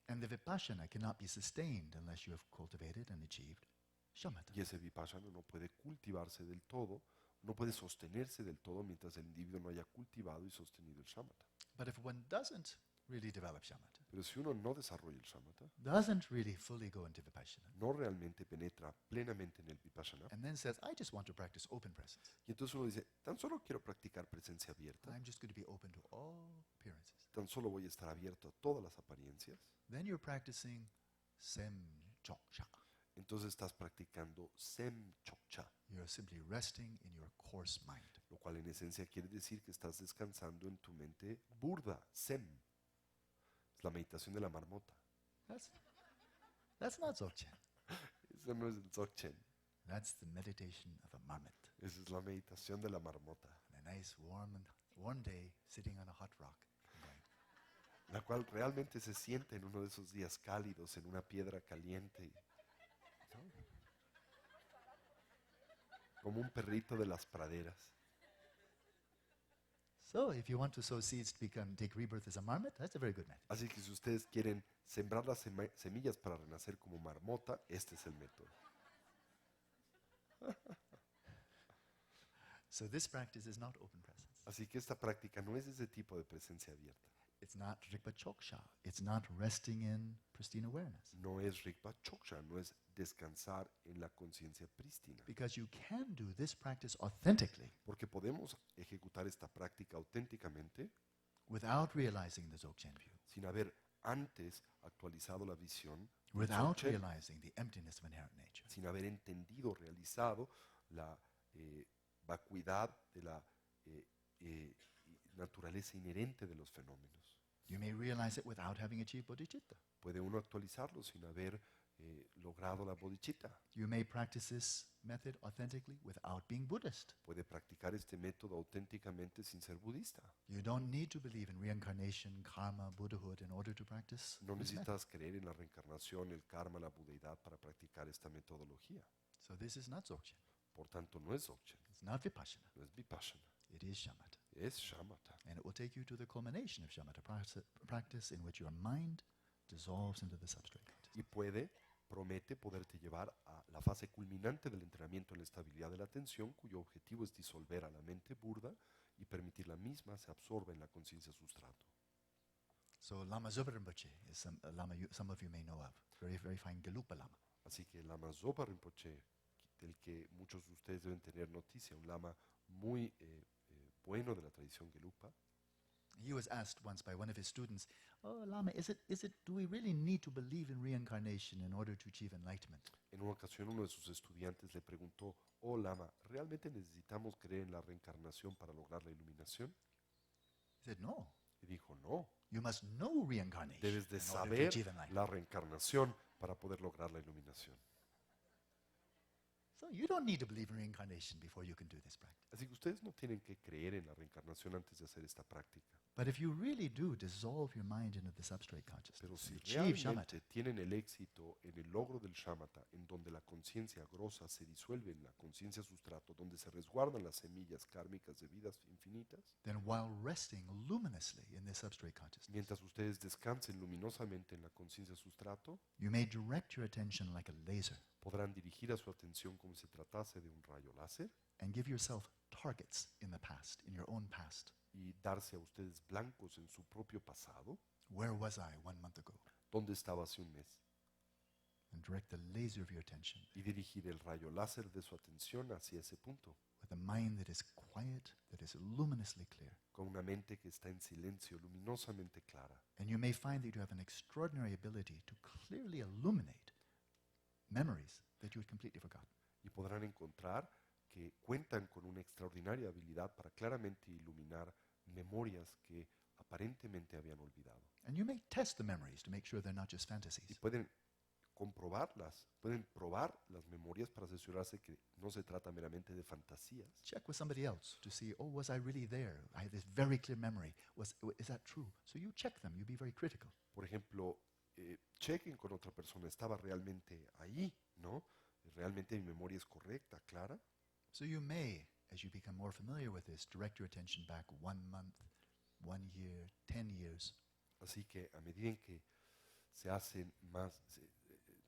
And the Vipassana cannot be sustained unless you have cultivated and achieved shamatha. Y ese vipassana no puede cultivarse del todo, no puede sostenerse del todo mientras el individuo no haya cultivado y sostenido el shamatha. But if one doesn't really develop shamatha, Pero si uno no desarrolla el shamatha, doesn't really fully go into Vipassana, no realmente penetra plenamente en el vipassana, and then says, I just want to practice open presence. y entonces uno dice, tan solo quiero practicar presencia abierta, I'm just going to be open to all appearances. tan solo voy a estar abierto a todas las apariencias, Then you're practicing sem choksha. entonces estás practicando Sem Chokcha, You're simply resting in your coarse mind. lo cual en esencia quiere decir que estás descansando en tu mente burda, Sem. Es la meditación de la marmota. That's, that's not Dzogchen. Eso no es el Dzogchen, That's the meditation of a marmot. esa es la meditación de la marmota, On a nice warm day, sitting on a hot rock. And going, la cual realmente se siente en uno de esos días cálidos, en una piedra caliente, ¿no? Como un perrito de las praderas. so if you want to sow seeds to take rebirth as a marmot, that's a very good method. Así que si ustedes quieren sembrar las semillas para renacer como marmota, este es el método. So this practice is not open presence. Así que esta práctica no es ese tipo de presencia abierta. It's not Rigpa Choksha. It's not resting in pristine awareness. No es Rigpa Choksha, no es descansar en la conciencia prístina. Because you can do this practice authentically Porque podemos ejecutar esta práctica auténticamente without realizing the Dzogchen view, sin haber antes actualizado la visión, del without Dzogchen, realizing the emptiness of inherent nature. sin haber entendido, realizado la vacuidad de la naturaleza inherente de los fenómenos. You may realize it without having achieved bodhicitta. Puede uno actualizarlo sin haber logrado la bodhicitta. You may practice this method authentically without being Buddhist. Puede practicar este método auténticamente sin ser budista. You don't need to believe in reincarnation, karma, Buddhahood in order to practice No this method. necesitas creer en la reencarnación, el karma, la budeidad para practicar esta metodología. So this is not Dzogchen. Por tanto, no es Dzogchen, It's not Vipassana. no es Vipassana, It is Shamatha. es Shamatha. And it will take you to the culmination of Shamatha practice in which your mind dissolves into the substrate consciousness. Y promete poderte llevar a la fase culminante del entrenamiento en la estabilidad de la atención, cuyo objetivo es disolver a la mente burda y permitir la misma se absorba en la conciencia sustrato. So Lama Zopa Rinpoche is a lama some of you may know of. Very, very fine Gelupa Lama. Así que el Lama Zopa Rinpoche, del que muchos de ustedes deben tener noticia, un lama muy bueno de la tradición Gelupa, He was asked once by one of his students, "Oh, Lama, do we really need to believe in reincarnation in order to achieve enlightenment?" en una ocasión uno de sus estudiantes le preguntó, oh Lama, ¿realmente necesitamos creer en la reencarnación para lograr la iluminación? He said, "No. Y dijo, no, You must know reincarnation debes de in order to saber achieve enlightenment." la reencarnación para poder lograr la iluminación. So you don't need to believe in reincarnation before you can do this practice. Así que ustedes no tienen que creer en la reencarnación antes de hacer esta práctica. But if you really do dissolve your mind into the substrate consciousness Pero and si achieve shamatha, realmente tienen el éxito en el logro del shamatha, en donde la conciencia grosa se disuelve en la conciencia sustrato, donde se resguardan las semillas kármicas de vidas infinitas, then while resting luminously in the substrate consciousness, mientras ustedes descansen luminosamente en la conciencia sustrato, you may direct your attention like a laser podrán dirigir a su atención como si se tratase de un rayo láser and give yourself targets in the past, in your own past. y darse a ustedes blancos en su propio pasado. Where was I 1 month ago? ¿Dónde estaba hace un mes? And direct the laser of your attention Y dirigir el rayo láser de su atención hacia ese punto, with a mind that is quiet, that is luminously clear. con una mente que está en silencio, luminosamente clara. And you may find that you have an extraordinary ability to clearly illuminate memories that you had completely forgotten. Y podrán encontrar que cuentan con una extraordinaria habilidad para claramente iluminar memorias que aparentemente habían olvidado. And you may test the memories to make sure they're not just Y fantasies. pueden comprobarlas, pueden probar las memorias para asegurarse que no se trata meramente de fantasías. Check with somebody else to see, oh, was I really there? I had this very clear memory. Is that true? So you check them. You be very critical. Por ejemplo, chequen con otra persona, ¿estaba realmente ahí? ¿No? ¿Realmente mi memoria es correcta, clara? So you may, as you become more familiar with this, direct your attention back 1 month, 1 year, 10 years, Así que a medida en que se hacen más,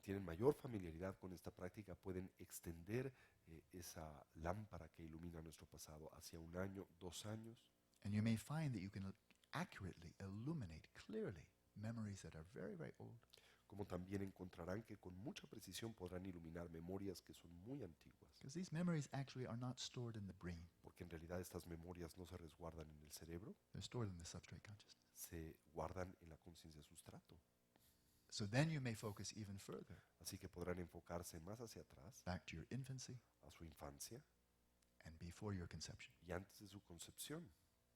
tienen mayor familiaridad con esta práctica, pueden extender esa lámpara que ilumina nuestro pasado hacia 1 año, 2 años, and you may find that you can accurately illuminate clearly memories that are very, very old. como también encontrarán que con mucha precisión podrán iluminar memorias que son muy antiguas, Because these memories actually are not stored in the brain. porque en realidad estas memorias no se resguardan en el cerebro, They're stored in the substrate consciousness. se guardan en la conciencia sustrato. So then you may focus even further Así que podrán enfocarse más hacia atrás, back to your infancy a su infancia and before your conception, y antes de su concepción,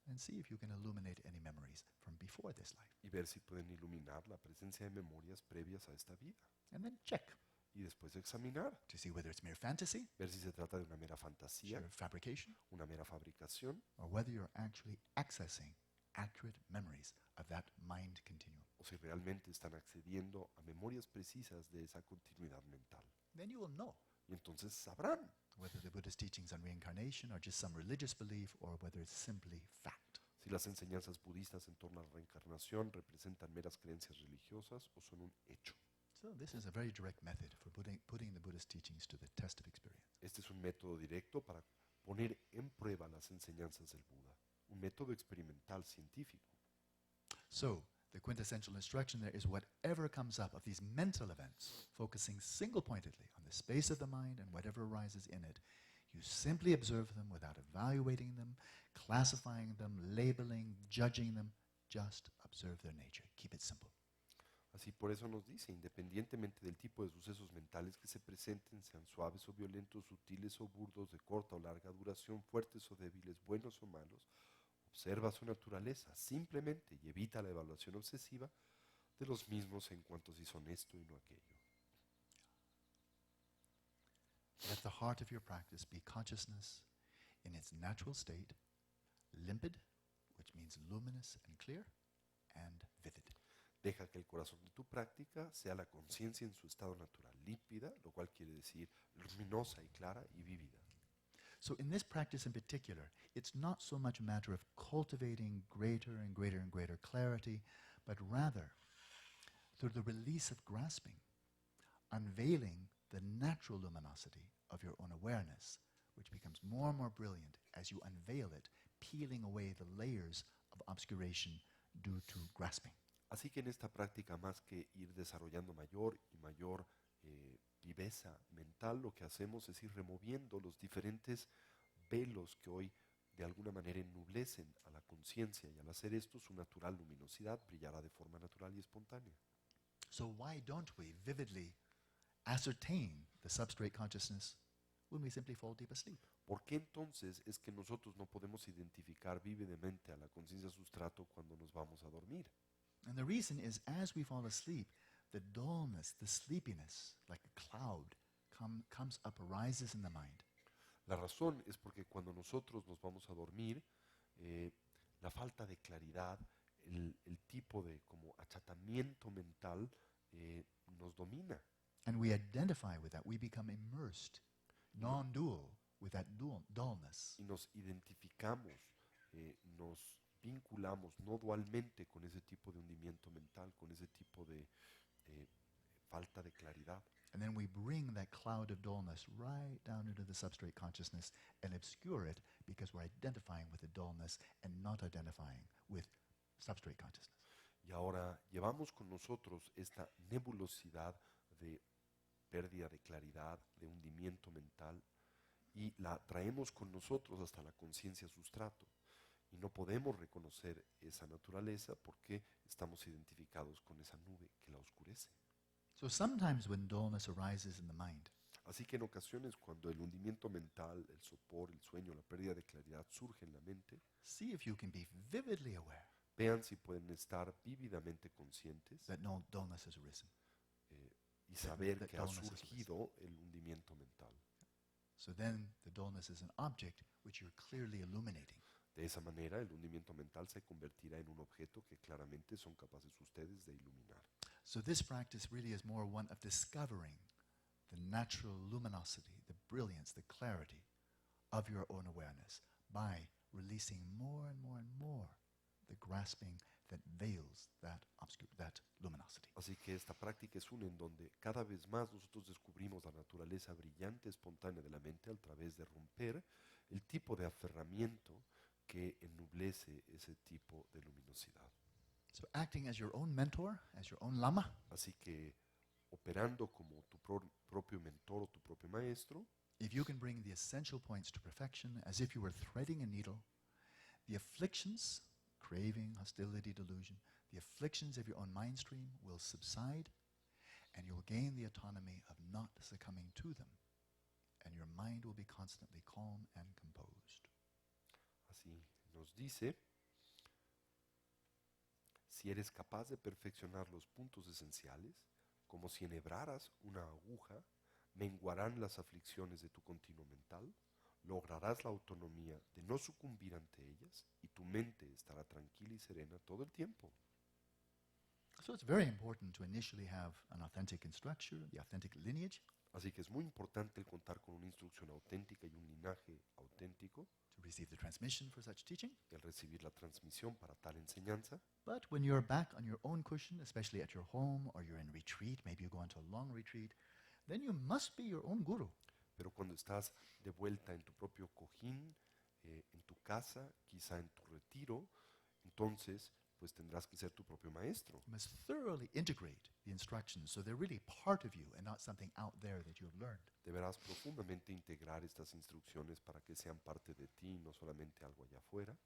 and see if you can illuminate any memories from before this life. y ver si pueden iluminar la presencia de memorias previas a esta vida. And then check Y después examinar, to see whether it's mere fantasy, ver si se trata de una mera fantasía, sheer fabrication, una mera fabricación, or whether you're actually accessing accurate memories of that mind continuum. o si realmente están accediendo a memorias precisas de esa continuidad mental. Then you will know Y entonces sabrán whether the Buddhist teachings on reincarnation are just some religious belief or whether it's simply fact. si las enseñanzas budistas en torno a la reencarnación representan meras creencias religiosas o son un hecho. So this is a very direct method for putting the Buddhist teachings to the test of experience. Este es un método directo para poner en prueba las enseñanzas del Buda, un método experimental científico. So the quintessential instruction there is whatever comes up of these mental events, focusing single-pointedly on the space of the mind and whatever arises in it, you simply observe them without evaluating them, classifying them, labeling, judging them. Just observe their nature. Keep it simple. Así por eso nos dice, independientemente del tipo de sucesos mentales que se presenten, sean suaves o violentos, sutiles o burdos, de corta o larga duración, fuertes o débiles, buenos o malos, observa su naturaleza simplemente y evita la evaluación obsesiva de los mismos en cuanto si son esto y no aquello. Let the heart of your practice be consciousness in its natural state, limpid, which means luminous and clear, and vivid. Deja que el corazón de tu práctica sea la conciencia en su estado natural, límpida, lo cual quiere decir luminosa y clara y vívida. So in this practice in particular, it's not so much a matter of cultivating greater and greater and greater clarity, but rather through the release of grasping, unveiling the natural luminosity of your own awareness, which becomes more and more brilliant as you unveil it, peeling away the layers of obscuration due to grasping. Así que en esta práctica, más que ir desarrollando mayor y mayor viveza mental, lo que hacemos es ir removiendo los diferentes velos que hoy de alguna manera ennublecen a la conciencia, y al hacer esto su natural luminosidad brillará de forma natural y espontánea. So why don't we vividly ascertain the substrate consciousness when we simply fall deep asleep? ¿Por qué entonces es que nosotros no podemos identificar vívidamente a la conciencia sustrato cuando nos vamos a dormir? And the reason is as we fall asleep, the dullness, the sleepiness, like a cloud, comes up, arises in the mind. La razón es porque cuando nosotros nos vamos a dormir, la falta de claridad, el tipo de como achatamiento mental nos domina. And we identify with that. We become immersed, non-dual, with that dullness. Y nos identificamos, nos vinculamos no dualmente con ese tipo de hundimiento mental, con ese tipo de falta de claridad. And then we bring that cloud of dullness right down into the substrate consciousness and obscure it because we're identifying with the dullness and not identifying with substrate consciousness. Y ahora llevamos con nosotros esta nebulosidad de pérdida de claridad, de hundimiento mental, y la traemos con nosotros hasta la conciencia sustrato. Y no podemos reconocer esa naturaleza porque estamos identificados con esa nube que la oscurece. So sometimes when dullness arises in the mind, Así que en ocasiones cuando el hundimiento mental, el sopor, el sueño, la pérdida de claridad surge en la mente, see if you can be vividly aware vean si pueden estar vívidamente conscientes that no dullness has arisen. Y saber that que ha dullness is surgido el hundimiento mental. So then the dullness is an object which you're clearly illuminating. De esa manera, el hundimiento mental se convertirá en un objeto que claramente son capaces ustedes de iluminar. So this practice really is more one of discovering the natural luminosity, the brilliance, the clarity of your own awareness by releasing more and more and more the grasping that veils that luminosity. Así que esta práctica es una en donde cada vez más nosotros descubrimos la naturaleza brillante, espontánea de la mente a través de romper el tipo de aferramiento que ennublece ese tipo de luminosidad. So acting as your own mentor, as your own lama, Así que operando como tu propio mentor o tu propio maestro, if you can bring the essential points to perfection as if you were threading a needle, the afflictions, craving, hostility, delusion, the afflictions of your own mind stream will subside and you'll gain the autonomy of not succumbing to them, and your mind will be constantly calm and composed. Así nos dice, si eres capaz de perfeccionar los puntos esenciales, como si enhebraras una aguja, menguarán las aflicciones de tu continuo mental, lograrás la autonomía de no sucumbir ante ellas y tu mente estará tranquila y serena todo el tiempo. So it's very important to initially have an authentic instructor, the authentic lineage, Así que es muy importante el contar con una instrucción auténtica y un linaje auténtico, to receive the transmission for such teaching. el recibir la transmisión para tal enseñanza. But when you're back on your own cushion, especially at your home or you're in retreat, maybe you go into a long retreat, then you must be your own guru. Pero cuando estás de vuelta en tu propio cojín, en tu casa, quizá en tu retiro, entonces pues tendrás que ser tu propio maestro. You must thoroughly integrate the instructions so they're really part of you and not something out there that you've learned. Deberás profundamente integrar estas instrucciones para que sean parte de ti, no solamente algo allá afuera.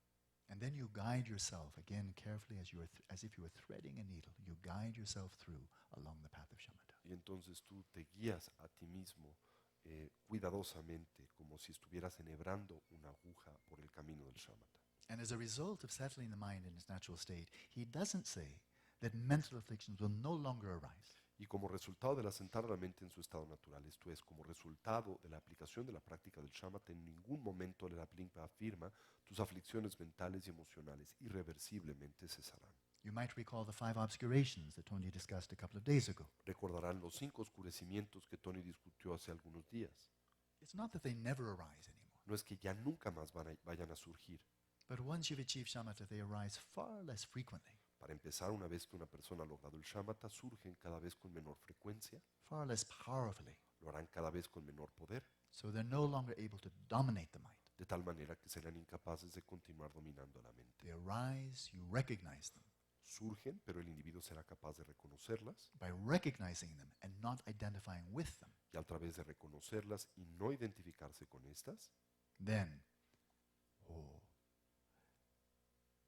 And then you guide yourself, again carefully as if you were threading a needle, you guide yourself through along the path of shamatha. Y entonces tú te guías a ti mismo cuidadosamente, como si estuvieras enhebrando una aguja por el camino del shamatha. And as a result of settling the mind in its natural state, he doesn't say that mental afflictions will no longer arise. Y como resultado del asentar la mente en su estado natural, esto es, como resultado de la aplicación de la práctica del shamatha, en ningún momento el Aplinka afirma tus aflicciones mentales y emocionales irreversiblemente cesarán. You might recall the 5 obscurations that Tony discussed a couple of days ago. Recordarán los 5 oscurecimientos que Tony discutió hace algunos días. It's not that they never arise anymore, No es que ya nunca más vayan a surgir. but once you've achieved shamatha, they arise far less frequently, Para empezar, una vez que una persona ha logrado el shamatha, surgen cada vez con menor frecuencia, far less powerfully, lo harán cada vez con menor poder, so they're no longer able to dominate the mind. de tal manera que serán incapaces de continuar dominando la mente. They arise, you recognize them. Surgen, pero el individuo será capaz de reconocerlas, By recognizing them and not identifying with them, y a través de reconocerlas y no identificarse con estas, then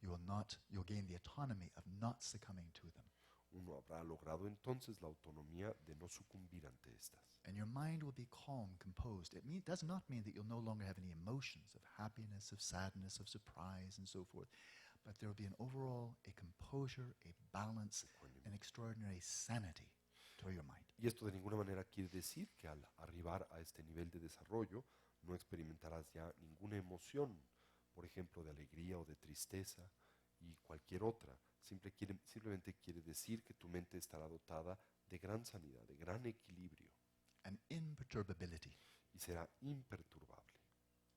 you'll gain the autonomy of not succumbing to them. uno habrá logrado entonces la autonomía de no sucumbir ante estas. And your mind will be calm, composed. It does not mean that you'll no longer have any emotions of happiness, of sadness, of surprise, and so forth. But there will be an overall, a composure, a balance, an extraordinary sanity to your mind. Y esto de ninguna manera quiere decir que al arribar a este nivel de desarrollo no experimentarás ya ninguna emoción, por ejemplo, de alegría o de tristeza y cualquier otra. Simplemente quiere decir que tu mente estará dotada de gran sanidad, de gran equilibrio An imperturbability. y será imperturbable.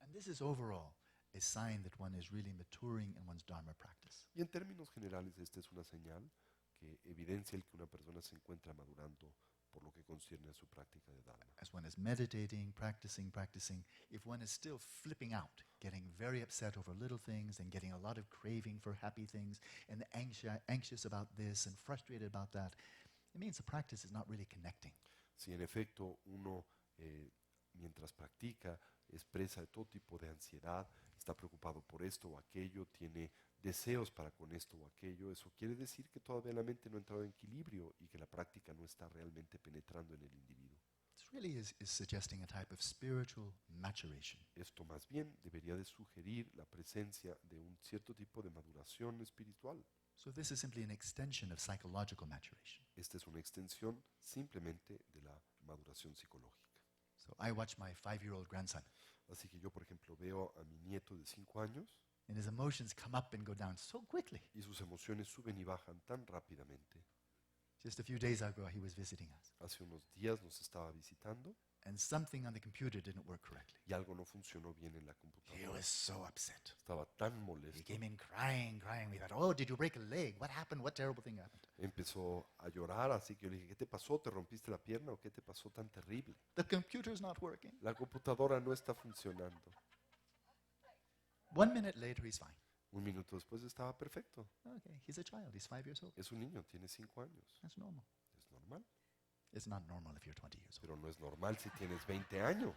And this is overall a sign that one is really maturing in one's Dharma practice. Y en términos generales, esta es una señal que evidencia el que una persona se encuentra madurando por lo que concierne a su práctica de Dharma. As one is meditating, practicing, if one is still flipping out, getting very upset over little things and getting a lot of craving for happy things and anxious about this and frustrated about that, it means the practice is not really connecting. Si en efecto uno, mientras practica, expresa todo tipo de ansiedad, está preocupado por esto o aquello, tiene deseos para con esto o aquello, eso quiere decir que todavía la mente no ha entrado en equilibrio y que la práctica no está realmente penetrando en el individuo. This really is suggesting a type of spiritual maturation. Esto más bien debería de sugerir la presencia de un cierto tipo de maduración espiritual. So this is simply an extension of psychological maturation. Esta es una extensión simplemente de la maduración psicológica. So I watch my 5-year-old grandson, Así que yo, por ejemplo, veo a mi nieto de 5 años and his emotions come up and go down so quickly. y sus emociones suben y bajan tan rápidamente. Just a few days ago, he was visiting us, Hace unos días nos estaba visitando and something on the computer didn't work correctly. y algo no funcionó bien en la He computadora. was so upset. Estaba tan He molesto. came in crying. We thought, oh, did you break a leg? What happened? What terrible thing happened? Empezó a llorar, así que yo le dije, ¿qué te pasó? ¿Te rompiste la pierna o qué te pasó tan terrible? The computer's not working. La computadora no está funcionando. 1 minute later, he's fine. Un minuto después estaba perfecto. Okay, he's a child. He's 5 years old. Es un niño, tiene 5 años. That's normal. Es normal. It's not normal if you're 20 years old. Pero no es normal si tienes 20 años.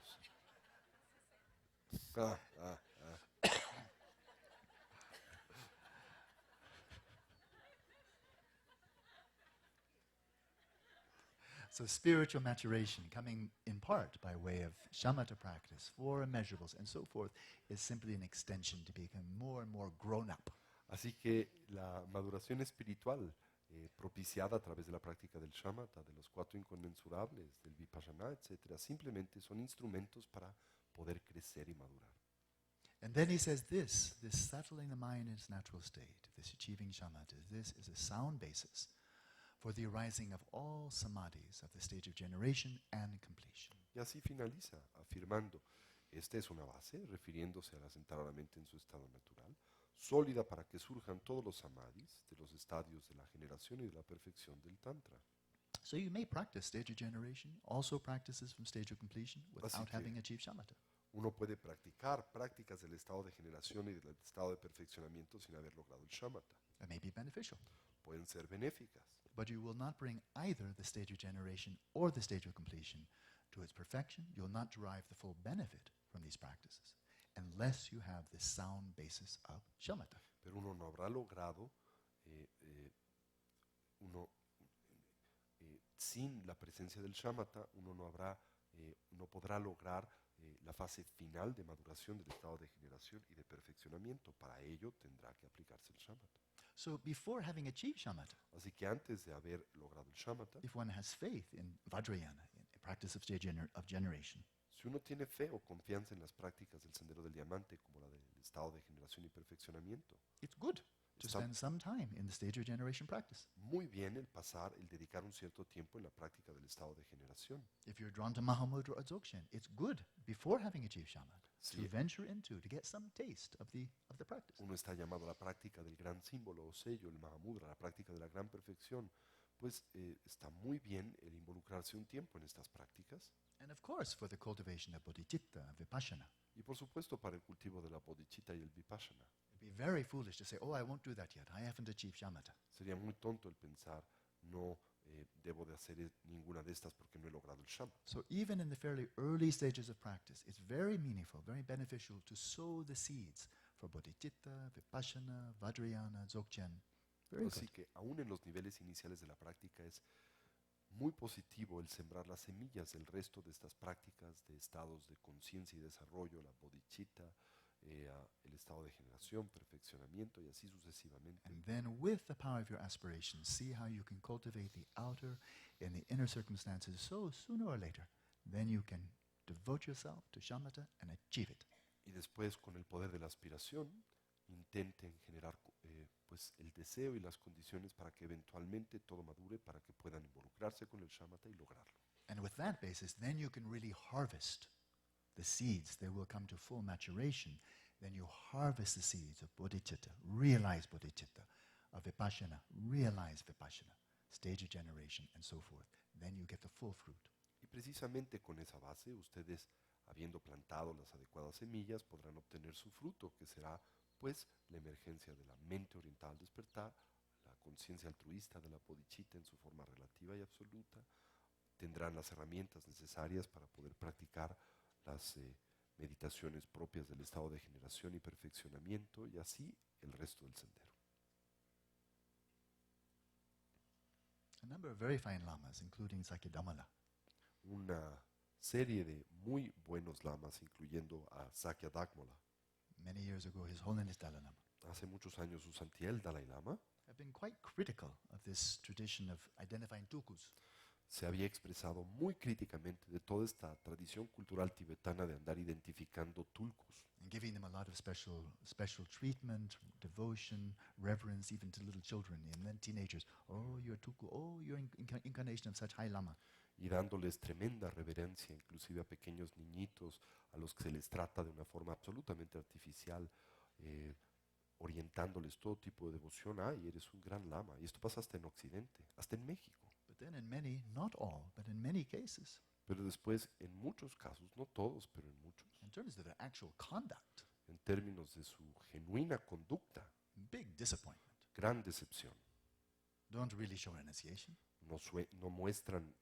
Ah, ah, ah. So spiritual maturation, coming in part by way of shamatha practice, four immeasurables, and so forth, is simply an extension to become more and more grown up. Así que la maduración espiritual propiciada a través de la práctica del shamatha, de los cuatro inconmensurables, del vipassana, etcétera, simplemente son instrumentos para poder crecer y madurar. And then he says this settling the mind in its natural state, this achieving shamatha, this is a sound basis for the arising of all samadhis of the stage of generation and completion. Y así finaliza, afirmando, esta es una base, refiriéndose al asentar a la mente en su estado natural, sólida para que surjan todos los samadhis de los estadios de la generación y de la perfección del tantra. So you may practice stage of generation, also practices from stage of completion, without que- having achieved shamatha. Uno puede practicar prácticas del estado de generación y del estado de perfeccionamiento sin haber logrado el shamatha. That may be beneficial. Pueden ser benéficas, But you will not bring either the stage of generation or the stage of completion to its perfection. You will not derive the full benefit from these practices unless you have this sound basis of shamatha. pero uno no habrá logrado, eh, eh, uno, sin la presencia del shamatha, uno no podrá lograr la fase final de maduración del estado de generación y de perfeccionamiento. Para ello tendrá que aplicarse el shamatha. So before having achieved shamatha, Así que antes de haber logrado el shamatha, if one has faith in vajrayana, in a practice of stage of generation, si uno tiene fe o confianza en las prácticas del sendero del diamante, como la del estado de generación y perfeccionamiento, it's good to está spend some time in the stage of generation practice. muy bien el dedicar un cierto tiempo en la práctica del estado de generación. If you're drawn to Mahamudra or Dzogchen, it's good before having achieved shamatha to Sí. venture into, to get some taste of the practice. Uno está llamado a la práctica del gran símbolo o sello, el Mahamudra, la práctica de la gran perfección, pues está muy bien el involucrarse un tiempo en estas prácticas And of course, for the cultivation of bodhicitta, vipassana. y por supuesto para el cultivo de la bodhicitta y el vipassana. It'd be very foolish to say, oh, I won't do that yet. I haven't achieved shamatha. Sería muy tonto el pensar, no debo de hacer ninguna de estas porque no he logrado el shamatha. So even in the fairly early stages of practice, it's very meaningful, very beneficial to sow the seeds for bodhicitta, vipassana, vajrayana, dzogchen. Very Así good. que aún en los niveles iniciales de la práctica es muy positivo el sembrar las semillas del resto de estas prácticas de estados de conciencia y desarrollo, la bodhicitta, el estado de generación, perfeccionamiento y así sucesivamente. And then with the power of your aspirations, see how you can cultivate the outer and the inner circumstances so sooner or later, then you can devote yourself to shamatha and achieve it. Y después con el poder de la aspiración intenten generar pues el deseo y las condiciones para que eventualmente todo madure, para que puedan involucrarse con el shamatha y lograrlo. And with that basis, then you can really harvest the seeds. They will come to full maturation. Then you harvest the seeds of bodhicitta, realize bodhicitta, of vipassana, realize vipassana, stage of generation, and so forth. Then you get the full fruit. Y precisamente con esa base, ustedes, habiendo plantado las adecuadas semillas, podrán obtener su fruto, que será pues la emergencia de la mente orientada al despertar, la conciencia altruista de la bodhicitta en su forma relativa y absoluta. Tendrán las herramientas necesarias para poder practicar las meditaciones propias del estado de generación y perfeccionamiento y así el resto del sendero. A number of very fine lamas, including Sakyadamala, Una serie de muy buenos lamas, incluyendo a Sakya Dakmola. many years ago, His Holiness Dalai Lama, Hace muchos años su santidad el Dalai Lama have been quite critical of this tradition of identifying tulkus. se había expresado muy críticamente de toda esta tradición cultural tibetana de andar identificando tulkus And giving them a lot of special treatment, devotion, reverence, even to little children and then teenagers. Oh, you're tulku. Oh, you're incarnation of such high lama. y dándoles tremenda reverencia, inclusive a pequeños niñitos a los que se les trata de una forma absolutamente artificial, orientándoles todo tipo de devoción. Ay, eres un gran lama. Y esto pasa hasta en Occidente, hasta en México. But then in many, not all, but in many cases, Pero después, en muchos casos, no todos, pero en muchos, in terms of their actual conduct, en términos de su genuina conducta, big disappointment. gran decepción. Don't really show renunciation. No muestran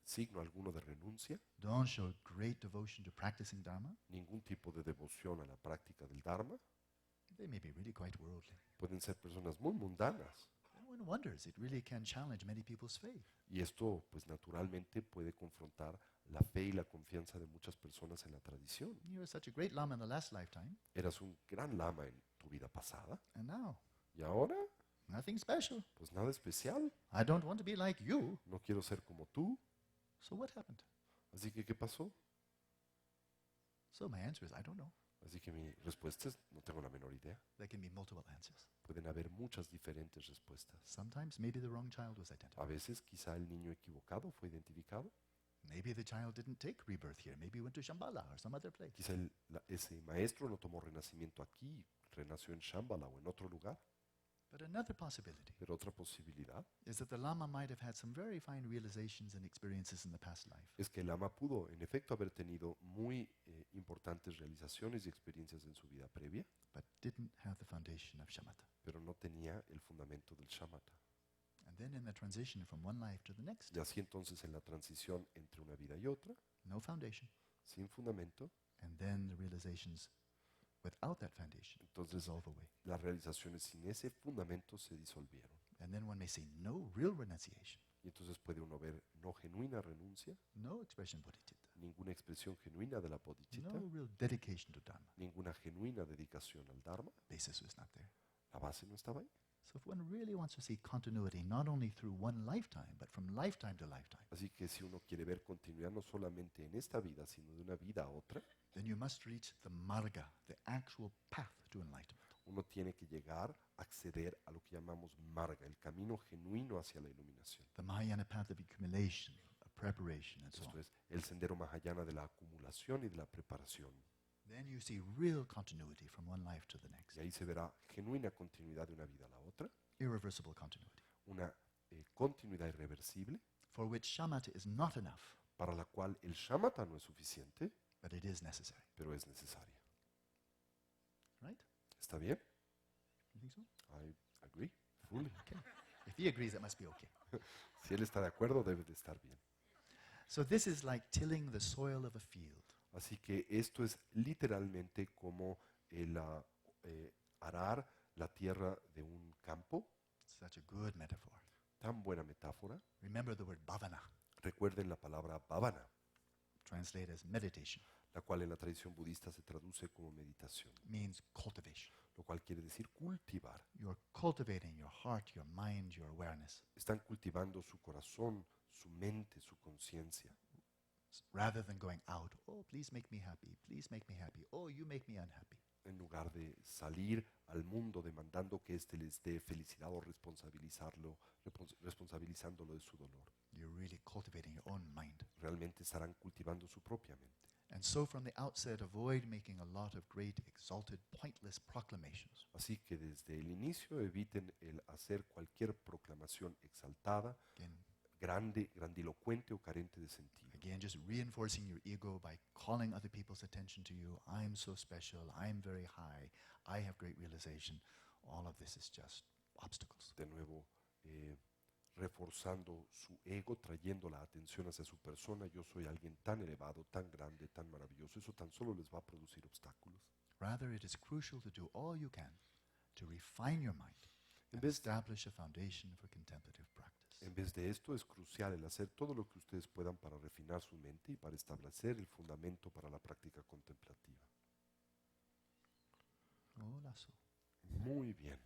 signo alguno de renuncia, Don't show great devotion to practicing Dharma. ningún tipo de devoción a la práctica del Dharma. They may be really quite worldly. Pueden ser personas muy mundanas. And one wonders. It really can challenge many people's faith. Y esto, pues naturalmente, puede confrontar la fe y la confianza de muchas personas en la tradición. You were such a great lama in the last lifetime, Eras un gran lama en tu vida pasada and now y ahora, nothing special. pues nada especial. I don't want to be like you. No quiero ser como tú. So what happened? Así que, ¿qué pasó? So my answer is I don't know. Así que mi respuesta es, no tengo la menor idea. There can be multiple answers. Pueden haber muchas diferentes respuestas. Sometimes maybe the wrong child was A identified. veces quizá el niño equivocado fue identificado. Maybe the child didn't take rebirth here. Maybe he went to Shambhala or some other place. Quizá ese maestro no tomó renacimiento aquí, renació en Shambhala o en otro lugar. But another possibility Pero otra posibilidad is that the Lama might have had some very fine realizations and experiences in the past life, es que el lama pudo, en efecto, haber tenido muy importantes realizaciones y experiencias en su vida previa, but didn't have the foundation of shamatha. pero no tenía el fundamento del shamatha. And then in the transition from one life to the next, Y así entonces en la transición entre una vida y otra, no foundation, sin fundamento, and then the realizations without that foundation entonces dissolve away. las realizaciones sin ese fundamento se disolvieron. And then one may say no real renunciation, Y entonces puede uno ver no genuina renuncia, no expression bodhicitta, ninguna expresión genuina de la bodhicitta, no real dedication to Dharma. ninguna genuina dedicación al Dharma. Basis was not there. La base no estaba ahí. So if one really wants to see continuity, not only through one lifetime, but from lifetime to lifetime, Así que si uno quiere ver continuidad no solamente en esta vida, sino de una vida a otra, then you must reach the marga, the actual path to enlightenment. uno tiene que llegar, acceder a lo que llamamos marga, el camino genuino hacia la iluminación. The Mahayana path of accumulation, of preparation, and so Esto on. es el sendero mahayana de la acumulación y de la preparación. Then you see real continuity from one life to the next. Y ahí se verá genuina continuidad de una vida a la otra, Irreversible continuity, una continuidad irreversible, for which shamatha is not enough, para la cual el shamatha no es suficiente, but it is necessary. pero es necesaria. Right? ¿Está bien? You think so? I agree, fully. If he agrees, it must be okay. Si él está de acuerdo, debe de estar bien. So this is like tilling the soil of a field. Así que esto es literalmente como el arar la tierra de un campo. Such a good metaphor. Tan buena metáfora. Remember the word bhavana, Recuerden la palabra bhavana, translated as meditation, la cual en la tradición budista se traduce como meditación, means cultivation. lo cual quiere decir cultivar. You're cultivating your heart, your mind, your awareness, Están cultivando su corazón, su mente, su conciencia, rather than going out. Oh, please make me happy. Please make me happy. Oh, you make me unhappy. en lugar de salir al mundo demandando que éste les dé felicidad o responsabilizándolo de su dolor. You're really cultivating your own mind. Realmente estarán cultivando su propia mente. And so from the outset, avoid making a lot of great, exalted, pointless proclamations. Así que desde el inicio eviten el hacer cualquier proclamación exaltada, Again, grande, grandilocuente o carente de sentido. just reinforcing your ego by calling other people's attention to you. I'm so special. I'm very high. I have great realization. All of this is just obstacles. De nuevo, reforzando su ego, trayendo la atención hacia su persona. Yo soy alguien tan elevado, tan grande, tan maravilloso. Eso tan solo les va a producir obstáculos. Rather, it is crucial to do all you can to refine your mind En and vez, establish a foundation for contemplative practice. en vez de esto, es crucial el hacer todo lo que ustedes puedan para refinar su mente y para establecer el fundamento para la práctica contemplativa. Hola, so. Muy bien.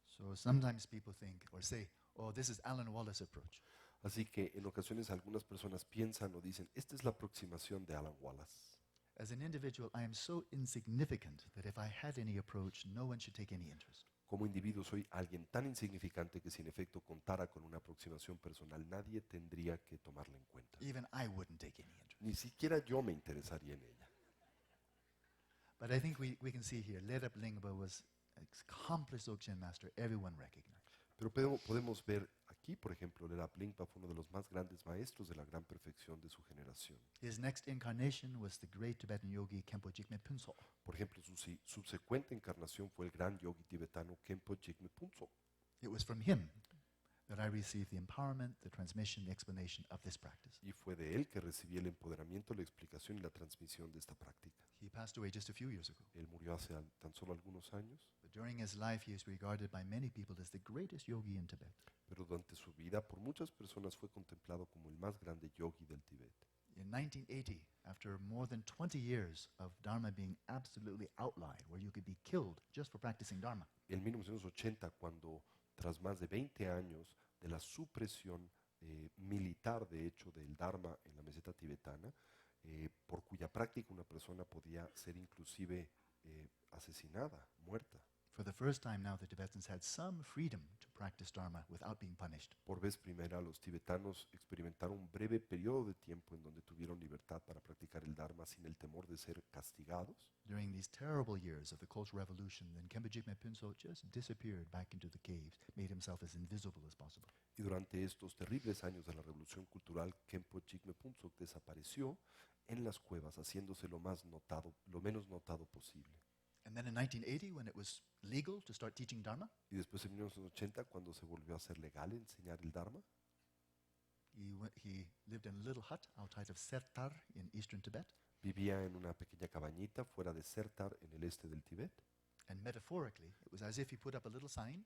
So sometimes people think or say, oh, this is Alan Wallace's approach. Así que en ocasiones algunas personas piensan o dicen, esta es la aproximación de Alan Wallace. As an individual, I am so insignificant that if I had any approach, no one should take any interest. Como individuo soy alguien tan insignificante que si en efecto contara con una aproximación personal, nadie tendría que tomarla en cuenta. Even I wouldn't take any interest. Ni siquiera yo me interesaría en ella. But I think we can see here, Lerab Lingpa was an accomplished Dzogchen master everyone recognized. Pero podemos ver aquí, por ejemplo, Lerab Lingpa fue uno de los más grandes maestros de la gran perfección de su generación. His next incarnation was the great Tibetan yogi Khenpo Jigme Phuntsol. Por ejemplo, su subsecuente encarnación fue el gran yogi tibetano Khenpo Jigme Phuntsol. It was from him that I received the empowerment, the transmission, the explanation of this practice. Y fue de él que recibí el empoderamiento, la explicación y la transmisión de esta práctica. He passed away just a few years ago. Él murió hace tan solo algunos años, But during his life, he is regarded by many people as the greatest yogi in Tibet. pero durante su vida por muchas personas fue contemplado como el más grande yogi del Tíbet. In 1980, after more than 20 years of Dharma being absolutely outlawed, where you could be killed just for practicing Dharma, En 1980, cuando tras más de 20 años de la supresión militar, de hecho, del Dharma en la meseta tibetana, por cuya práctica una persona podía ser inclusive asesinada, muerta. for the first time now the Tibetans had some freedom to practice Dharma without being punished. Por vez primera, los tibetanos experimentaron un breve periodo de tiempo en donde tuvieron libertad para practicar el Dharma sin el temor de ser castigados. During these terrible years of the Cultural Revolution, then Khenpo Jigme Phunso just disappeared back into the caves, made himself as invisible as possible. Y durante estos terribles años de la revolución cultural, Khenpo Jigme Phuntsok desapareció en las cuevas, haciéndose lo menos notado posible. And then in 1980, when it was legal to start teaching Dharma, Y después en 1980, cuando se volvió a ser legal enseñar el Dharma, he lived in a little hut outside of Sertar in eastern Tibet. vivía en una pequeña cabañita fuera de Sertar en el este del Tíbet. And metaphorically, it was as if he put up a little sign,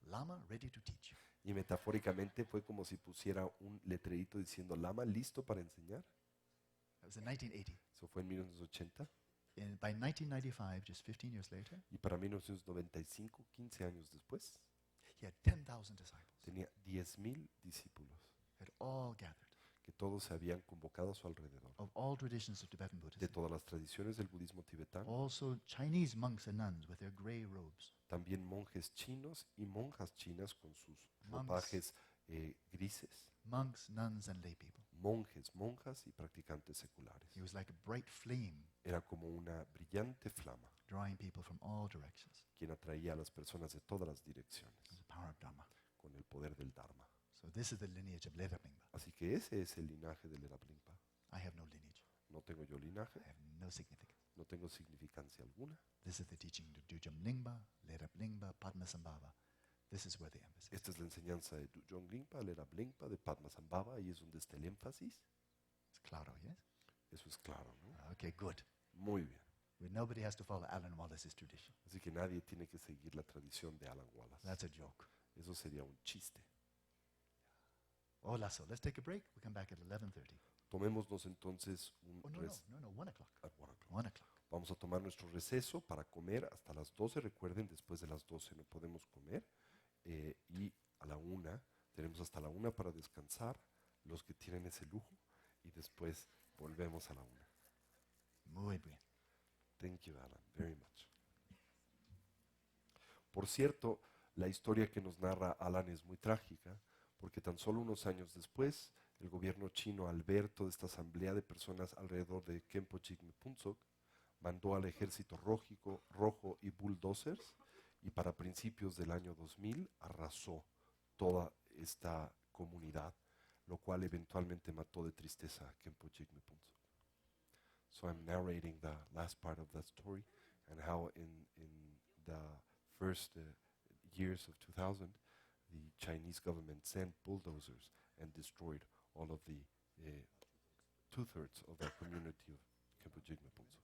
Lama ready to teach. Y metafóricamente fue como si pusiera un letrerito diciendo Lama listo para enseñar. That was in 1980. Eso fue en 1980. By 1995, just 15 years later, Y para 1995, 15 años después, he had 10,000 disciples, tenía 10,000 discípulos had all gathered, que todos se habían convocado a su alrededor, of all traditions of Tibetan de Buddhism. todas las tradiciones del budismo tibetano, Also Chinese monks and nuns with their gray robes. también monjes chinos y monjas chinas con sus Monks. ropajes grises, Monks, nuns, and lay people. monjes, monjas y practicantes seculares. He was like a bright flame, Era como una brillante flama, drawing people from all directions. quien atraía a las personas de todas las direcciones, It was the power of Dharma. con el poder del Dharma. So this is the lineage of Leda Mingpa. Así que ese es el linaje del Lerablimpa. I have no lineage. No tengo yo linaje, I have no significance. no tengo significancia alguna. This is the teaching of Dujam Lingpa, Leda Lingpa, Padmasambhava. This is where the emphasis. Esta es la enseñanza de Dujong Lingpa, Lerablimpa, de Padmasambhava, ahí es donde está el énfasis. It's claro, yes? Eso es claro, ¿no? Okay, good. Muy bien. Where nobody has to follow Alan Wallace's tradition. Así que nadie tiene que seguir la tradición de Alan Wallace. That's a joke. Eso sería un chiste. Hola, so let's take a break. We come back at 11:30. Tomémonos entonces un Oh, no, receso. 1 o'clock. 1 o'clock. 1 o'clock. Vamos a tomar nuestro receso para comer hasta las 12. Recuerden, después de las 12 no podemos comer. Y a la 1, tenemos hasta la 1 para descansar, los que tienen ese lujo. Y después volvemos a la 1. Muy bien. Thank you, Alan, very much. Por cierto, la historia que nos narra Alan es muy trágica, porque tan solo unos años después, el gobierno chino, al ver toda esta asamblea de personas alrededor de Khenpo Jigme Phuntsok, mandó al ejército rojo y bulldozers, y para principios del año 2000 arrasó toda esta comunidad, lo cual eventualmente mató de tristeza a Khenpo Jigme Phuntsok. So I'm narrating the last part of that story and how in the first years of 2000, the Chinese government sent bulldozers and destroyed all of the 2/3 of the community of Khenpo Jigme Phuntsok.